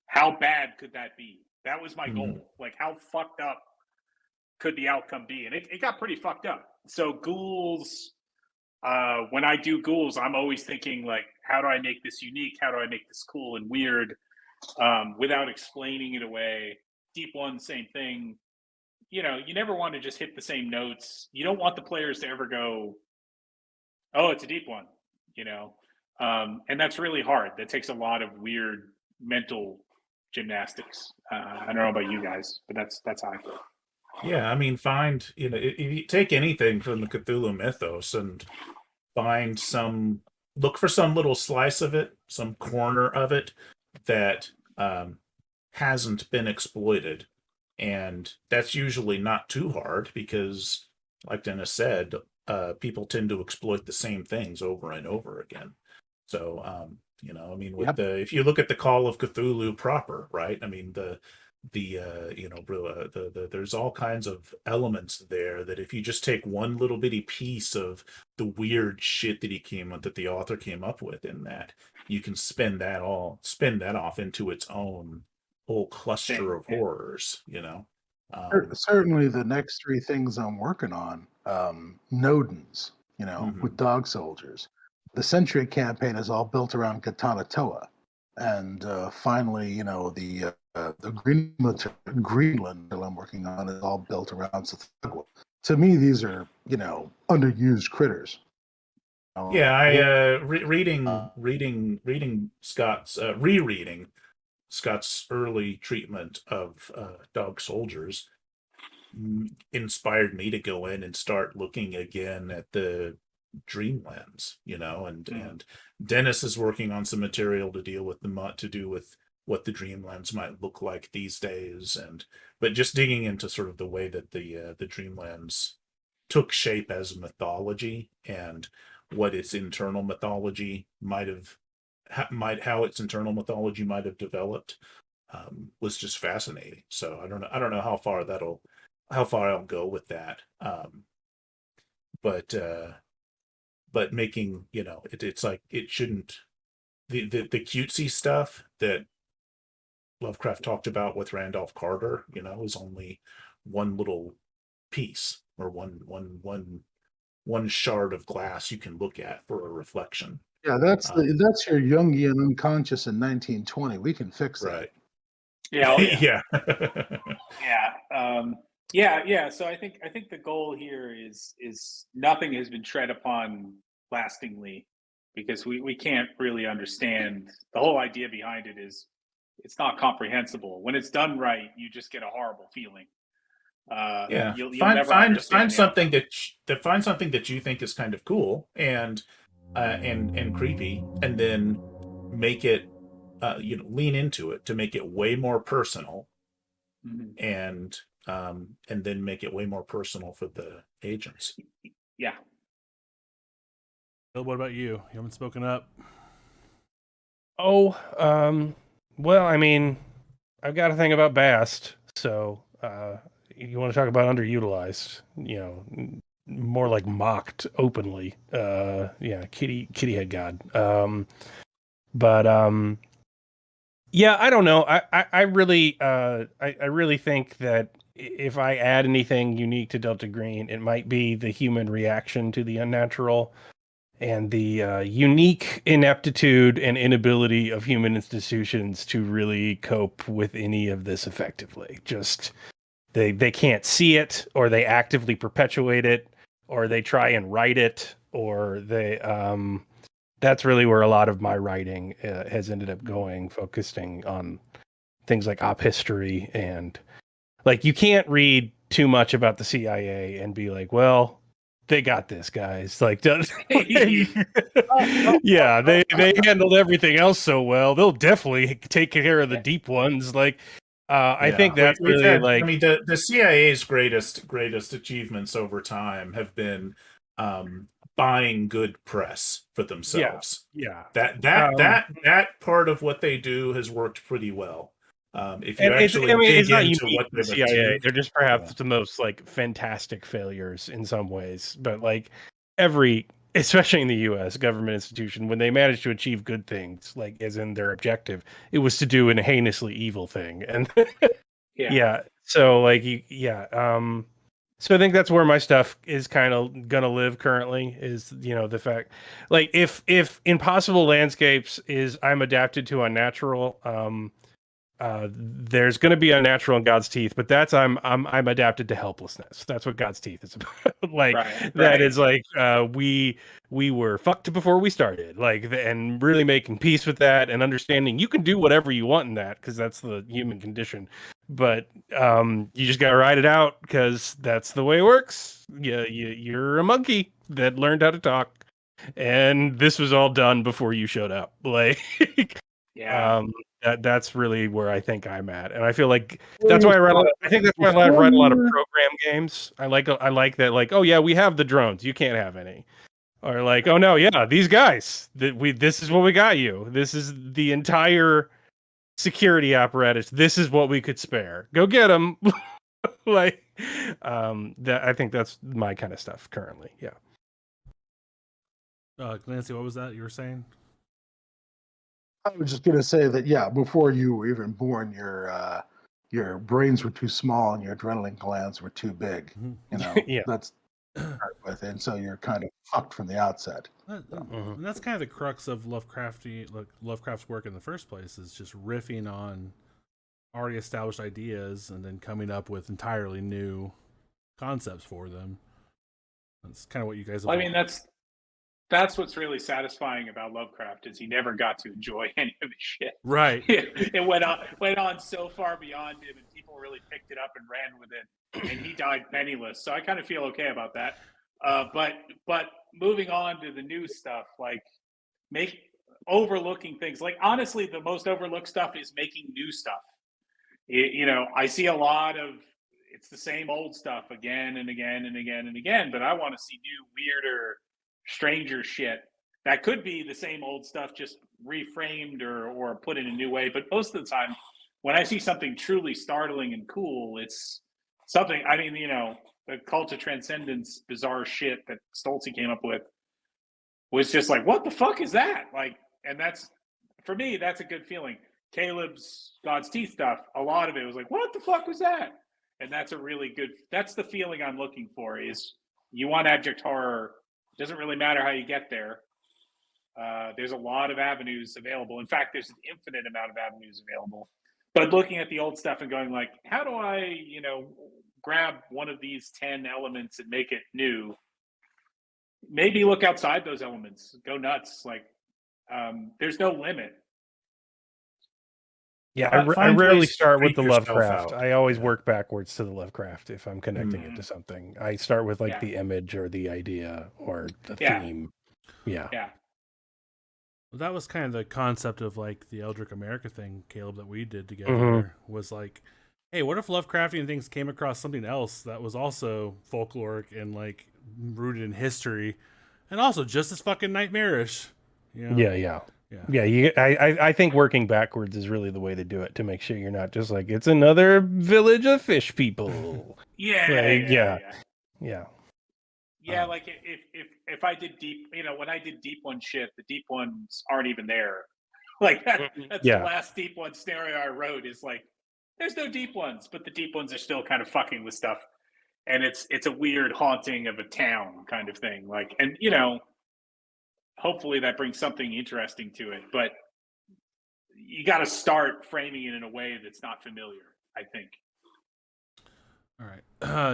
Speaker 5: How bad could that be? That was my goal. Like, how fucked up could the outcome be? And it got pretty fucked up. So ghouls, when I do ghouls, I'm always thinking, like, how do I make this unique? How do I make this cool and weird without explaining it away? Deep One, same thing. You never want to just hit the same notes. You don't want the players to ever go, oh, it's a Deep One. And that's really hard. That takes a lot of weird mental gymnastics. I don't know about you guys, but that's how I feel.
Speaker 2: Yeah, I mean, find, if you take anything from the Cthulhu mythos and look for some little slice of it, some corner of it that hasn't been exploited. And that's usually not too hard because, like Dennis said, people tend to exploit the same things over and over again. So, I mean, if you look at the Call of Cthulhu proper, right? I mean, there's all kinds of elements there that if you just take one little bitty piece of the weird shit that the author came up with in that, you can spin that off into its own whole cluster of horrors,
Speaker 3: Certainly, the next three things I'm working on, Nodens, with dog soldiers. The Century campaign is all built around Katana Toa, and finally, the Greenland that I'm working on is all built around Tsathoggua. To me, these are underused critters.
Speaker 2: Yeah, reading Scott's rereading Scott's early treatment of dog soldiers inspired me to go in and start looking again at the Dreamlands, and Dennis is working on some material to deal with what the Dreamlands might look like these days, but just digging into sort of the way that the Dreamlands took shape as mythology and what its internal mythology how its internal mythology might have developed was just fascinating. So I don't know how far I'll go with that. But making, it's like it shouldn't the cutesy stuff that Lovecraft talked about with Randolph Carter, is only one little piece or one shard of glass you can look at for a reflection.
Speaker 3: Yeah, that's your Jungian unconscious in 1920. We can fix that.
Speaker 2: Right.
Speaker 5: Yeah. Oh, yeah.
Speaker 2: Yeah.
Speaker 5: Yeah. So I think the goal here is nothing has been tread upon lastingly, because we can't really understand the whole idea behind it. Is it's not comprehensible. When it's done right, you just get a horrible feeling. You'll never
Speaker 2: find
Speaker 5: understand
Speaker 2: something find something that you think is kind of cool and creepy, and then make it lean into it to make it way more personal, and then make it way more personal for the agents.
Speaker 5: Yeah.
Speaker 1: Bill, what about you? You haven't spoken up.
Speaker 6: Oh, well, I mean, I've got a thing about Bast, so you want to talk about underutilized, more like mocked openly. Kitty head god. Yeah, I don't know. I really think that if I add anything unique to Delta Green, it might be the human reaction to the unnatural and the unique ineptitude and inability of human institutions to really cope with any of this effectively. Just they can't see it, or they actively perpetuate it, or they try and write it, or they that's really where a lot of my writing has ended up going, focusing on things like op history. And like, you can't read too much about the CIA and be like, well, they got this, guys. Like, yeah, they handled everything else so well. They'll definitely take care of the deep ones. Like, I think that's really like,
Speaker 2: I mean, the CIA's greatest achievements over time have been buying good press for themselves.
Speaker 6: Yeah.
Speaker 2: That part of what they do has worked pretty well. If you
Speaker 6: actually
Speaker 2: dig into what they've
Speaker 6: CIA,
Speaker 2: achieved,
Speaker 6: they're just perhaps the most like fantastic failures in some ways. But like especially in the U.S. government institution, when they manage to achieve good things, like as in their objective, it was to do an heinously evil thing. And so like so I think that's where my stuff is kind of gonna live currently, is the fact, like, if Impossible Landscapes is I'm adapted to unnatural, there's going to be unnatural in God's teeth, but that's I'm adapted to helplessness. That's what God's teeth is about. Like that is like we were fucked before we started. Like and really making peace with that and understanding you can do whatever you want in that because that's the human condition. But you just got to ride it out because that's the way it works. You're a monkey that learned how to talk, and this was all done before you showed up. Like
Speaker 5: Yeah.
Speaker 6: That's really where I think I'm at, and I feel like that's why I think that's why I write a lot of program games. I like that. Like, oh yeah, we have the drones. You can't have any. Or like, oh no, yeah, these guys. This is what we got you. This is the entire security apparatus. This is what we could spare. Go get them. Like, that I think that's my kind of stuff currently. Yeah.
Speaker 1: Glancy, what was that you were saying?
Speaker 3: I was just gonna say that before you were even born, your brains were too small and your adrenaline glands were too big. You know, that's with, and so you're kind of fucked from the outset.
Speaker 1: And that's kind of the crux of Lovecraft's work in the first place, is just riffing on already established ideas and then coming up with entirely new concepts for them. That's kind of what you guys have.
Speaker 5: I mean, that's what's really satisfying about Lovecraft is he never got to enjoy any of his shit.
Speaker 1: Right.
Speaker 5: It went on so far beyond him, and people really picked it up and ran with it, and he died penniless. So I kind of feel okay about that. But moving on to the new stuff, like overlooking things. Like honestly, the most overlooked stuff is making new stuff. I see a lot of it's the same old stuff again and again and again and again, but I want to see new, weirder, stranger shit that could be the same old stuff just reframed or put in a new way. But most of the time when I see something truly startling and cool, it's something, I mean, the Cult of Transcendence bizarre shit that Stokes came up with was just like, what the fuck is that? Like, and that's, for me, that's a good feeling. Caleb's God's Teeth stuff, a lot of it was like, what the fuck was that? And that's that's the feeling I'm looking for, is you want abject horror. Doesn't really matter how you get there. There's a lot of avenues available. In fact, there's an infinite amount of avenues available. But looking at the old stuff and going like, how do I, grab one of these 10 elements and make it new? Maybe look outside those elements. Go nuts. Like, there's no limit.
Speaker 6: Yeah, I rarely start with the Lovecraft. I always work backwards to the Lovecraft if I'm connecting it to something. I start with like the image or the idea or the theme. Yeah.
Speaker 1: Well, that was kind of the concept of like the Eldritch America thing, Caleb, that we did together. Was like, hey, what if Lovecraftian things came across something else that was also folkloric and like rooted in history, and also just as fucking nightmarish?
Speaker 6: Yeah. I think working backwards is really the way to do it, to make sure you're not just like, it's another village of fish people.
Speaker 5: Yeah.
Speaker 6: Like,
Speaker 5: like if I did deep, when I did deep one shit, the deep ones aren't even there. Like that's the last deep one scenario I wrote, is like, there's no deep ones, but the deep ones are still kind of fucking with stuff, and it's a weird haunting of a town kind of thing. Like, and hopefully that brings something interesting to it, but you got to start framing it in a way that's not familiar, I think.
Speaker 1: All right.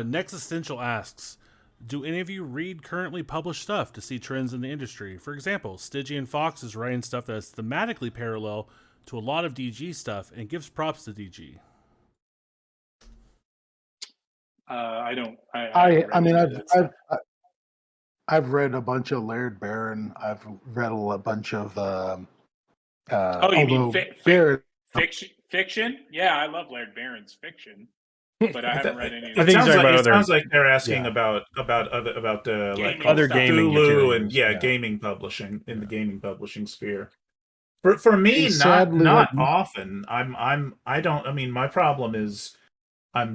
Speaker 1: Nexistential asks, do any of you read currently published stuff to see trends in the industry? For example, Stygian Fox is writing stuff that is thematically parallel to a lot of DG stuff and gives props to DG.
Speaker 5: I don't.
Speaker 3: I've read a bunch of Laird Barron. I've read a bunch of.
Speaker 5: You mean fiction? Yeah, I love Laird Barron's fiction, but I haven't read any.
Speaker 2: It sounds like they're asking about other like
Speaker 6: other gaming
Speaker 2: Cthulhu and gaming publishing in the gaming publishing sphere. For me, not often. I don't. I mean, my problem is I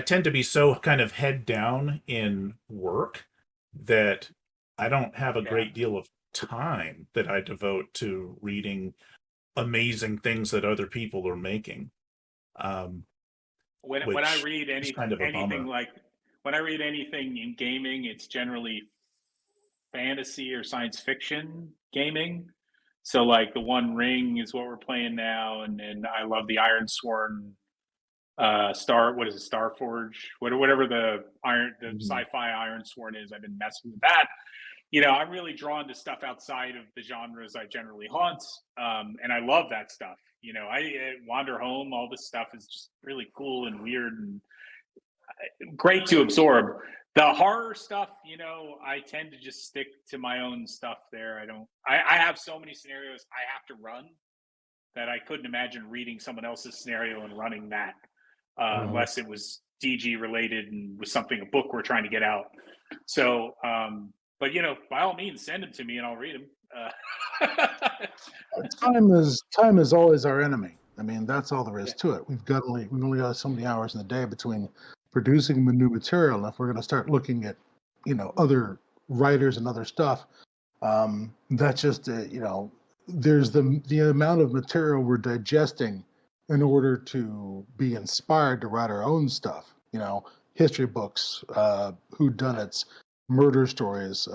Speaker 2: tend to be so kind of head down in work that I don't have a great deal of time that I devote to reading amazing things that other people are making.
Speaker 5: When I read when I read anything in gaming, it's generally fantasy or science fiction gaming. So like the One Ring is what we're playing now, and then I love the Ironsworn what is it, Starforge, whatever the sci-fi Ironsworn is. I've been messing with that. I'm really drawn to stuff outside of the genres I generally haunt, and I love that stuff. I wander home. All this stuff is just really cool and weird and great to absorb. The horror stuff, I tend to just stick to my own stuff there. I have so many scenarios I have to run that I couldn't imagine reading someone else's scenario and running that. Unless it was DG related and was a book we're trying to get out. So, but by all means, send them to me and I'll read them.
Speaker 3: Time is always our enemy. I mean, that's all there is to it. We've only got so many hours in the day between producing the new material, and if we're going to start looking at, other writers and other stuff, that's just there's the amount of material we're digesting in order to be inspired to write our own stuff. History books, whodunits, murder stories,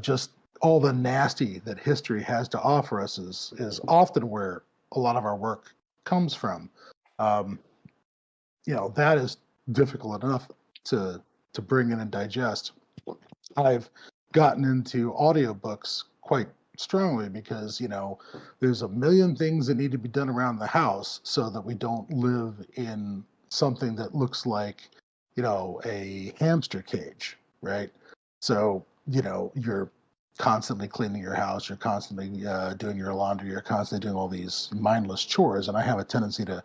Speaker 3: just all the nasty that history has to offer us is often where a lot of our work comes from. That is difficult enough to bring in and digest. I've gotten into audiobooks quite strongly because there's a million things that need to be done around the house so that we don't live in something that looks like a hamster cage, right? So you're constantly cleaning your house, you're constantly doing your laundry, you're constantly doing all these mindless chores, and I have a tendency to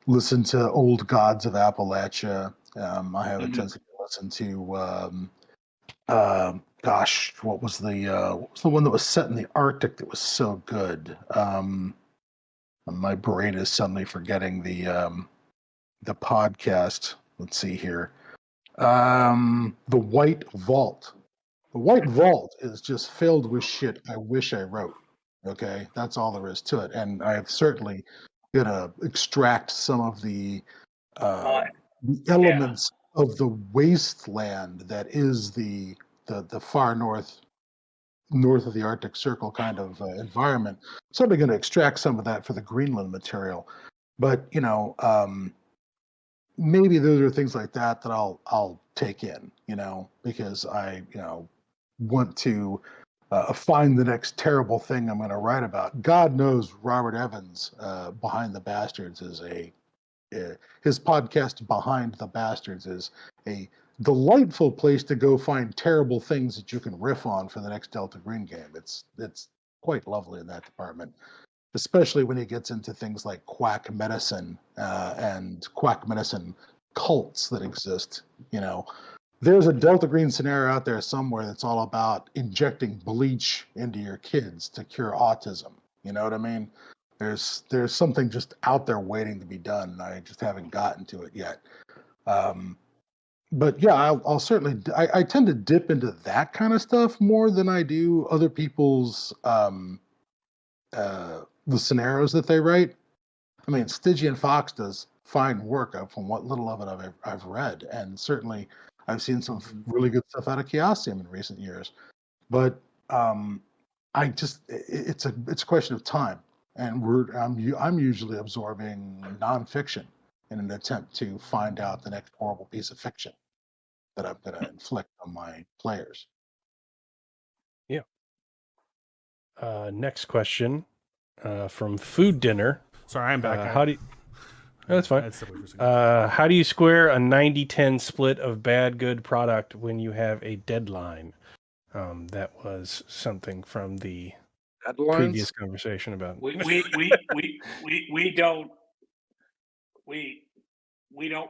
Speaker 3: listen to old gods of Appalachia. I have a tendency to listen to gosh, what was the one that was set in the Arctic that was so good? My brain is suddenly forgetting the podcast. Let's see here. The White Vault. The White Vault is just filled with shit I wish I wrote. Okay, that's all there is to it, and I'm certainly gonna extract some of the elements of the wasteland that is the far north of the Arctic Circle kind of environment. Certainly going to extract some of that for the Greenland material, but maybe those are things like that I'll take in, because I want to find the next terrible thing I'm going to write about. God knows Robert Evans, Behind the Bastards, is his podcast Behind the Bastards is a delightful place to go find terrible things that you can riff on for the next Delta Green game. It's quite lovely in that department, especially when he gets into things like quack medicine and quack medicine cults that exist. There's a Delta Green scenario out there somewhere that's all about injecting bleach into your kids to cure autism. You know what I mean? There's something just out there waiting to be done, and I just haven't gotten to it yet. But yeah, I'll certainly. I tend to dip into that kind of stuff more than I do other people's the scenarios that they write. I mean, Stygian Fox does fine work from what little of it I've read, and certainly I've seen some really good stuff out of Chaosium in recent years. But it's a question of time, and I'm usually absorbing nonfiction in an attempt to find out the next horrible piece of fiction that I'm going to inflict on my players.
Speaker 6: Yeah. Next question from Food Dinner.
Speaker 1: Sorry, I'm back.
Speaker 6: How do you... Oh, that's fine.
Speaker 1: I had to step away for a second.
Speaker 6: How do you square a 90-10 split of bad-good product when you have a deadline? That was something from the previous conversation about.
Speaker 5: We don't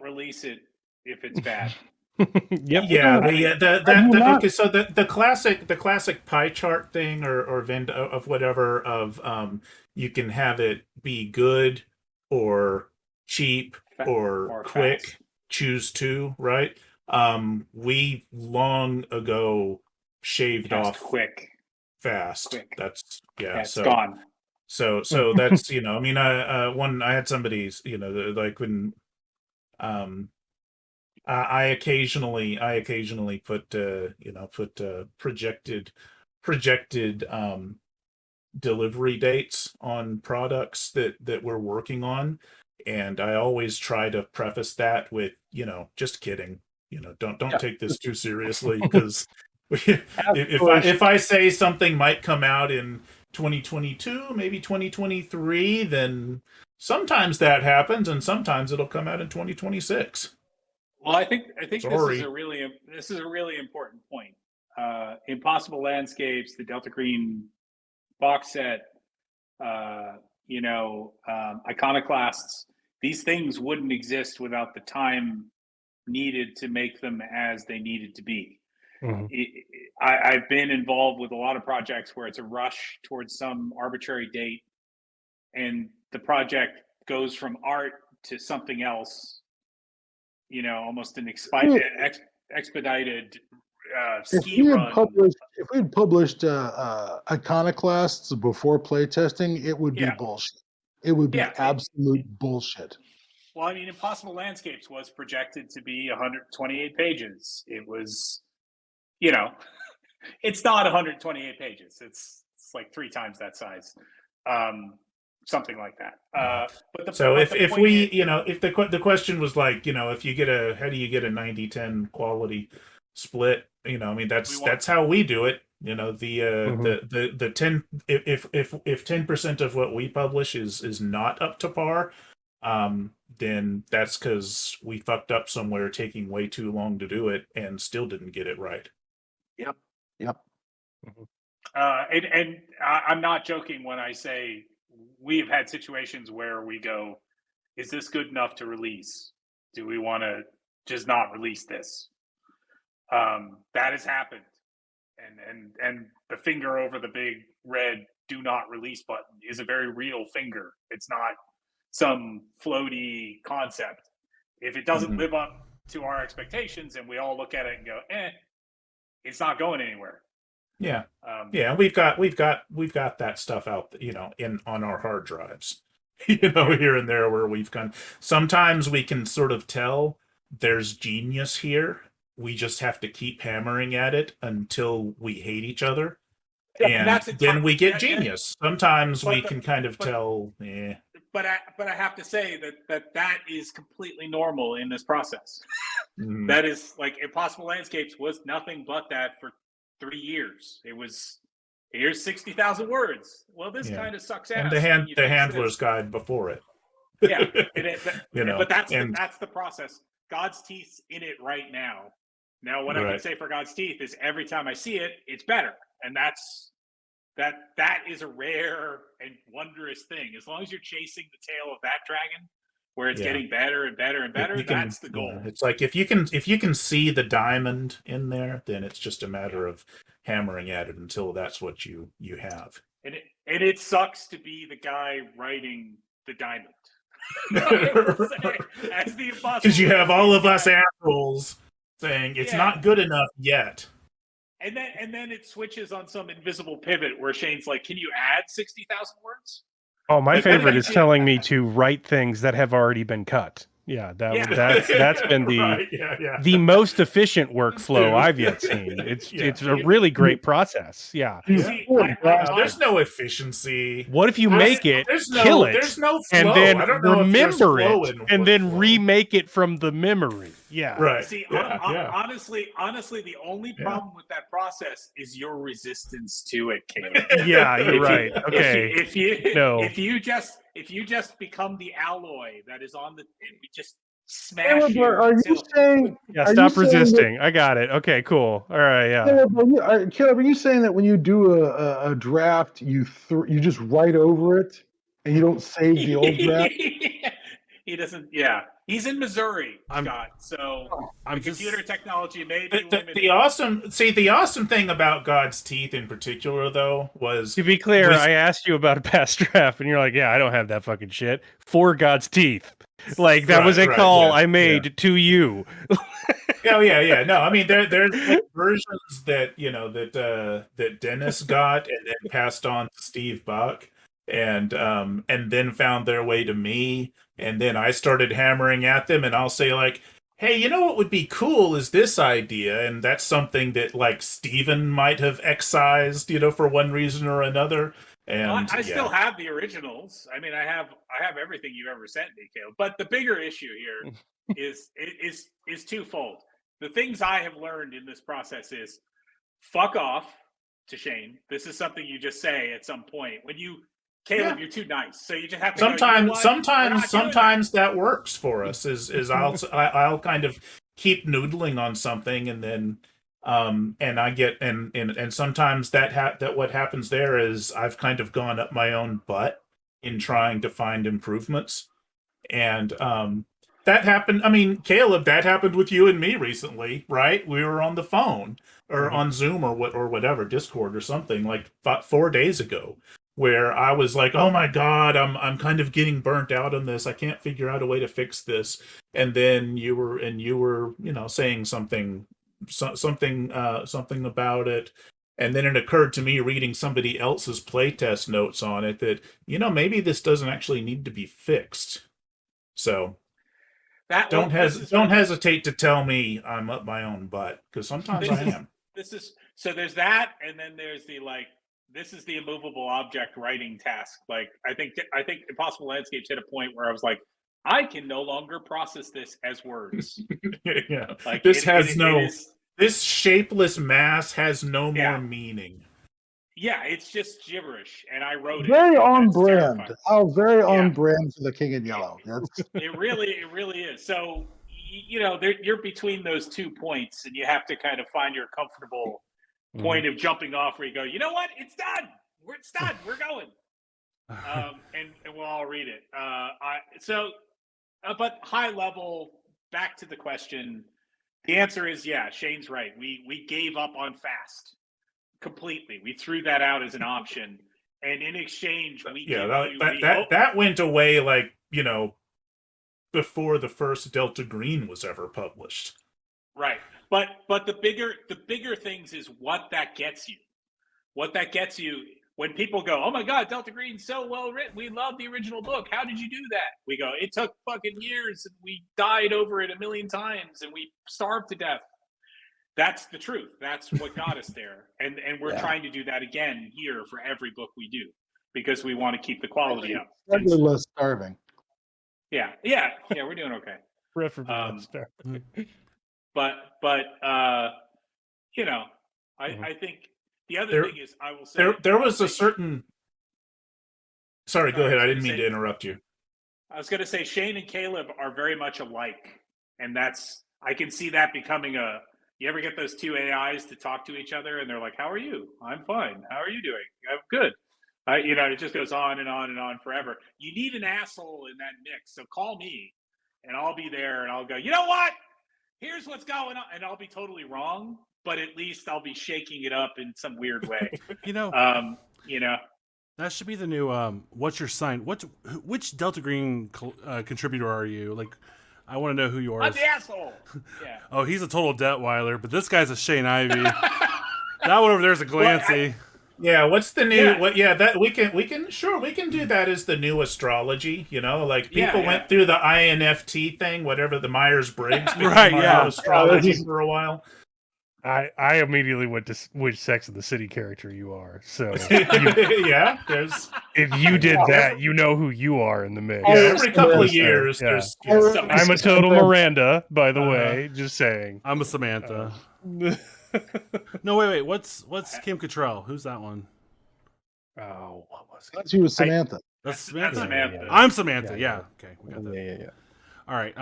Speaker 5: release it if it's bad.
Speaker 6: Yep.
Speaker 2: Okay. So the classic pie chart thing or Venn of whatever of you can have it be good or cheap or quick.
Speaker 5: Fast.
Speaker 2: Choose two, right? We long ago shaved off
Speaker 5: quick.
Speaker 2: Fast. That's
Speaker 5: it's gone.
Speaker 2: So that's I mean I had somebody's like when I occasionally put projected projected delivery dates on products that we're working on, and I always try to preface that with, just kidding. Don't take this too seriously, because if I say something might come out in 2022, maybe 2023, then sometimes that happens, and sometimes it'll come out in 2026.
Speaker 5: Well, I think
Speaker 2: Sorry.
Speaker 5: this is a really important point. Impossible Landscapes, the Delta Green box set, Iconoclasts. These things wouldn't exist without the time needed to make them as they needed to be.
Speaker 6: Mhm.
Speaker 5: I've been involved with a lot of projects where it's a rush towards some arbitrary date, and the project goes from art to something else. Almost an expedited ski run.
Speaker 3: If we had published Iconoclasts before playtesting, it would be bullshit. It would be absolute bullshit.
Speaker 5: Well, I mean, Impossible Landscapes was projected to be 128 pages. It was, it's not 128 pages. It's like 3 times that size, something like that.
Speaker 2: If the question was like, if you get how do you get a 90-10 quality split? That's how we do it. The 10, if 10% of what we publish is not up to par, then that's because we fucked up somewhere, taking way too long to do it, and still didn't get it right.
Speaker 3: Yep.
Speaker 5: And I'm not joking when I say we've had situations where we go, is this good enough to release? Do we want to just not release this? That has happened. And the finger over the big red do not release button is a very real finger. It's not some floaty concept. If it doesn't live up to our expectations and we all look at it and go, it's not going anywhere.
Speaker 2: Yeah. We've got that stuff out, on our hard drives, here and there, where sometimes we can sort of tell there's genius here. We just have to keep hammering at it until we hate each other. And then we get genius. Sometimes we can kind of tell,
Speaker 5: But I have to say that is completely normal in this process. That is, like, Impossible Landscapes was nothing but that for 3 years. It was, here's 60,000 words. Well, this kind of sucks ass.
Speaker 2: And the handler's guide before it.
Speaker 5: Yeah, but that's the process. God's Teeth's in it right now. Now, what I can say for God's Teeth is every time I see it, it's better, and that is a rare and wondrous thing. As long as you're chasing the tail of that dragon, where it's getting better and better and better, that's the goal.
Speaker 2: It's like if you can see the diamond in there, then it's just a matter of hammering at it until that's what you have.
Speaker 5: And it sucks to be the guy writing the diamond. As the impossible,
Speaker 2: because you have all of us assholes saying it's not good enough yet.
Speaker 5: And then it switches on some invisible pivot where Shane's like, "Can you add 60,000 words?"
Speaker 6: Oh, my favorite is telling me to write things that have already been cut. Yeah, that's been the most efficient workflow I've yet seen. It's a really great process. Yeah.
Speaker 5: See,
Speaker 2: there's no efficiency.
Speaker 6: What if you make it, kill it,
Speaker 2: there's no flow.
Speaker 6: and then
Speaker 2: I don't know
Speaker 6: remember
Speaker 2: if
Speaker 6: it, and then remake it from the memory? Yeah.
Speaker 2: Right.
Speaker 5: See, honestly, the only problem with that process is your resistance to it, Caleb.
Speaker 6: Yeah, you're right. Okay.
Speaker 5: If you just become the alloy that is on the, we just smash you.
Speaker 3: Are you saying?
Speaker 6: Yeah, stop resisting. I got it. Okay, cool. All right, yeah.
Speaker 3: Caleb, are you saying that when you do a draft, you just write over it and you don't save the old draft?
Speaker 5: He doesn't. Yeah, he's in Missouri, Scott. So computer technology may be limited.
Speaker 2: The awesome thing about God's Teeth in particular, though, was,
Speaker 6: to be clear, I asked you about a past draft, and you're like, "Yeah, I don't have that fucking shit." For God's Teeth, like that was a call I made to you.
Speaker 2: Yeah. No, I mean there's like versions that that Dennis got and then passed on to Steve Buck, and then found their way to me. And then I started hammering at them, and I'll say like, hey, you know what would be cool is this idea, and that's something that like Steven might have excised, for one reason or another. And
Speaker 5: I still have the originals. I mean, I have everything you've ever sent me, Caleb. But the bigger issue here is twofold. The things I have learned in this process is fuck off to Shane. This is something you just say at some point when Caleb, you're too nice. So you just have to
Speaker 2: sometimes that works for us. Is I'll kind of keep noodling on something, and then and I get and sometimes that what happens there is I've kind of gone up my own butt in trying to find improvements, and that happened. I mean, Caleb, that happened with you and me recently, right? We were on the phone or on Zoom or whatever, Discord or something, like 4 days ago, where I was like, "Oh my God, I'm kind of getting burnt out on this. I can't figure out a way to fix this." And then you were saying something about it, and then it occurred to me reading somebody else's playtest notes on it that maybe this doesn't actually need to be fixed. So don't hesitate to tell me I'm up my own butt, because sometimes I am.
Speaker 5: So there's that, and then there's the this is the immovable object writing task. Like I think Impossible Landscapes hit a point where I was like, I can no longer process this as words.
Speaker 2: Yeah, like this shapeless mass has no more meaning.
Speaker 5: Yeah, it's just gibberish, and I wrote
Speaker 3: very
Speaker 5: it.
Speaker 3: On brand. Very on brand for the King in Yellow.
Speaker 5: It really is. So you're between those 2 points, and you have to kind of find your comfortable point of jumping off where you go, you know what? It's done. It's done. We're going. And we'll all read it. But high level, back to the question. The answer is Shane's right. We gave up on fast completely. We threw that out as an option, and in exchange,
Speaker 2: that went away before the first Delta Green was ever published.
Speaker 5: Right. But the bigger things is what that gets you. What that gets you when people go, "Oh my God, Delta Green's so well written. We love the original book. How did you do that?" We go, "It took fucking years, and we died over it 1,000,000 times, and we starved to death." That's the truth. That's what got us there. And we're trying to do that again here for every book we do, because we want to keep the quality up.
Speaker 3: Regular less starving.
Speaker 5: Yeah, we're doing okay.
Speaker 6: Preferably starving.
Speaker 5: But I think the other thing is, I will say
Speaker 2: there was a certain. Sorry, go ahead. I didn't mean to interrupt you.
Speaker 5: I was going to say Shane and Caleb are very much alike, and I can see that becoming a. You ever get those two AIs to talk to each other, and they're like, "How are you? I'm fine. How are you doing? I'm good." It just goes on and on and on forever. You need an asshole in that mix, so call me, and I'll be there, and I'll go, "You know what? Here's what's going on," and I'll be totally wrong, but at least I'll be shaking it up in some weird way.
Speaker 1: That should be the new. What's your sign? Which Delta Green contributor are you? Like, I want to know who you are.
Speaker 5: I'm the asshole. Yeah.
Speaker 1: Oh, he's a total Detwiller, but this guy's a Shane Ivey. That one over there's a Glancy.
Speaker 2: What's the new? That we can do that as the new astrology. People went through the INFT thing, whatever the Myers-Briggs, astrology for a while.
Speaker 6: I immediately went to which Sex of the City character you are. So if you did that, you know who you are in the mix.
Speaker 2: Yeah, every couple of years.
Speaker 6: I'm a total Miranda, by the way. Just saying.
Speaker 1: I'm a Samantha. No, wait. What's Kim Cattrall? Who's that one?
Speaker 6: Oh, what was it?
Speaker 3: She was Samantha.
Speaker 1: That's Samantha.
Speaker 5: Samantha.
Speaker 1: I'm Samantha. Yeah. Okay, we got that.
Speaker 6: Yeah.
Speaker 1: All right.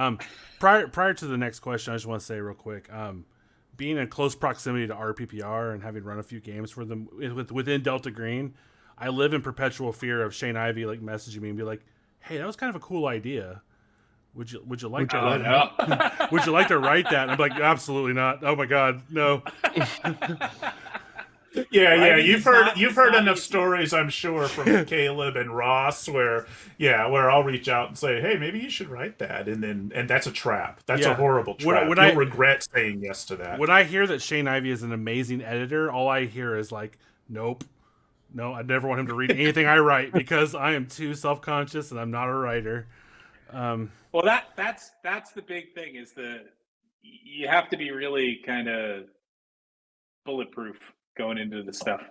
Speaker 1: Prior to the next question, I just want to say real quick. Being in close proximity to RPPR and having run a few games for them within Delta Green, I live in perpetual fear of Shane Ivey messaging me and be like, "Hey, that was kind of a cool idea. Would you like to would you like to write that?" And I'm like, "Absolutely not. Oh my God, no."
Speaker 2: You've heard enough stories, I'm sure, from Caleb and Ross where I'll reach out and say, "Hey, maybe you should write that," and that's a trap. That's a horrible trap. You'll regret saying yes to that.
Speaker 1: When I hear that Shane Ivey is an amazing editor, all I hear is like, "Nope, no, I never want him to read anything I write because I am too self-conscious and I'm not a writer."
Speaker 5: Well, that's the big thing is you have to be really kind of bulletproof going into the stuff.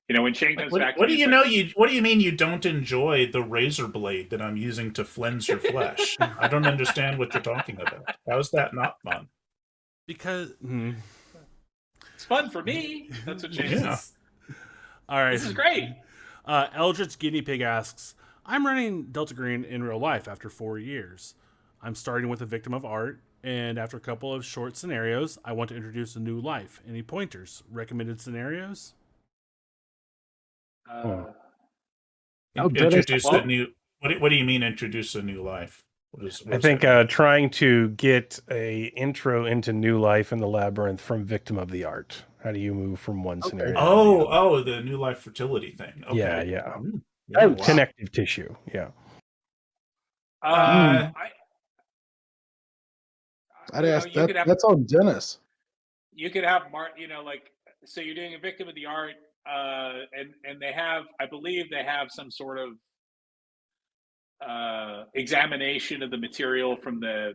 Speaker 5: You know, when Shane comes back,
Speaker 2: what do you know? What do you mean you don't enjoy the razor blade that I'm using to cleanse your flesh? I don't understand what you're talking about. How is that not fun?
Speaker 1: Because
Speaker 5: it's fun for me. That's what Shane says.
Speaker 1: All right,
Speaker 5: this is great.
Speaker 1: Eldritch Guinea Pig asks, I'm running Delta Green in real life after 4 years. I'm starting with a victim of art, and after a couple of short scenarios, I want to introduce a new life. Any pointers? Recommended scenarios?
Speaker 2: Introduce a new. What do you mean? Introduce a new life?
Speaker 6: I think trying to get a intro into new life in the labyrinth from victim of the art. How do you move from one scenario? To the other?
Speaker 2: The new life fertility thing. Okay.
Speaker 6: Yeah.
Speaker 2: Wow.
Speaker 6: Connective tissue. Yeah.
Speaker 3: I'd ask that's on Dennis.
Speaker 5: You could have so you're doing a victim of the art, and they have, I believe they have some sort of examination of the material from the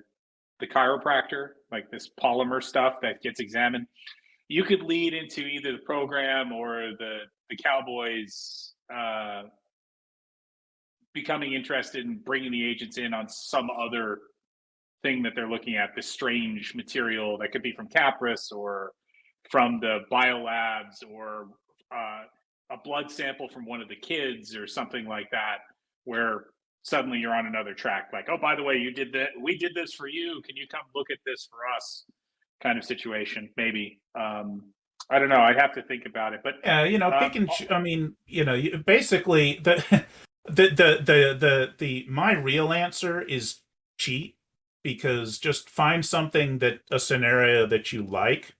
Speaker 5: chiropractor, like this polymer stuff that gets examined. You could lead into either the program or the Cowboys becoming interested in bringing the agents in on some other thing that they're looking at, this strange material that could be from Capris or from the biolabs or a blood sample from one of the kids or something like that, where suddenly you're on another track, like, oh, by the way, you did that, we did this for you, can you come look at this for us, kind of situation. Maybe I don't know, I'd have to think about it, but
Speaker 2: basically my real answer is cheat, because just find something, that a scenario that you like,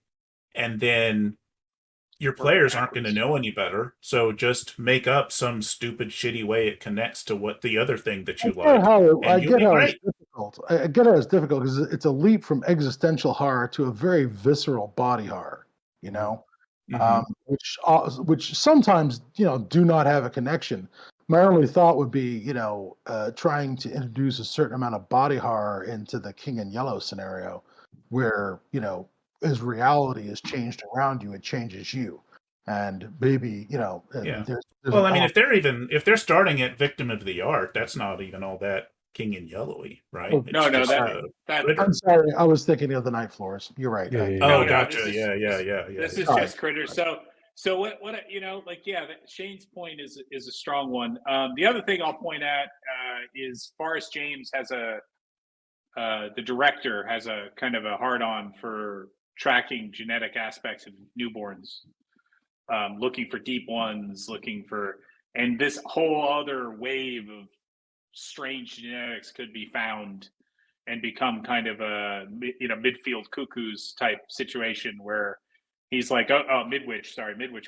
Speaker 2: and then your players aren't going to know any better. So just make up some stupid, shitty way it connects to what the other thing that you like.
Speaker 3: I get how it's difficult. I get how it's difficult because it's a leap from existential horror to a very visceral body horror. You know, which sometimes do not have a connection. My only thought would be, trying to introduce a certain amount of body horror into the King in Yellow scenario, where as reality is changed around you, it changes you, and maybe there's
Speaker 2: well, I mean, if they're starting at victim of the art, that's not even all that King in Yellowy, right?
Speaker 3: Oh, I'm sorry, I was thinking of the Night Floors. You're right.
Speaker 2: Gotcha.
Speaker 5: This is just critters. So what Shane's point is a strong one. The other thing I'll point at is Forrest James has the director has a kind of a hard-on for tracking genetic aspects of newborns, looking for deep ones, and this whole other wave of strange genetics could be found and become kind of a midfield cuckoos type situation, where he's like, midwitch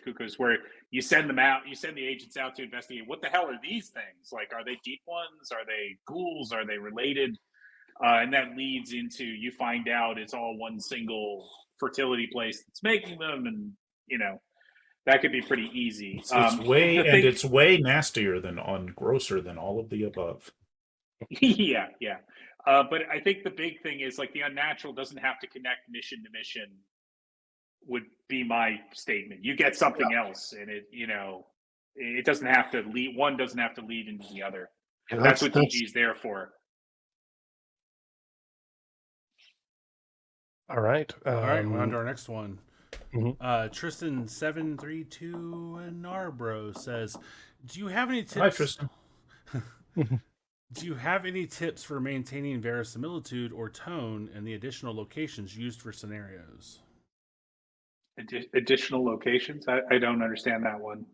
Speaker 5: cuckoos, where you send the agents out to investigate what the hell are these things, like, are they deep ones, are they ghouls, are they related, and that leads into, you find out it's all one single fertility place that's making them, and that could be pretty easy.
Speaker 2: It's way nastier grosser than all of the above.
Speaker 5: Yeah. But I think the big thing is, like, the unnatural doesn't have to connect mission to mission, would be my statement. You get something else, and it doesn't have to lead. One doesn't have to lead into the other. That's what DG is there for.
Speaker 6: All right.
Speaker 1: All right, we're on to our next one. Tristan732 Narbro says, do you have any tips?
Speaker 2: Hi, Tristan.
Speaker 1: Do you have any tips for maintaining verisimilitude or tone in the additional locations used for scenarios?
Speaker 5: Additional locations? I don't understand that one.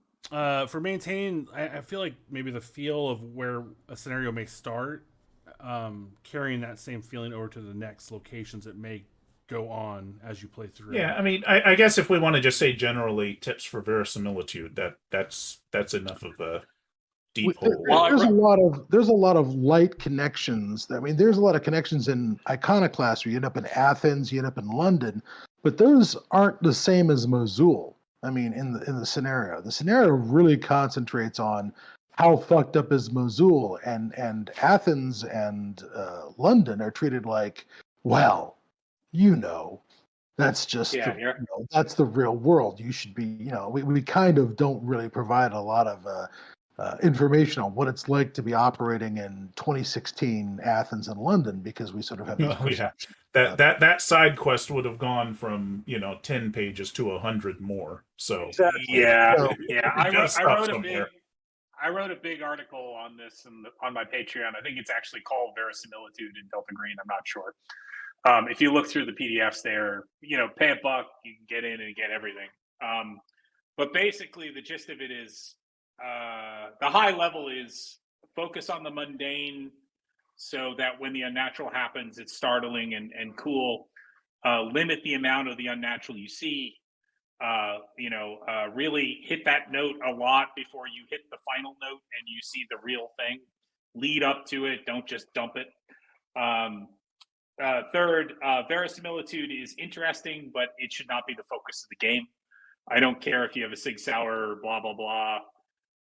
Speaker 1: For maintaining, I feel like maybe the feel of where a scenario may start, carrying that same feeling over to the next locations it may go on as you play through.
Speaker 2: Yeah, I mean, I guess if we want to just say generally tips for verisimilitude, that's enough of a deep hole.
Speaker 3: There's a lot of light connections. I mean, there's a lot of connections in Iconoclast, where you end up in Athens, you end up in London, but those aren't the same as Mosul. I mean, in the scenario really concentrates on how fucked up is Mosul, and Athens and London are treated like, well, that's just
Speaker 5: Yeah,
Speaker 3: that's the real world. You should be, we kind of don't really provide a lot of information on what it's like to be operating in 2016 Athens and London because we sort of have these perceptions.
Speaker 2: That side quest would have gone from 10 pages to 100 more. So
Speaker 3: Exactly.
Speaker 5: yeah.
Speaker 3: So-
Speaker 5: I
Speaker 2: gotta stop
Speaker 5: wrote
Speaker 2: somewhere.
Speaker 5: I wrote a big article on this on my Patreon. I think it's actually called Verisimilitude in Delta Green. I'm not sure. If you look through the PDFs there, pay $1, you can get in and get everything. But basically, the gist of it is the high level is focus on the mundane so that when the unnatural happens, it's startling and cool. Limit the amount of the unnatural you see. Really hit that note a lot before you hit the final note and you see the real thing. Lead up to it. Don't just dump it. Third, verisimilitude is interesting, but it should not be the focus of the game. I don't care if you have a Sig Sauer, blah, blah, blah.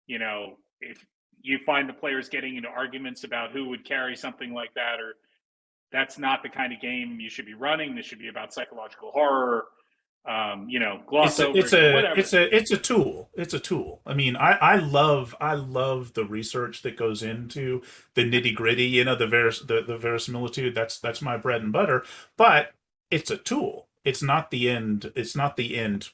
Speaker 5: If you find the players getting into arguments about who would carry something like that, or that's not the kind of game you should be running. This should be about psychological horror. Gloss over whatever.
Speaker 2: It's a tool. It's a tool. I mean, I love the research that goes into the nitty gritty. The verisimilitude. That's my bread and butter. But it's a tool. It's not the end. It's not the end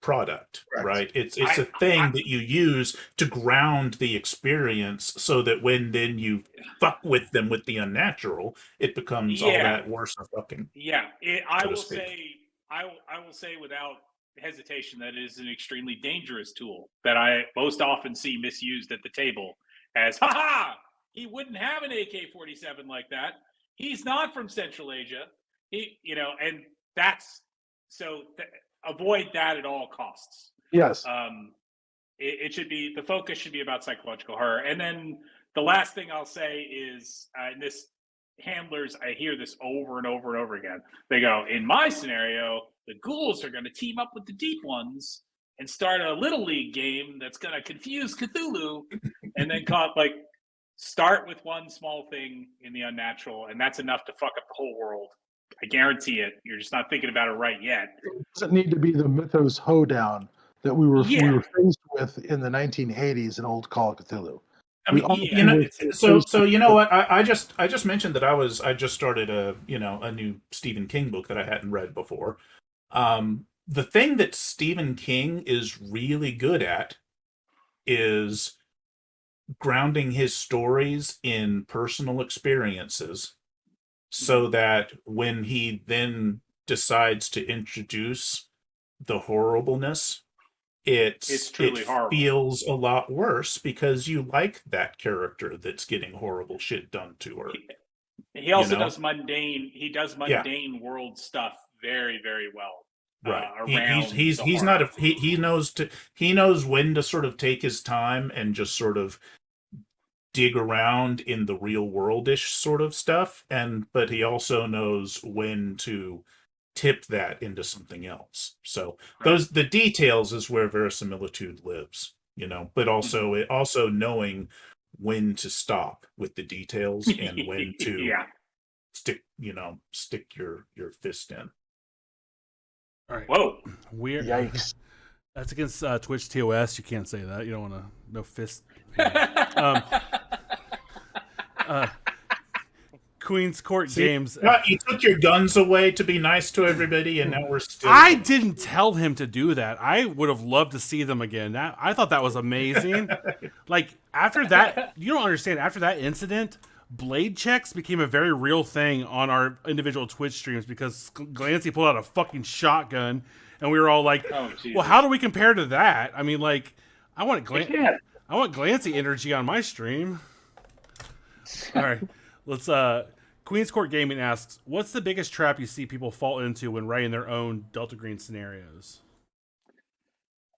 Speaker 2: product, right? It's a thing that you use to ground the experience, so that when then you fuck with them with the unnatural, it becomes all that worse of fucking.
Speaker 5: Yeah, I will say without hesitation that it is an extremely dangerous tool that I most often see misused at the table as, he wouldn't have an AK-47 like that. He's not from Central Asia. And that's so avoid that at all costs.
Speaker 3: Yes.
Speaker 5: It should be, the focus should be about psychological horror. And then the last thing I'll say is, and this handlers, I hear this over and over and over again. They go, in my scenario, the ghouls are going to team up with the deep ones and start a little league game that's going to confuse Cthulhu, and then start with one small thing in the unnatural, and that's enough to fuck up the whole world. I guarantee it. You're just not thinking about it right yet.
Speaker 3: It doesn't need to be the Mythos hoedown that we were faced with in the 1980s in old Call of Cthulhu.
Speaker 2: I mean, so you know what? I just mentioned that I just started a new Stephen King book that I hadn't read before. The thing that Stephen King is really good at is grounding his stories in personal experiences, so that when he then decides to introduce the horribleness, it
Speaker 5: horrible.
Speaker 2: Feels a lot worse because you like that character that's getting horrible shit done to her.
Speaker 5: He also does mundane. He does mundane world stuff very, very well.
Speaker 2: Right. He knows when to sort of take his time and just sort of dig around in the real worldish sort of stuff, but he also knows when to tip that into something else. So the details is where verisimilitude lives, but also knowing when to stop with the details and when to stick your fist in.
Speaker 1: All right.
Speaker 5: Whoa.
Speaker 1: Weird.
Speaker 3: Yikes.
Speaker 1: That's against Twitch TOS. You can't say that. You don't want to. No fist. Queen's Court Games.
Speaker 2: You took your guns away to be nice to everybody, and now we're still.
Speaker 1: I didn't tell him to do that. I would have loved to see them again. I thought that was amazing. Like, after that, you don't understand. After that incident, blade checks became a very real thing on our individual Twitch streams because Glancy pulled out a fucking shotgun, and we were all like, well, how do we compare to that? I mean, like, I want Glancy energy on my stream. All right, let's. Queen's Court Gaming asks, what's the biggest trap you see people fall into when writing their own Delta Green scenarios?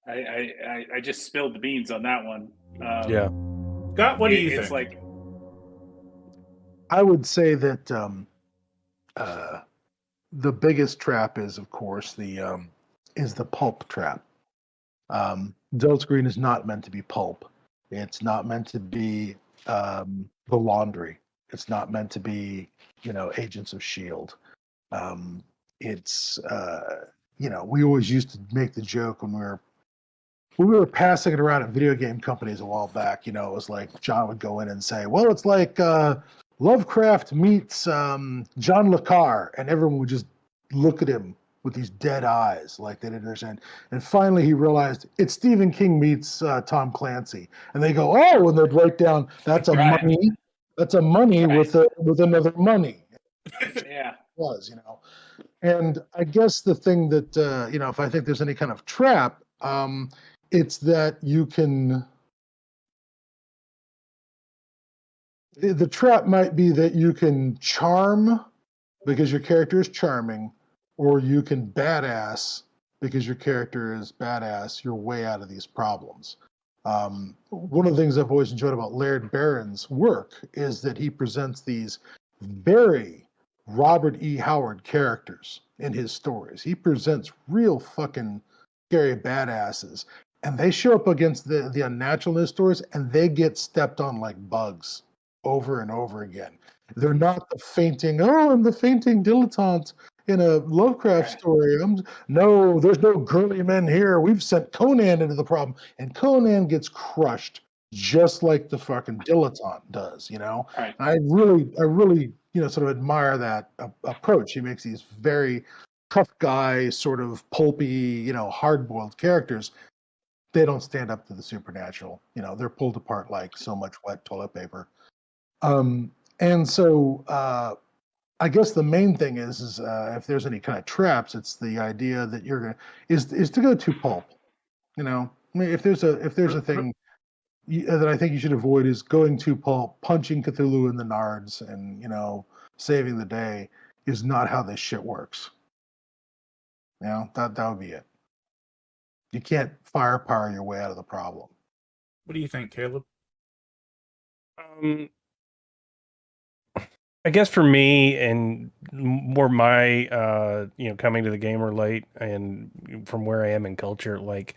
Speaker 5: I just spilled the beans on that one.
Speaker 2: Scott, what do you think?
Speaker 5: It's like,
Speaker 3: I would say that the biggest trap is, of course, the pulp trap. Delta Green is not meant to be pulp. It's not meant to be the laundry. It's not meant to be, Agents of S.H.I.E.L.D. it's we always used to make the joke when we were passing it around at video game companies a while back. It was like John would go in and say, well, it's like Lovecraft meets John Le Carre, and everyone would just look at him with these dead eyes like they didn't understand. And finally he realized it's Stephen King meets Tom Clancy. And they go, oh, and they'd write down, that's a
Speaker 5: Right.
Speaker 3: money. That's a money with another money.
Speaker 5: Yeah.
Speaker 3: Was. And I guess the thing that, if I think there's any kind of trap, it's that you can, the trap might be that you can charm because your character is charming, or you can badass because your character is badass your way out of these problems. One of the things I've always enjoyed about Laird Barron's work is that he presents these very Robert E. Howard characters in his stories. He presents real fucking scary badasses, and they show up against the unnatural in his stories, and they get stepped on like bugs over and over again. They're not the fainting, I'm the fainting dilettante in a Lovecraft story. No, there's no girly men here. We've sent Conan into the problem. And Conan gets crushed just like the fucking dilettante does,
Speaker 5: Right.
Speaker 3: I really, sort of admire that approach. He makes these very tough guy, sort of pulpy, hard-boiled characters. They don't stand up to the supernatural. They're pulled apart like so much wet toilet paper. And so I guess the main thing is if there's any kind of traps, it's the idea that you're gonna is to go too pulp. I mean, if there's a thing that I think you should avoid is going too pulp, punching Cthulhu in the nards, and saving the day is not how this shit works. That would be it. You can't firepower your way out of the problem.
Speaker 2: What do you think, Caleb?
Speaker 6: I guess for me, and more my coming to the gamer late and from where I am in culture, like,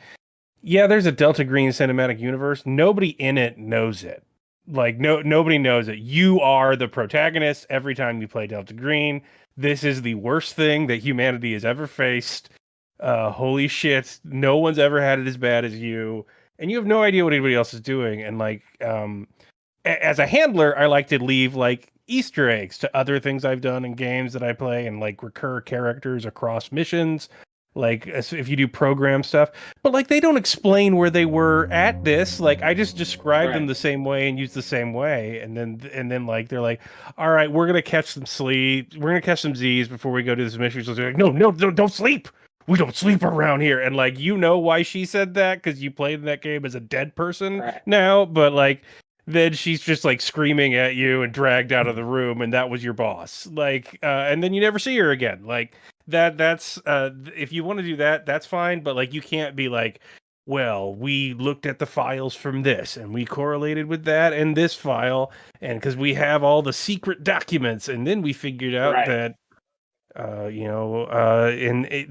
Speaker 6: yeah, there's a Delta Green cinematic universe. Nobody in it knows it. Like, nobody knows it. You are the protagonist every time you play Delta Green. This is the worst thing that humanity has ever faced. Holy shit, no one's ever had it as bad as you, and you have no idea what anybody else is doing. And like, as a handler, I like to leave like Easter eggs to other things I've done in games that I play, and like recur characters across missions, like if you do program stuff. But like, they don't explain where they were at this. Like, I just describe them the same way and use the same way, and then like they're like, all right, we're gonna catch some sleep, we're gonna catch some Z's before we go to this mission. So they're like, no, don't sleep. We don't sleep around here. And like, why she said that, because you played in that game as a dead person now, but like, then she's just like screaming at you and dragged out of the room, and that was your boss. Like, and then you never see her again. Like, that's if you want to do that, that's fine. But like, you can't be like, well, we looked at the files from this and we correlated with that and this file, and because we have all the secret documents, and then we figured out that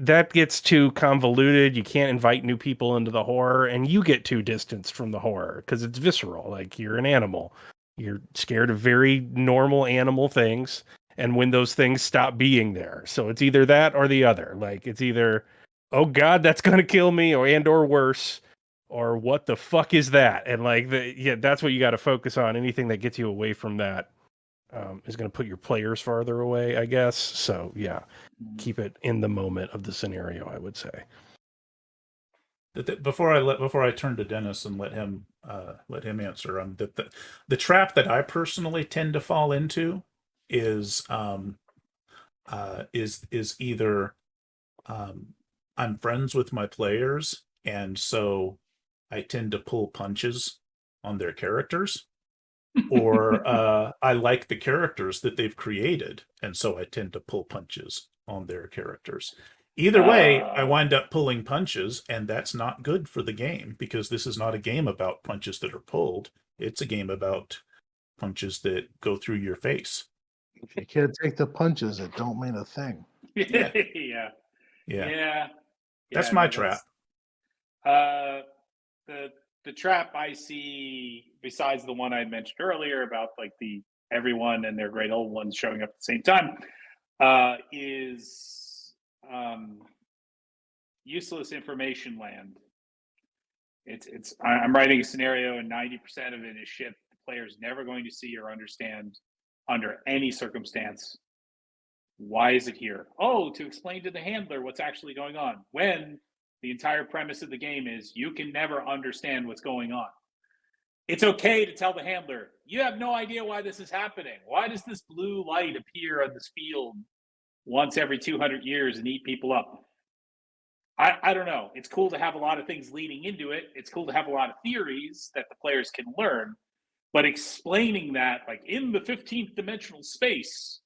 Speaker 6: that gets too convoluted. You can't invite new people into the horror, and you get too distanced from the horror because it's visceral. Like, you're an animal. You're scared of very normal animal things, and when those things stop being there. So it's either that or the other. Like, it's either, oh God, that's going to kill me, or worse, or what the fuck is that? And like, that's what you got to focus on. Anything that gets you away from that is going to put your players farther away, I guess. So yeah, keep it in the moment of the scenario, I would say.
Speaker 2: Before I turn to Dennis and let him answer, the trap that I personally tend to fall into is either I'm friends with my players, and so I tend to pull punches on their characters, or I like the characters that they've created, and so I tend to pull punches on their characters. Either way, I wind up pulling punches, and that's not good for the game, because this is not a game about punches that are pulled. It's a game about punches that go through your face.
Speaker 3: If you can't take the punches, it don't mean a thing.
Speaker 2: Yeah. That's my trap.
Speaker 5: The trap I see, besides the one I mentioned earlier about like the everyone and their great old ones showing up at the same time, is useless information land. I'm writing a scenario, and 90% of it is shit the player's never going to see or understand under any circumstance. Why is it here? Oh, to explain to the handler what's actually going on. When the entire premise of the game is you can never understand what's going on. It's okay to tell the handler, you have no idea why this is happening. Why does this blue light appear on this field once every 200 years and eat people up? I don't know. It's cool to have a lot of things leading into it. It's cool to have a lot of theories that the players can learn. But explaining that, like, in the 15th dimensional space,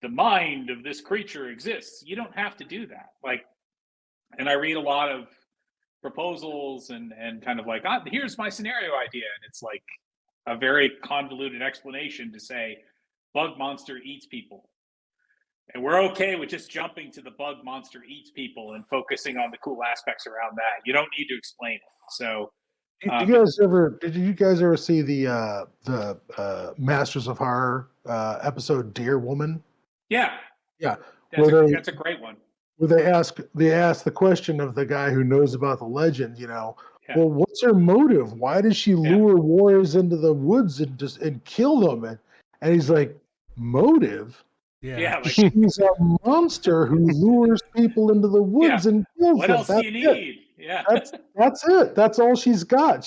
Speaker 5: the mind of this creature exists. You don't have to do that. Like, and I read a lot of proposals and kind of like, here's my scenario idea. And it's like a very convoluted explanation to say, bug monster eats people. And we're okay with just jumping to the bug monster eats people and focusing on the cool aspects around that. You don't need to explain it. So,
Speaker 3: did you guys ever see the Masters of Horror episode Dear Woman?
Speaker 5: Yeah,
Speaker 3: Yeah,
Speaker 5: that's a great one.
Speaker 3: Where they ask the question of the guy who knows about the legend. Well, what's her motive? Why does she lure warriors into the woods and kill them? And he's like, motive?
Speaker 1: Yeah,
Speaker 5: like,
Speaker 3: she's a monster who lures people into the woods and kills
Speaker 5: what
Speaker 3: them.
Speaker 5: else do you need? Yeah,
Speaker 3: that's it. That's all she's got.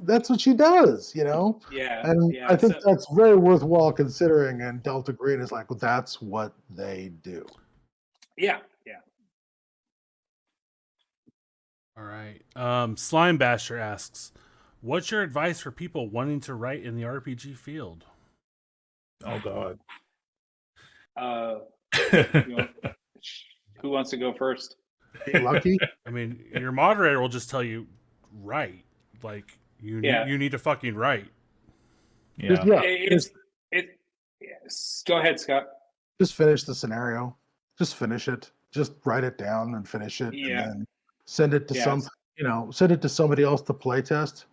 Speaker 3: That's what she does.
Speaker 5: Yeah,
Speaker 3: and I think that's very worthwhile considering. And Delta Green is like, well, that's what they do.
Speaker 5: Yeah.
Speaker 1: All right. Slime Basher asks, what's your advice for people wanting to write in the RPG field?
Speaker 2: Oh God.
Speaker 5: Who wants to go first?
Speaker 3: Lucky.
Speaker 1: I mean, your moderator will just tell you, write. Like, you need to fucking write.
Speaker 2: Yeah.
Speaker 5: Go ahead, Scott.
Speaker 3: Just finish the scenario. Just finish it. Just write it down and finish it, and then send it to send it to somebody else to play test.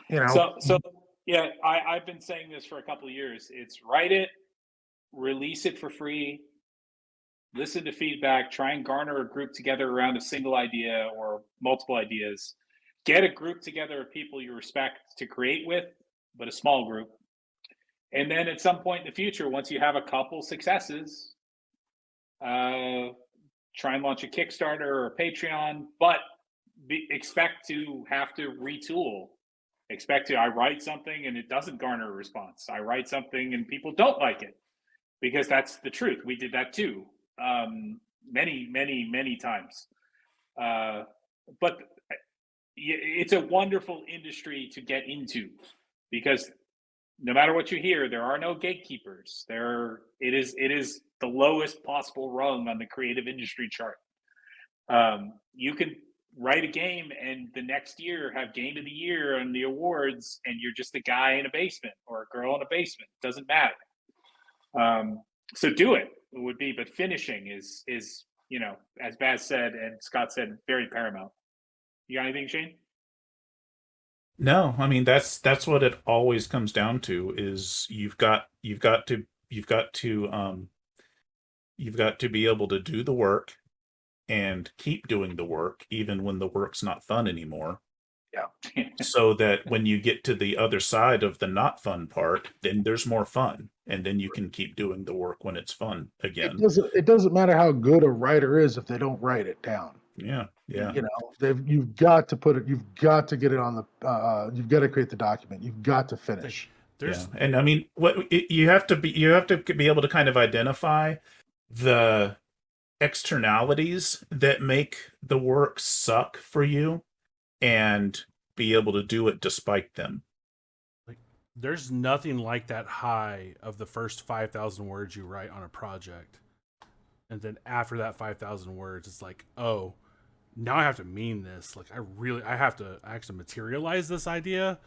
Speaker 5: So yeah, I've been saying this for a couple of years. It's write it, release it for free, listen to feedback, try and garner a group together around a single idea or multiple ideas. Get a group together of people you respect to create with, but a small group. And then at some point in the future, once you have a couple successes, try and launch a Kickstarter or a Patreon, but expect to have to retool. I write something and it doesn't garner a response. I write something and people don't like it, because that's the truth. We did that too, many times. But it's a wonderful industry to get into, because no matter what you hear, there are no gatekeepers. It is the lowest possible rung on the creative industry chart. You can write a game and the next year have game of the year on the awards, and you're just a guy in a basement or a girl in a basement. It doesn't matter. So do it. It would be, but finishing is as Baz said and Scott said, very paramount. You got anything, Shane?
Speaker 2: No, I mean that's what it always comes down to, is you've got to be able to do the work and keep doing the work even when the work's not fun anymore.
Speaker 3: Yeah.
Speaker 2: So that when you get to the other side of the not fun part, then there's more fun, and then you can keep doing the work when it's fun again.
Speaker 3: It doesn't matter how good a writer is if they don't write it down.
Speaker 2: Yeah.
Speaker 3: You've got to put it. You've got to get it on the. You've got to create the document. You've got to finish.
Speaker 2: And I mean, you have to be able to kind of identify the externalities that make the work suck for you, and be able to do it despite them.
Speaker 1: Like, there's nothing like that high of the first 5,000 words you write on a project, and then after that 5,000 words, it's like, oh, now I have to mean this. Like, I have to actually materialize this idea.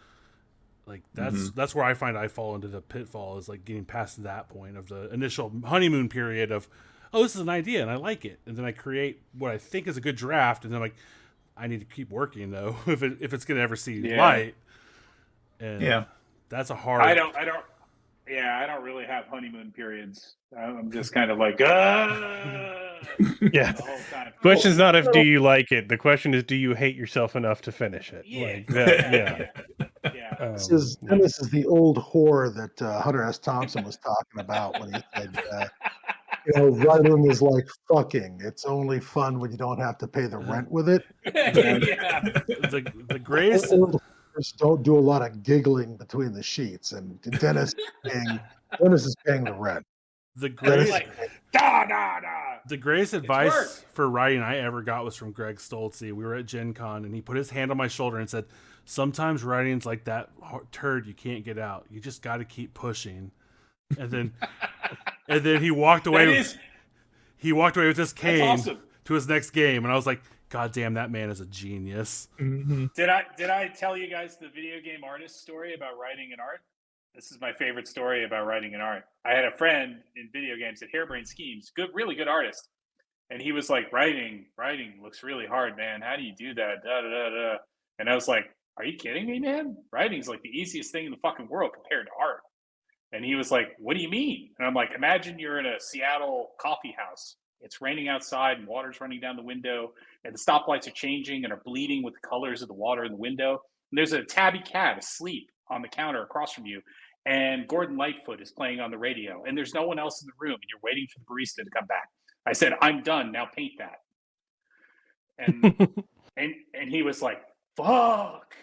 Speaker 1: Like, that's where I find I fall into the pitfall, is like getting past that point of the initial honeymoon period of, oh, this is an idea and I like it, and then I create what I think is a good draft, and then like, I need to keep working though if it's gonna ever see light. And that's a hard.
Speaker 5: I don't really have honeymoon periods. I'm just kind of like,
Speaker 6: Yeah.
Speaker 5: the whole time.
Speaker 6: Question's not if do you like it. The question is, do you hate yourself enough to finish it?
Speaker 5: Yeah.
Speaker 6: Like that. Yeah.
Speaker 3: This is the old whore that Hunter S. Thompson was talking about when he said, writing is like fucking. It's only fun when you don't have to pay the rent with it.
Speaker 5: Yeah.
Speaker 1: The grace
Speaker 3: Old whores don't do a lot of giggling between the sheets, and Dennis is paying the rent.
Speaker 1: the
Speaker 5: It's
Speaker 1: grace
Speaker 5: like, da, da, da.
Speaker 1: the greatest
Speaker 5: work.
Speaker 1: advice for writing I ever got was from Greg Stoltze. We were at GenCon, and he put his hand on my shoulder and said, "Sometimes writing's like that turd you can't get out. You just got to keep pushing." And then he walked away. He walked away with this cane
Speaker 5: awesome.
Speaker 1: to his next game, and I was like, "God damn, that man is a genius."
Speaker 2: Mm-hmm.
Speaker 5: Did I tell you guys the video game artist story about writing and art? This is my favorite story about writing and art. I had a friend in video games at Harebrained Schemes, really good artist, and he was like, "Writing looks really hard, man. How do you do that?" Da da da da. And I was like, "Are you kidding me, man? Writing's like the easiest thing in the fucking world compared to art." And he was like, "What do you mean?" And I'm like, "Imagine you're in a Seattle coffee house. It's raining outside and water's running down the window, and the stoplights are changing and are bleeding with the colors of the water in the window. And there's a tabby cat asleep on the counter across from you, and Gordon Lightfoot is playing on the radio, and there's no one else in the room, and you're waiting for the barista to come back." I said, "I'm done. Now paint that." And and he was like, "Fuck."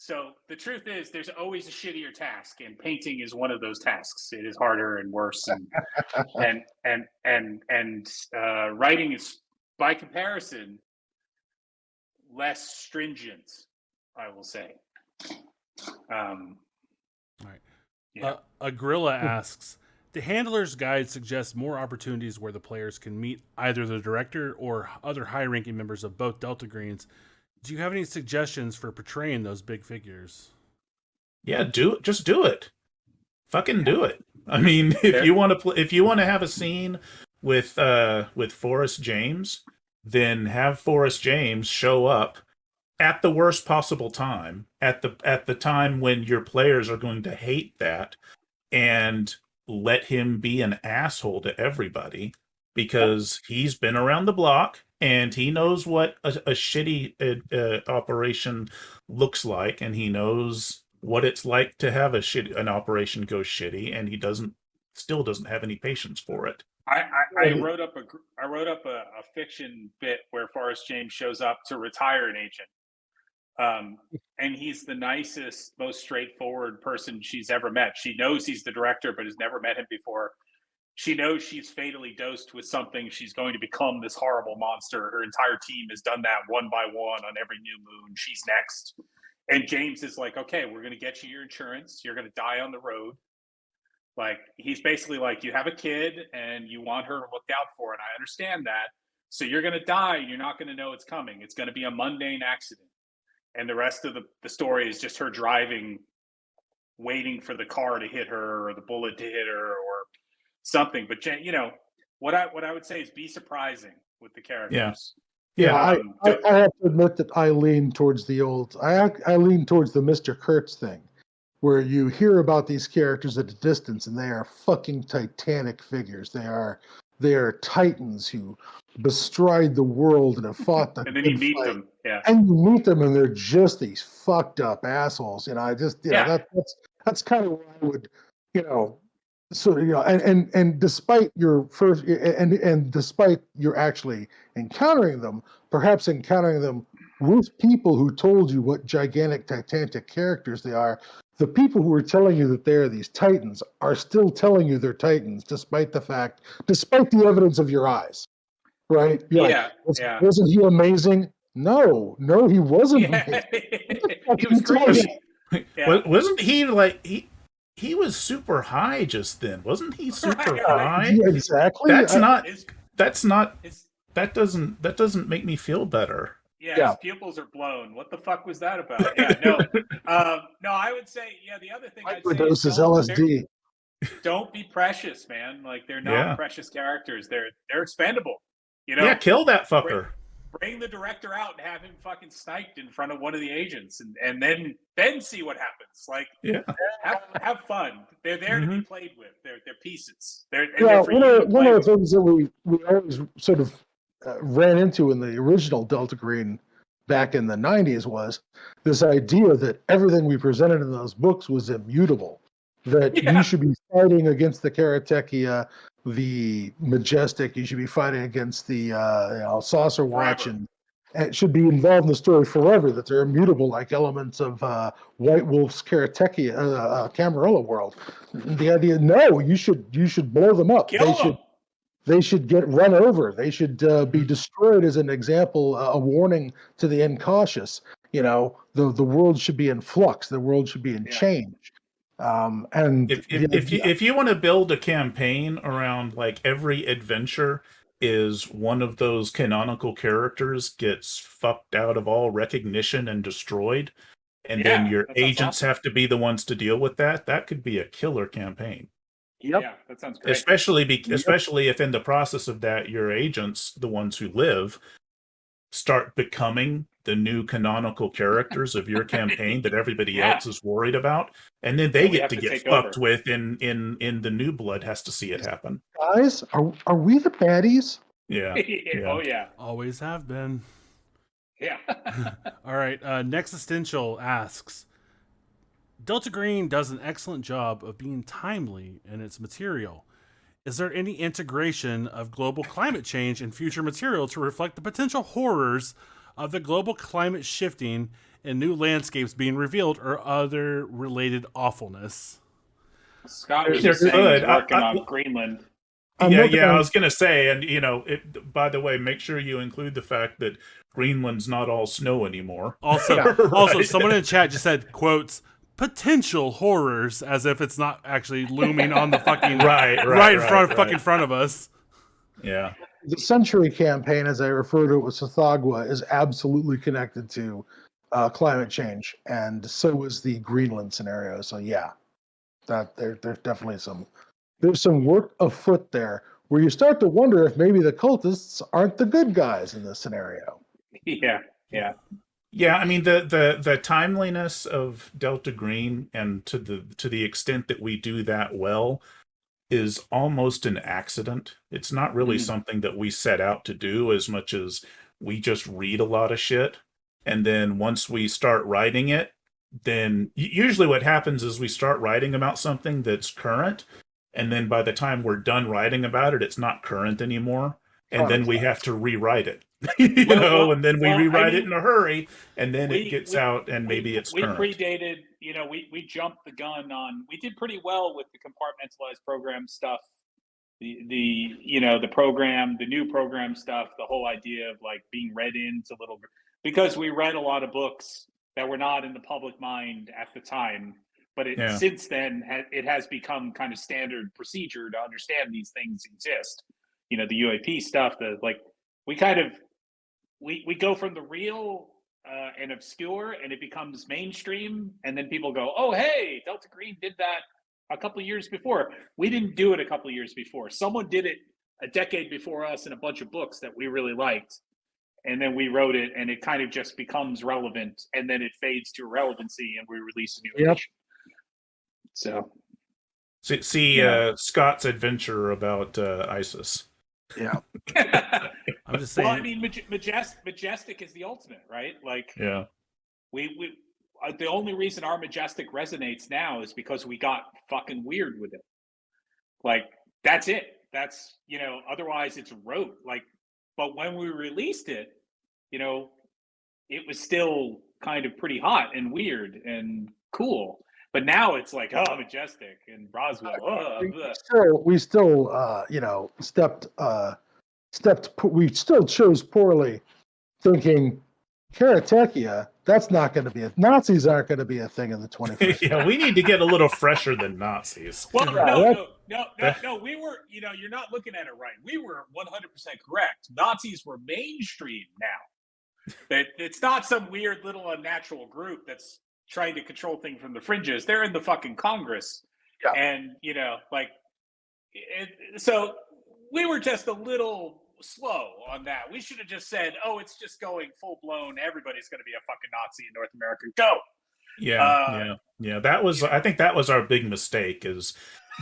Speaker 5: So the truth is, there's always a shittier task, and painting is one of those tasks. It is harder and worse, and writing is, by comparison, less stringent, I will say.
Speaker 1: All right.
Speaker 5: Yeah.
Speaker 1: Agrilla asks, the Handler's Guide suggests more opportunities where the players can meet either the director or other high-ranking members of both Delta Greens. Do you have any suggestions for portraying those big figures?
Speaker 2: Yeah, just do it. Fucking do it. I mean, if you want to have a scene with Forrest James, then have Forrest James show up at the worst possible time, at the time when your players are going to hate that, and let him be an asshole to everybody because he's been around the block and he knows what a shitty operation looks like, and he knows what it's like to have an operation go shitty, and he still doesn't have any patience for it.
Speaker 5: I wrote up a fiction bit where Forrest James shows up to retire an agent. And he's the nicest, most straightforward person she's ever met. She knows he's the director, but has never met him before. She knows she's fatally dosed with something. She's going to become this horrible monster. Her entire team has done that one by one on every new moon. She's next. And James is like, "Okay, we're going to get you your insurance. You're going to die on the road." Like, he's basically like, "You have a kid and you want her looked out for, and I understand that. So you're going to die. You're not going to know it's coming. It's going to be a mundane accident." And the rest of the story is just her driving, waiting for the car to hit her or the bullet to hit her or something. But what I would say is be surprising with the characters.
Speaker 3: Yeah, I have to admit that I lean towards the Mr. Kurtz thing, where you hear about these characters at a distance and they are fucking titanic figures. They are titans who bestride the world and have fought the
Speaker 5: and then you meet them,
Speaker 3: and you meet them and they're just these fucked up assholes. That's kind of what I would, and despite your first and despite you're actually encountering them, perhaps encountering them with people who told you what gigantic titanic characters they are, the people who are telling you that they're these titans are still telling you they're titans, despite the evidence of your eyes, right? Wasn't he amazing? No, he wasn't amazing.
Speaker 5: He was crazy.
Speaker 2: Wasn't he like he was super high just then? Wasn't he super high?
Speaker 3: Yeah, exactly.
Speaker 2: That doesn't make me feel better.
Speaker 5: Yeah, his pupils are blown. What the fuck was that about? No, I would say, the other thing I'd say is
Speaker 3: LSD.
Speaker 5: Don't be precious, man. Like, they're not precious characters. They're expendable.
Speaker 2: Yeah, kill that fucker.
Speaker 5: bring the director out and have him fucking sniped in front of one of the agents, and then see what happens. Like, have fun. They're there to be played with. They're pieces. They're for you to
Speaker 3: one
Speaker 5: play
Speaker 3: of
Speaker 5: with.
Speaker 3: the things that we always sort of ran into in the original Delta Green back in the 90s was this idea that everything we presented in those books was immutable, that you should be fighting against the Karatechia, the Majestic, you should be fighting against the Saucer Watch, and it should be involved in the story forever, that they're immutable like elements of White Wolf's Karatechia, Camarilla world. The idea, no, you should blow them up.
Speaker 5: Kill them.
Speaker 3: They should get run over. They should be destroyed as an example, a warning to the incautious. The world should be in flux. The world should be in change. And
Speaker 2: if you want to build a campaign around like every adventure is one of those canonical characters gets fucked out of all recognition and destroyed, and then your agents have to be the ones to deal with that, that could be a killer campaign.
Speaker 3: Yep.
Speaker 5: Yeah, that sounds great.
Speaker 2: Especially if in the process of that, your agents, the ones who live, start becoming the new canonical characters of your campaign that everybody else is worried about, and then they get to get fucked with in the new blood has to see it happen.
Speaker 3: Guys, are we the baddies?
Speaker 2: Yeah.
Speaker 5: Oh yeah.
Speaker 1: Always have been.
Speaker 5: Yeah.
Speaker 1: All right. Next Existential asks, Delta Green does an excellent job of being timely in its material. Is there any integration of global climate change in future material to reflect the potential horrors of the global climate shifting and new landscapes being revealed, or other related awfulness?
Speaker 5: Scott was just saying he's working on Greenland.
Speaker 2: I was going to say, and by the way, make sure you include the fact that Greenland's not all snow anymore.
Speaker 1: Also, someone in the chat just said, quotes, potential horrors, as if it's not actually looming on the fucking in front of us.
Speaker 2: Yeah.
Speaker 3: The Century campaign, as I refer to it with Sathagwa, is absolutely connected to climate change, and so is the Greenland scenario. So that there's definitely some work afoot there where you start to wonder if maybe the cultists aren't the good guys in this scenario.
Speaker 2: Yeah, I mean the timeliness of Delta Green, and to the extent that we do that well, is almost an accident. It's not really something that we set out to do, as much as we just read a lot of shit, and then once we start writing it, then usually what happens is we start writing about something that's current, and then by the time we're done writing about it, it's not current anymore, and then we have to rewrite it. And then we rewrite it in a hurry, and then it gets out, and maybe it's current.
Speaker 5: We predated, we jumped the gun on. We did pretty well with the compartmentalized program stuff, the program, the new program stuff, the whole idea of like being read into because we read a lot of books that were not in the public mind at the time, but since then it has become kind of standard procedure to understand these things exist. The UAP stuff, we go from the real and obscure, and it becomes mainstream, and then people go, oh, hey, Delta Green did that a couple of years before. We didn't do it a couple of years before. Someone did it a decade before us in a bunch of books that we really liked, and then we wrote it, and it kind of just becomes relevant, and then it fades to irrelevancy, and we release a new edition. So
Speaker 2: see Scott's adventure about ISIS.
Speaker 3: Yeah.
Speaker 1: I'm just saying.
Speaker 5: Well, I mean, Majestic is the ultimate, right? Like, we the only reason our Majestic resonates now is because we got fucking weird with it. Like, that's it. That's, otherwise it's rote. Like, but when we released it, it was still kind of pretty hot and weird and cool. But now it's like, oh, Majestic and Baswell.
Speaker 3: We still we still chose poorly, thinking Karatechia, that's not going to be Nazis aren't going to be a thing in the 21st.
Speaker 2: Yeah, we need to get a little fresher than Nazis.
Speaker 5: Well, no, we were, you're not looking at it right. We were 100% correct. Nazis were mainstream now. It's not some weird little unnatural group that's trying to control things from the fringes. They're in the fucking Congress. Yeah. And, so we were just a little slow on that. We should have just said, "Oh, it's just going full blown. Everybody's going to be a fucking Nazi in North America. Go."
Speaker 2: Yeah. That was, I think that was our big mistake, is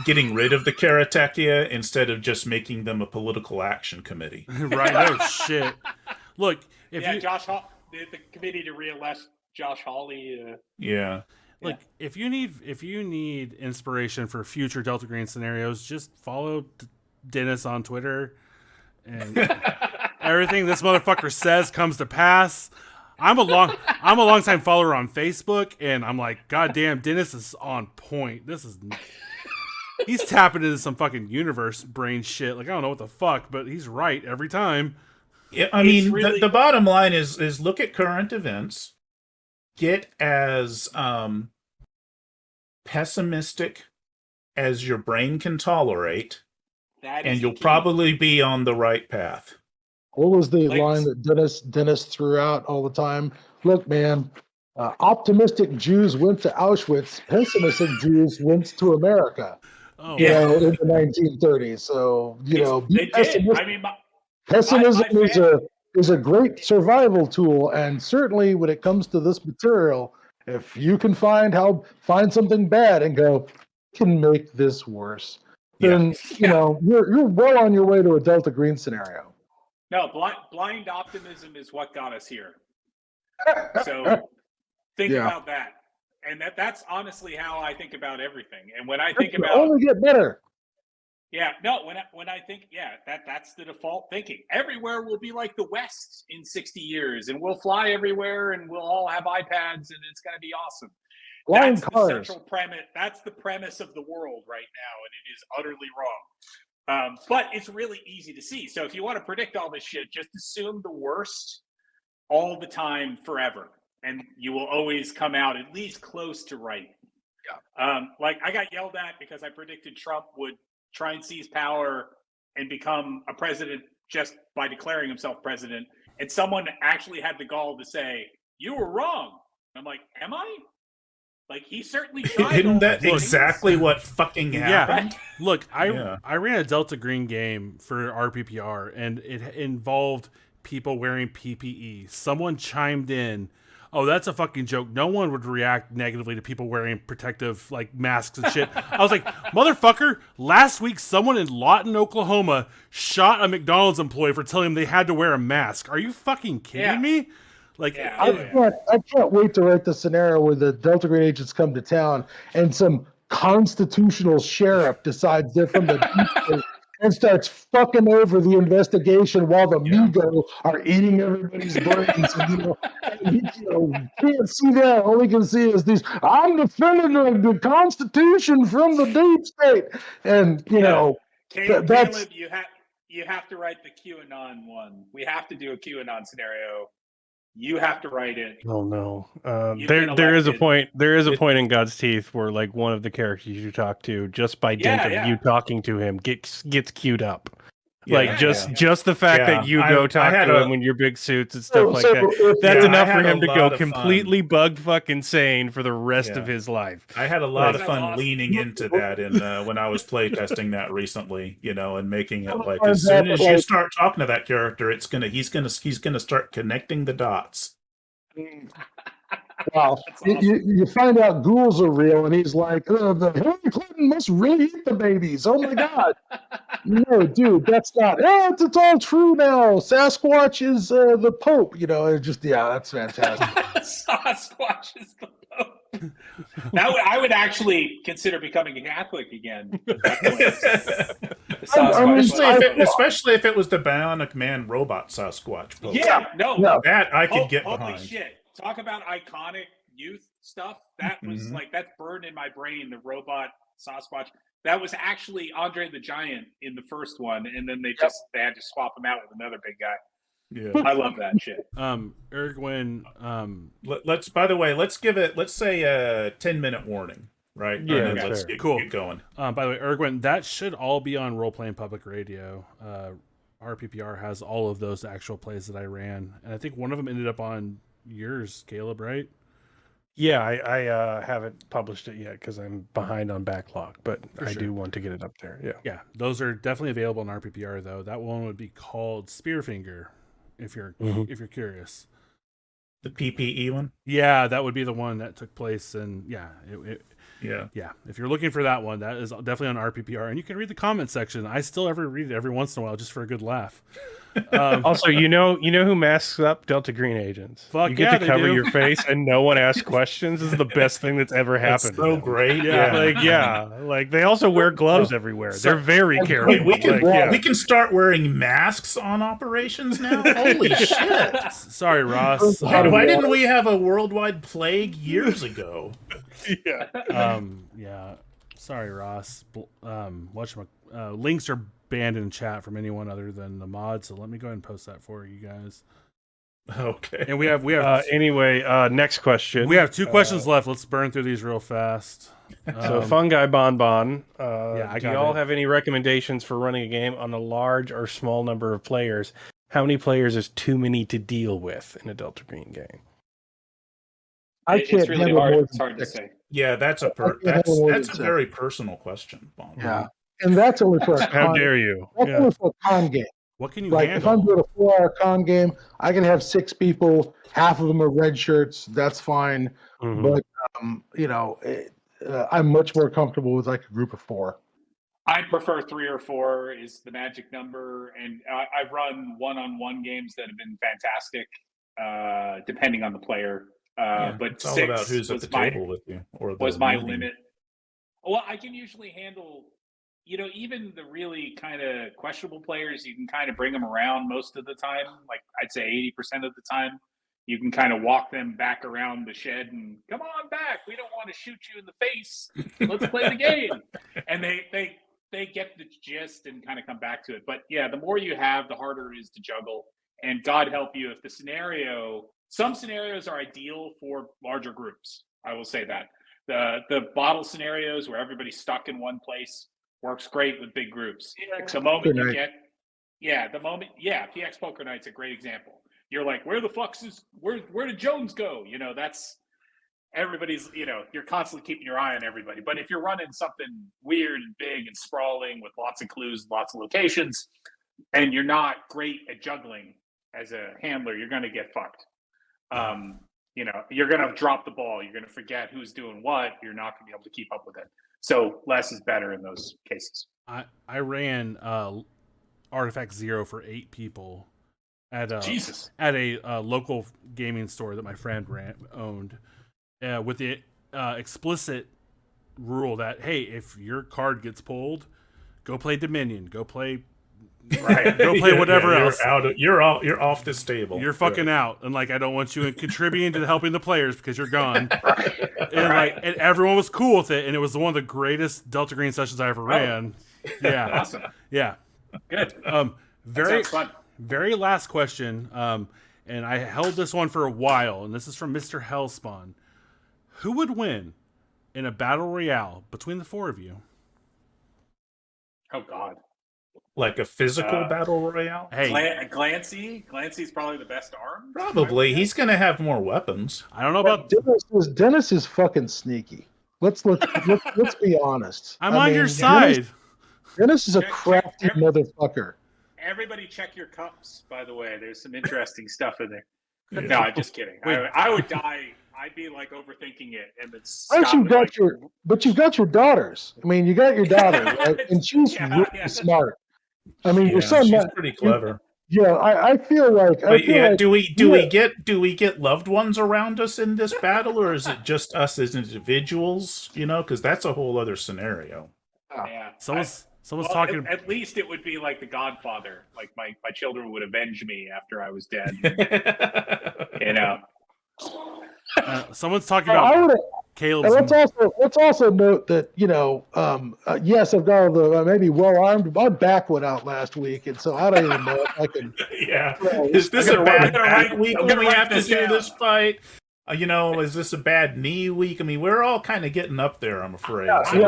Speaker 2: getting rid of the Karatechia instead of just making them a political action committee.
Speaker 1: Right? No shit. Look, if you
Speaker 5: Josh Hall, the committee to re-elect Josh Hawley.
Speaker 1: Look, if you need inspiration for future Delta Green scenarios, just follow Dennis on Twitter, and everything this motherfucker says comes to pass. I'm a longtime follower on Facebook, and I'm like, God damn, Dennis is on point. He's tapping into some fucking universe brain shit. Like, I don't know what the fuck, but he's right every time.
Speaker 2: Yeah, I mean, the bottom line is look at current events, get as pessimistic as your brain can tolerate, and you'll probably be on the right path.
Speaker 3: What was the line that Dennis threw out all the time? Look, man, optimistic Jews went to Auschwitz. Pessimistic Jews went to America.
Speaker 1: Oh,
Speaker 3: in the 1930s. So be pessimistic.
Speaker 5: I mean,
Speaker 3: pessimism is a great survival tool, and certainly when it comes to this material, if you can find something bad and go, can make this worse, then you're well on your way to a Delta Green scenario.
Speaker 5: No, blind optimism is what got us here. So think about that. And that's honestly how I think about everything. And when I think about
Speaker 3: only get better.
Speaker 5: Yeah, no, when I think, that's the default thinking. Everywhere will be like the West in 60 years, and we'll fly everywhere, and we'll all have iPads, and it's going to be awesome.
Speaker 3: Flying
Speaker 5: That's
Speaker 3: cars.
Speaker 5: the central premise. That's the premise of the world right now, and it is utterly wrong. But it's really easy to see. So if you want to predict all this shit, just assume the worst all the time forever, and you will always come out at least close to right. Yeah. Like I got yelled at because I predicted Trump would try and seize power and become a president just by declaring himself president. And someone actually had the gall to say, "You were wrong." I'm like, am I? Like, he certainly tried.
Speaker 2: Isn't that exactly what fucking happened?
Speaker 1: Yeah. Look, I ran a Delta Green game for RPPR, and it involved people wearing PPE. Someone chimed in, "Oh, that's a fucking joke. No one would react negatively to people wearing protective masks and shit." I was like, motherfucker, last week someone in Lawton, Oklahoma shot a McDonald's employee for telling them they had to wear a mask. Are you fucking kidding me?
Speaker 3: I can't wait to write the scenario where the Delta Green agents come to town and some constitutional sheriff decides they're from the deep state and starts fucking over the investigation while the Migo are eating everybody's brains. And, can't see that. All we can see is these, "I'm defending the Constitution from the deep state." And,
Speaker 5: Caleb, you have to write the QAnon one. We have to do a QAnon scenario. You have to write it.
Speaker 6: Oh no! There is a point. There is a point in God's Teeth where one of the characters you talk to, just by dint of you talking to him, gets queued up. Just the fact that you go talk to him in your big suits and stuff like that. That's enough for him to go completely bug fucking sane for the rest of his life.
Speaker 2: I had a lot of fun leaning into that when I was playtesting that recently, and making it as soon as you start talking to that character, he's gonna start connecting the dots.
Speaker 3: Wow. Awesome. You find out ghouls are real, and he's like, the Hillary Clinton must really eat the babies. Oh my God. No, dude, that's not. It's all true now. Sasquatch is the Pope. That's fantastic.
Speaker 5: Sasquatch is the Pope. I would actually consider becoming a Catholic again.
Speaker 2: Especially if it was the Bionic Man robot Sasquatch Pope. That I could get behind.
Speaker 5: Holy shit. Talk about iconic youth stuff. That was that's burned in my brain, the robot Sasquatch. That was actually Andre the Giant in the first one, and then they had to swap him out with another big guy. Yeah, I love that shit.
Speaker 1: Ergwin,
Speaker 2: let's say a 10-minute warning, right?
Speaker 1: Yeah,
Speaker 2: let's get going.
Speaker 1: By the way, Ergwin, that should all be on Role Playing Public Radio. RPPR has all of those actual plays that I ran, and I think one of them ended up on yours, Caleb, right?
Speaker 6: Yeah, I haven't published it yet because I'm behind on backlog, but
Speaker 1: For
Speaker 6: I
Speaker 1: sure.
Speaker 6: do want to get it up there. Yeah.
Speaker 1: Yeah, those are definitely available on RPPR though. That one would be called Spearfinger, if you're curious.
Speaker 2: The PPE one.
Speaker 1: Yeah, that would be the one that took place, and yeah,
Speaker 2: Yeah.
Speaker 1: If you're looking for that one, that is definitely on RPPR, and you can read the comment section. I still read it every once in a while just for a good laugh.
Speaker 6: Also, you know who masks up Delta Green agents?
Speaker 1: Fuck
Speaker 6: you get
Speaker 1: yeah,
Speaker 6: to
Speaker 1: they
Speaker 6: cover
Speaker 1: do.
Speaker 6: your face and no one asks questions. This is the best thing that's ever
Speaker 2: That's
Speaker 6: happened. to
Speaker 2: so
Speaker 6: them.
Speaker 2: great.
Speaker 1: Yeah.
Speaker 6: Like they also wear gloves everywhere. They're very careful.
Speaker 2: We can
Speaker 6: Like,
Speaker 2: we can start wearing masks on operations now. Holy shit!
Speaker 1: Sorry, Ross.
Speaker 2: Why didn't we have a worldwide plague years ago?
Speaker 6: yeah.
Speaker 1: Yeah. Sorry, Ross. Links are banned in chat from anyone other than the mod, so let me go ahead and post that for you guys.
Speaker 2: Okay.
Speaker 1: And we have
Speaker 6: Anyway, next question.
Speaker 1: we have 2 questions left. Let's burn through these real fast.
Speaker 6: So Fungi Bonbon,
Speaker 1: I
Speaker 6: do
Speaker 1: got
Speaker 6: y'all
Speaker 1: it.
Speaker 6: have any recommendations for running a game on a large or small number of players? How many players is too many to deal with in a Delta Green game?
Speaker 5: It's really
Speaker 3: handle
Speaker 5: hard.
Speaker 3: more
Speaker 5: It's
Speaker 3: than
Speaker 5: hard to
Speaker 3: 6.
Speaker 5: say.
Speaker 2: Yeah, that's a very personal question, Bob.
Speaker 3: Yeah, and that's only for a
Speaker 6: How
Speaker 3: con.
Speaker 6: dare you?
Speaker 3: That's
Speaker 6: Yeah.
Speaker 3: only for a con game.
Speaker 1: What can you
Speaker 3: Like
Speaker 1: handle?
Speaker 3: if I'm doing a 4-hour con game, I can have 6 people. Half of them are red shirts. That's fine.
Speaker 6: Mhm.
Speaker 3: But I'm much more comfortable with like a group of 4.
Speaker 5: I prefer 3 or 4 is the magic number, and I've run one-on-one games that have been fantastic, depending on the player. But
Speaker 2: it's all
Speaker 5: 6
Speaker 2: about who's at
Speaker 5: was
Speaker 2: the table with you, or
Speaker 5: was my
Speaker 2: meeting.
Speaker 5: limit. Well, I can usually handle, even the really kind of questionable players. You can kind of bring them around most of the time. Like I'd say 80% of the time, you can kind of walk them back around the shed and come on back. We don't want to shoot you in the face. Let's play the game. And they get the gist and kind of come back to it. But yeah, the more you have, the harder it is to juggle. And God help you if some scenarios are ideal for larger groups. I will say that. The bottle scenarios where everybody's stuck in one place works great with big groups. The moment you get, PX Poker Night's a great example. You're like, where did Jones go? That's everybody's, you're constantly keeping your eye on everybody. But if you're running something weird and big and sprawling with lots of clues, lots of locations, and you're not great at juggling as a handler, you're going to get fucked. You're going to drop the ball. You're going to forget who's doing what. You're not going to be able to keep up with it. So less is better in those cases.
Speaker 1: I ran Artifact Zero for 8 people at a local gaming store that my friend owned, with the explicit rule that, hey, if your card gets pulled, go play Dominion, go play whatever else.
Speaker 2: You're off this table.
Speaker 1: You're fucking out, and like I don't want you contributing to helping the players because you're gone. And very was cool with it, and it was one of the greatest Delta Green sessions I ever ran. Yeah,
Speaker 5: awesome.
Speaker 1: Yeah,
Speaker 5: good.
Speaker 1: Very fun. Very last question, and I held this one for a while, and this is from Mr. Hellspawn. Who would win in a battle royale between the 4 of you?
Speaker 5: Oh God.
Speaker 2: Like a physical battle royale?
Speaker 5: Hey, Glancy's probably the best armed.
Speaker 2: Probably. He's going to have more weapons.
Speaker 1: I don't know about
Speaker 3: Dennis is fucking sneaky. Let's be honest.
Speaker 1: I'm on your side.
Speaker 3: Dennis is a crafty motherfucker.
Speaker 5: Everybody check your cups, by the way. There's some interesting stuff in there. Yeah. No, I'm just kidding. I would die. I'd be like overthinking it, and it's.
Speaker 3: But you've got your daughters. I mean, you got your daughter, right? And she's really smart. I mean, your son.
Speaker 2: She's pretty clever.
Speaker 3: I feel like.
Speaker 2: Do we get loved ones around us in this battle, or is it just us as individuals? Because that's a whole other scenario.
Speaker 5: Yeah.
Speaker 1: Someone's talking.
Speaker 5: At least it would be like The Godfather. Like my children would avenge me after I was dead.
Speaker 1: Someone's talking about Caleb's.
Speaker 3: Let's also note that yes, I've got all the maybe well armed. My back went out last week, and so I don't even know if I can.
Speaker 2: Yeah, is this a bad week when we have to do this fight? Is this a bad knee week? I mean, we're all kind of getting up there, I'm afraid. So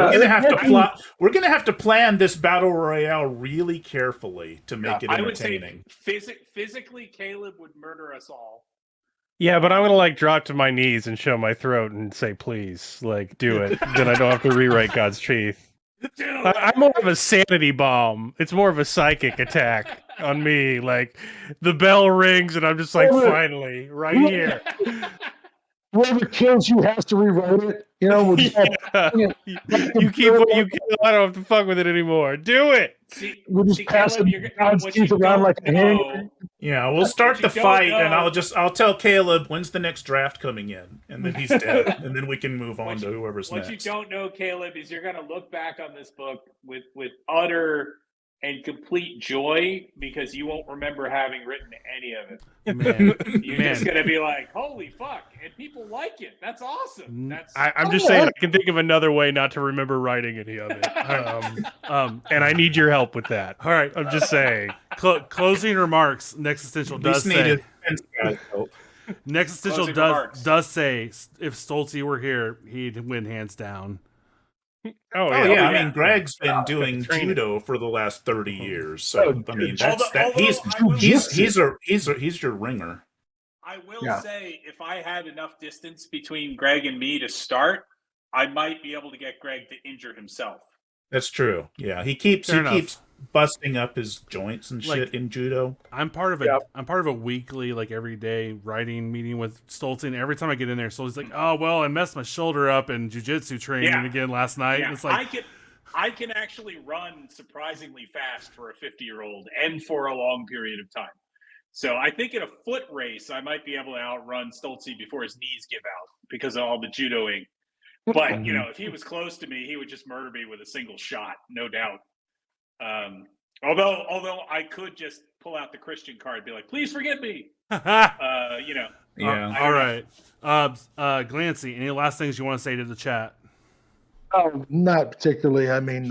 Speaker 2: we're gonna have to plan this battle royale really carefully to make it entertaining.
Speaker 5: I would say physically, Caleb would murder us all.
Speaker 6: Yeah, but I'm gonna like drop to my knees and show my throat and say, "Please, like, do it." Then I don't have to rewrite God's truth. I'm more of a sanity bomb. It's more of a psychic attack on me. Like the bell rings and I'm just like, finally, right here.
Speaker 3: Whoever kills you has to rewrite it. You know, we'll just have,
Speaker 6: Yeah. You keep what you kill. I don't have to fuck with it anymore. Do it.
Speaker 3: we'll just pass
Speaker 5: Caleb,
Speaker 3: God's
Speaker 5: what
Speaker 3: teeth
Speaker 5: you
Speaker 3: around
Speaker 5: don't
Speaker 3: like a hand.
Speaker 5: know,
Speaker 2: Yeah, we'll start
Speaker 5: you
Speaker 2: the
Speaker 5: don't
Speaker 2: fight, and
Speaker 5: know-
Speaker 2: I'll tell Caleb when's the next draft coming in, and then he's dead, and then we can move on to whoever's
Speaker 5: what
Speaker 2: next.
Speaker 5: you don't know, Caleb, is you're going to look back on this book with utter and complete joy because you won't remember having written any of it.
Speaker 1: Man,
Speaker 5: You're
Speaker 1: man.
Speaker 5: just going to be like, holy fuck, and people like it. That's awesome. That's
Speaker 6: I'm just saying, I can think of another way not to remember writing any of it. And I need your help with that.
Speaker 1: All right.
Speaker 6: I'm just saying.
Speaker 1: Closing remarks. Next Essential does say. Next Essential
Speaker 5: Closing remarks.
Speaker 1: does say if Stoltze were here, he'd win hands down.
Speaker 6: Oh
Speaker 2: yeah,
Speaker 6: yeah.
Speaker 2: I mean, Greg's been doing
Speaker 6: training.
Speaker 2: judo for the last 30 years, so I mean, that's
Speaker 5: Although
Speaker 2: he's your ringer.
Speaker 5: I will say, if I had enough distance between Greg and me to start, I might be able to get Greg to injure himself.
Speaker 2: That's true. Yeah, he keeps busting up his joints and shit in judo.
Speaker 1: I'm part of a weekly, like every day writing meeting with Stoltze, and every time I get in there, Stoltze's like, "Oh well, I messed my shoulder up in jiu-jitsu training again last night."
Speaker 5: Yeah.
Speaker 1: It's like
Speaker 5: I can actually run surprisingly fast for a 50-year-old and for a long period of time. So I think in a foot race, I might be able to outrun Stoltze before his knees give out because of all the judoing. But, you know, if he was close to me, he would just murder me with a single shot, no doubt. Although I could just pull out the Christian card and be like, please forgive me. You know.
Speaker 2: Yeah.
Speaker 1: All right. Glancy, any last things you want to say to the chat?
Speaker 3: Oh, not particularly. I mean,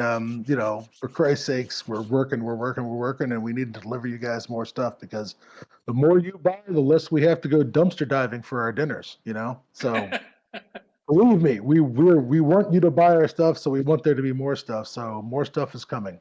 Speaker 3: you know, for Christ's sakes, we're working, and we need to deliver you guys more stuff because the more you buy, the less we have to go dumpster diving for our dinners, you know? So believe me, we want you to buy our stuff, so we want there to be more stuff. So more stuff is coming.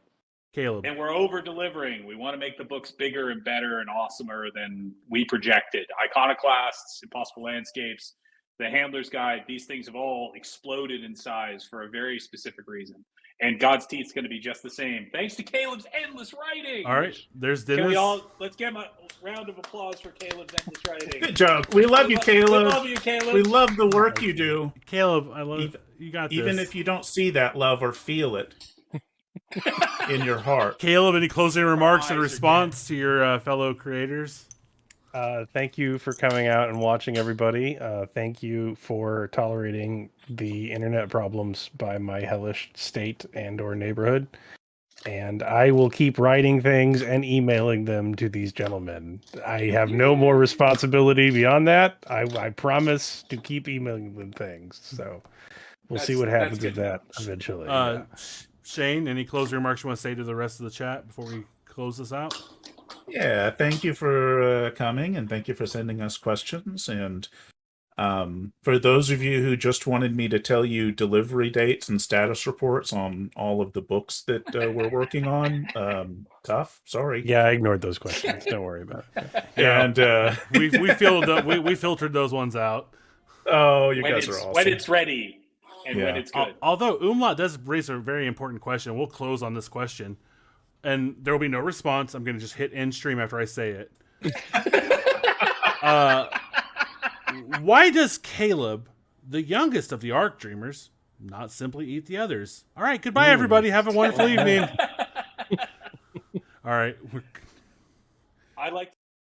Speaker 1: Caleb.
Speaker 5: And we're over-delivering. We want to make the books bigger and better and awesomer than we projected. Iconoclasts, Impossible Landscapes, The Handler's Guide, these things have all exploded in size for a very specific reason. And God's Teeth's going to be just the same. Thanks to Caleb's endless writing.
Speaker 1: All right, there's dinner.
Speaker 5: Let's give him a round of applause for Caleb's endless writing.
Speaker 2: Good job. We love you, Caleb.
Speaker 5: We love you, Caleb.
Speaker 2: We love the work you do.
Speaker 1: Caleb, I love you got this.
Speaker 2: Even if you don't see that love or feel it in your heart.
Speaker 1: Caleb, any closing remarks in response to your fellow creators?
Speaker 6: Thank you for coming out and watching, everybody. Thank you for tolerating the internet problems by my hellish state and or neighborhood. And I will keep writing things and emailing them to these gentlemen. I have no more responsibility beyond that. I promise to keep emailing them things. So we'll see what happens with that eventually.
Speaker 1: Shane, any closing remarks you want to say to the rest of the chat before we close this out?
Speaker 2: Yeah, thank you for coming, and thank you for sending us questions. And for those of you who just wanted me to tell you delivery dates and status reports on all of the books that we're working on, tough. Sorry.
Speaker 6: Yeah, I ignored those questions. Don't worry about it.
Speaker 2: And
Speaker 1: we filtered those ones out.
Speaker 2: Oh, you guys are awesome.
Speaker 5: When it's ready and when it's good.
Speaker 1: Although Umlaut does raise a very important question. We'll close on this question. And there will be no response. I'm going to just hit end stream after I say it. Why does Caleb, the youngest of the Arc Dreamers, not simply eat the others? All right, goodbye, everybody. Have a wonderful evening. All right.
Speaker 5: I like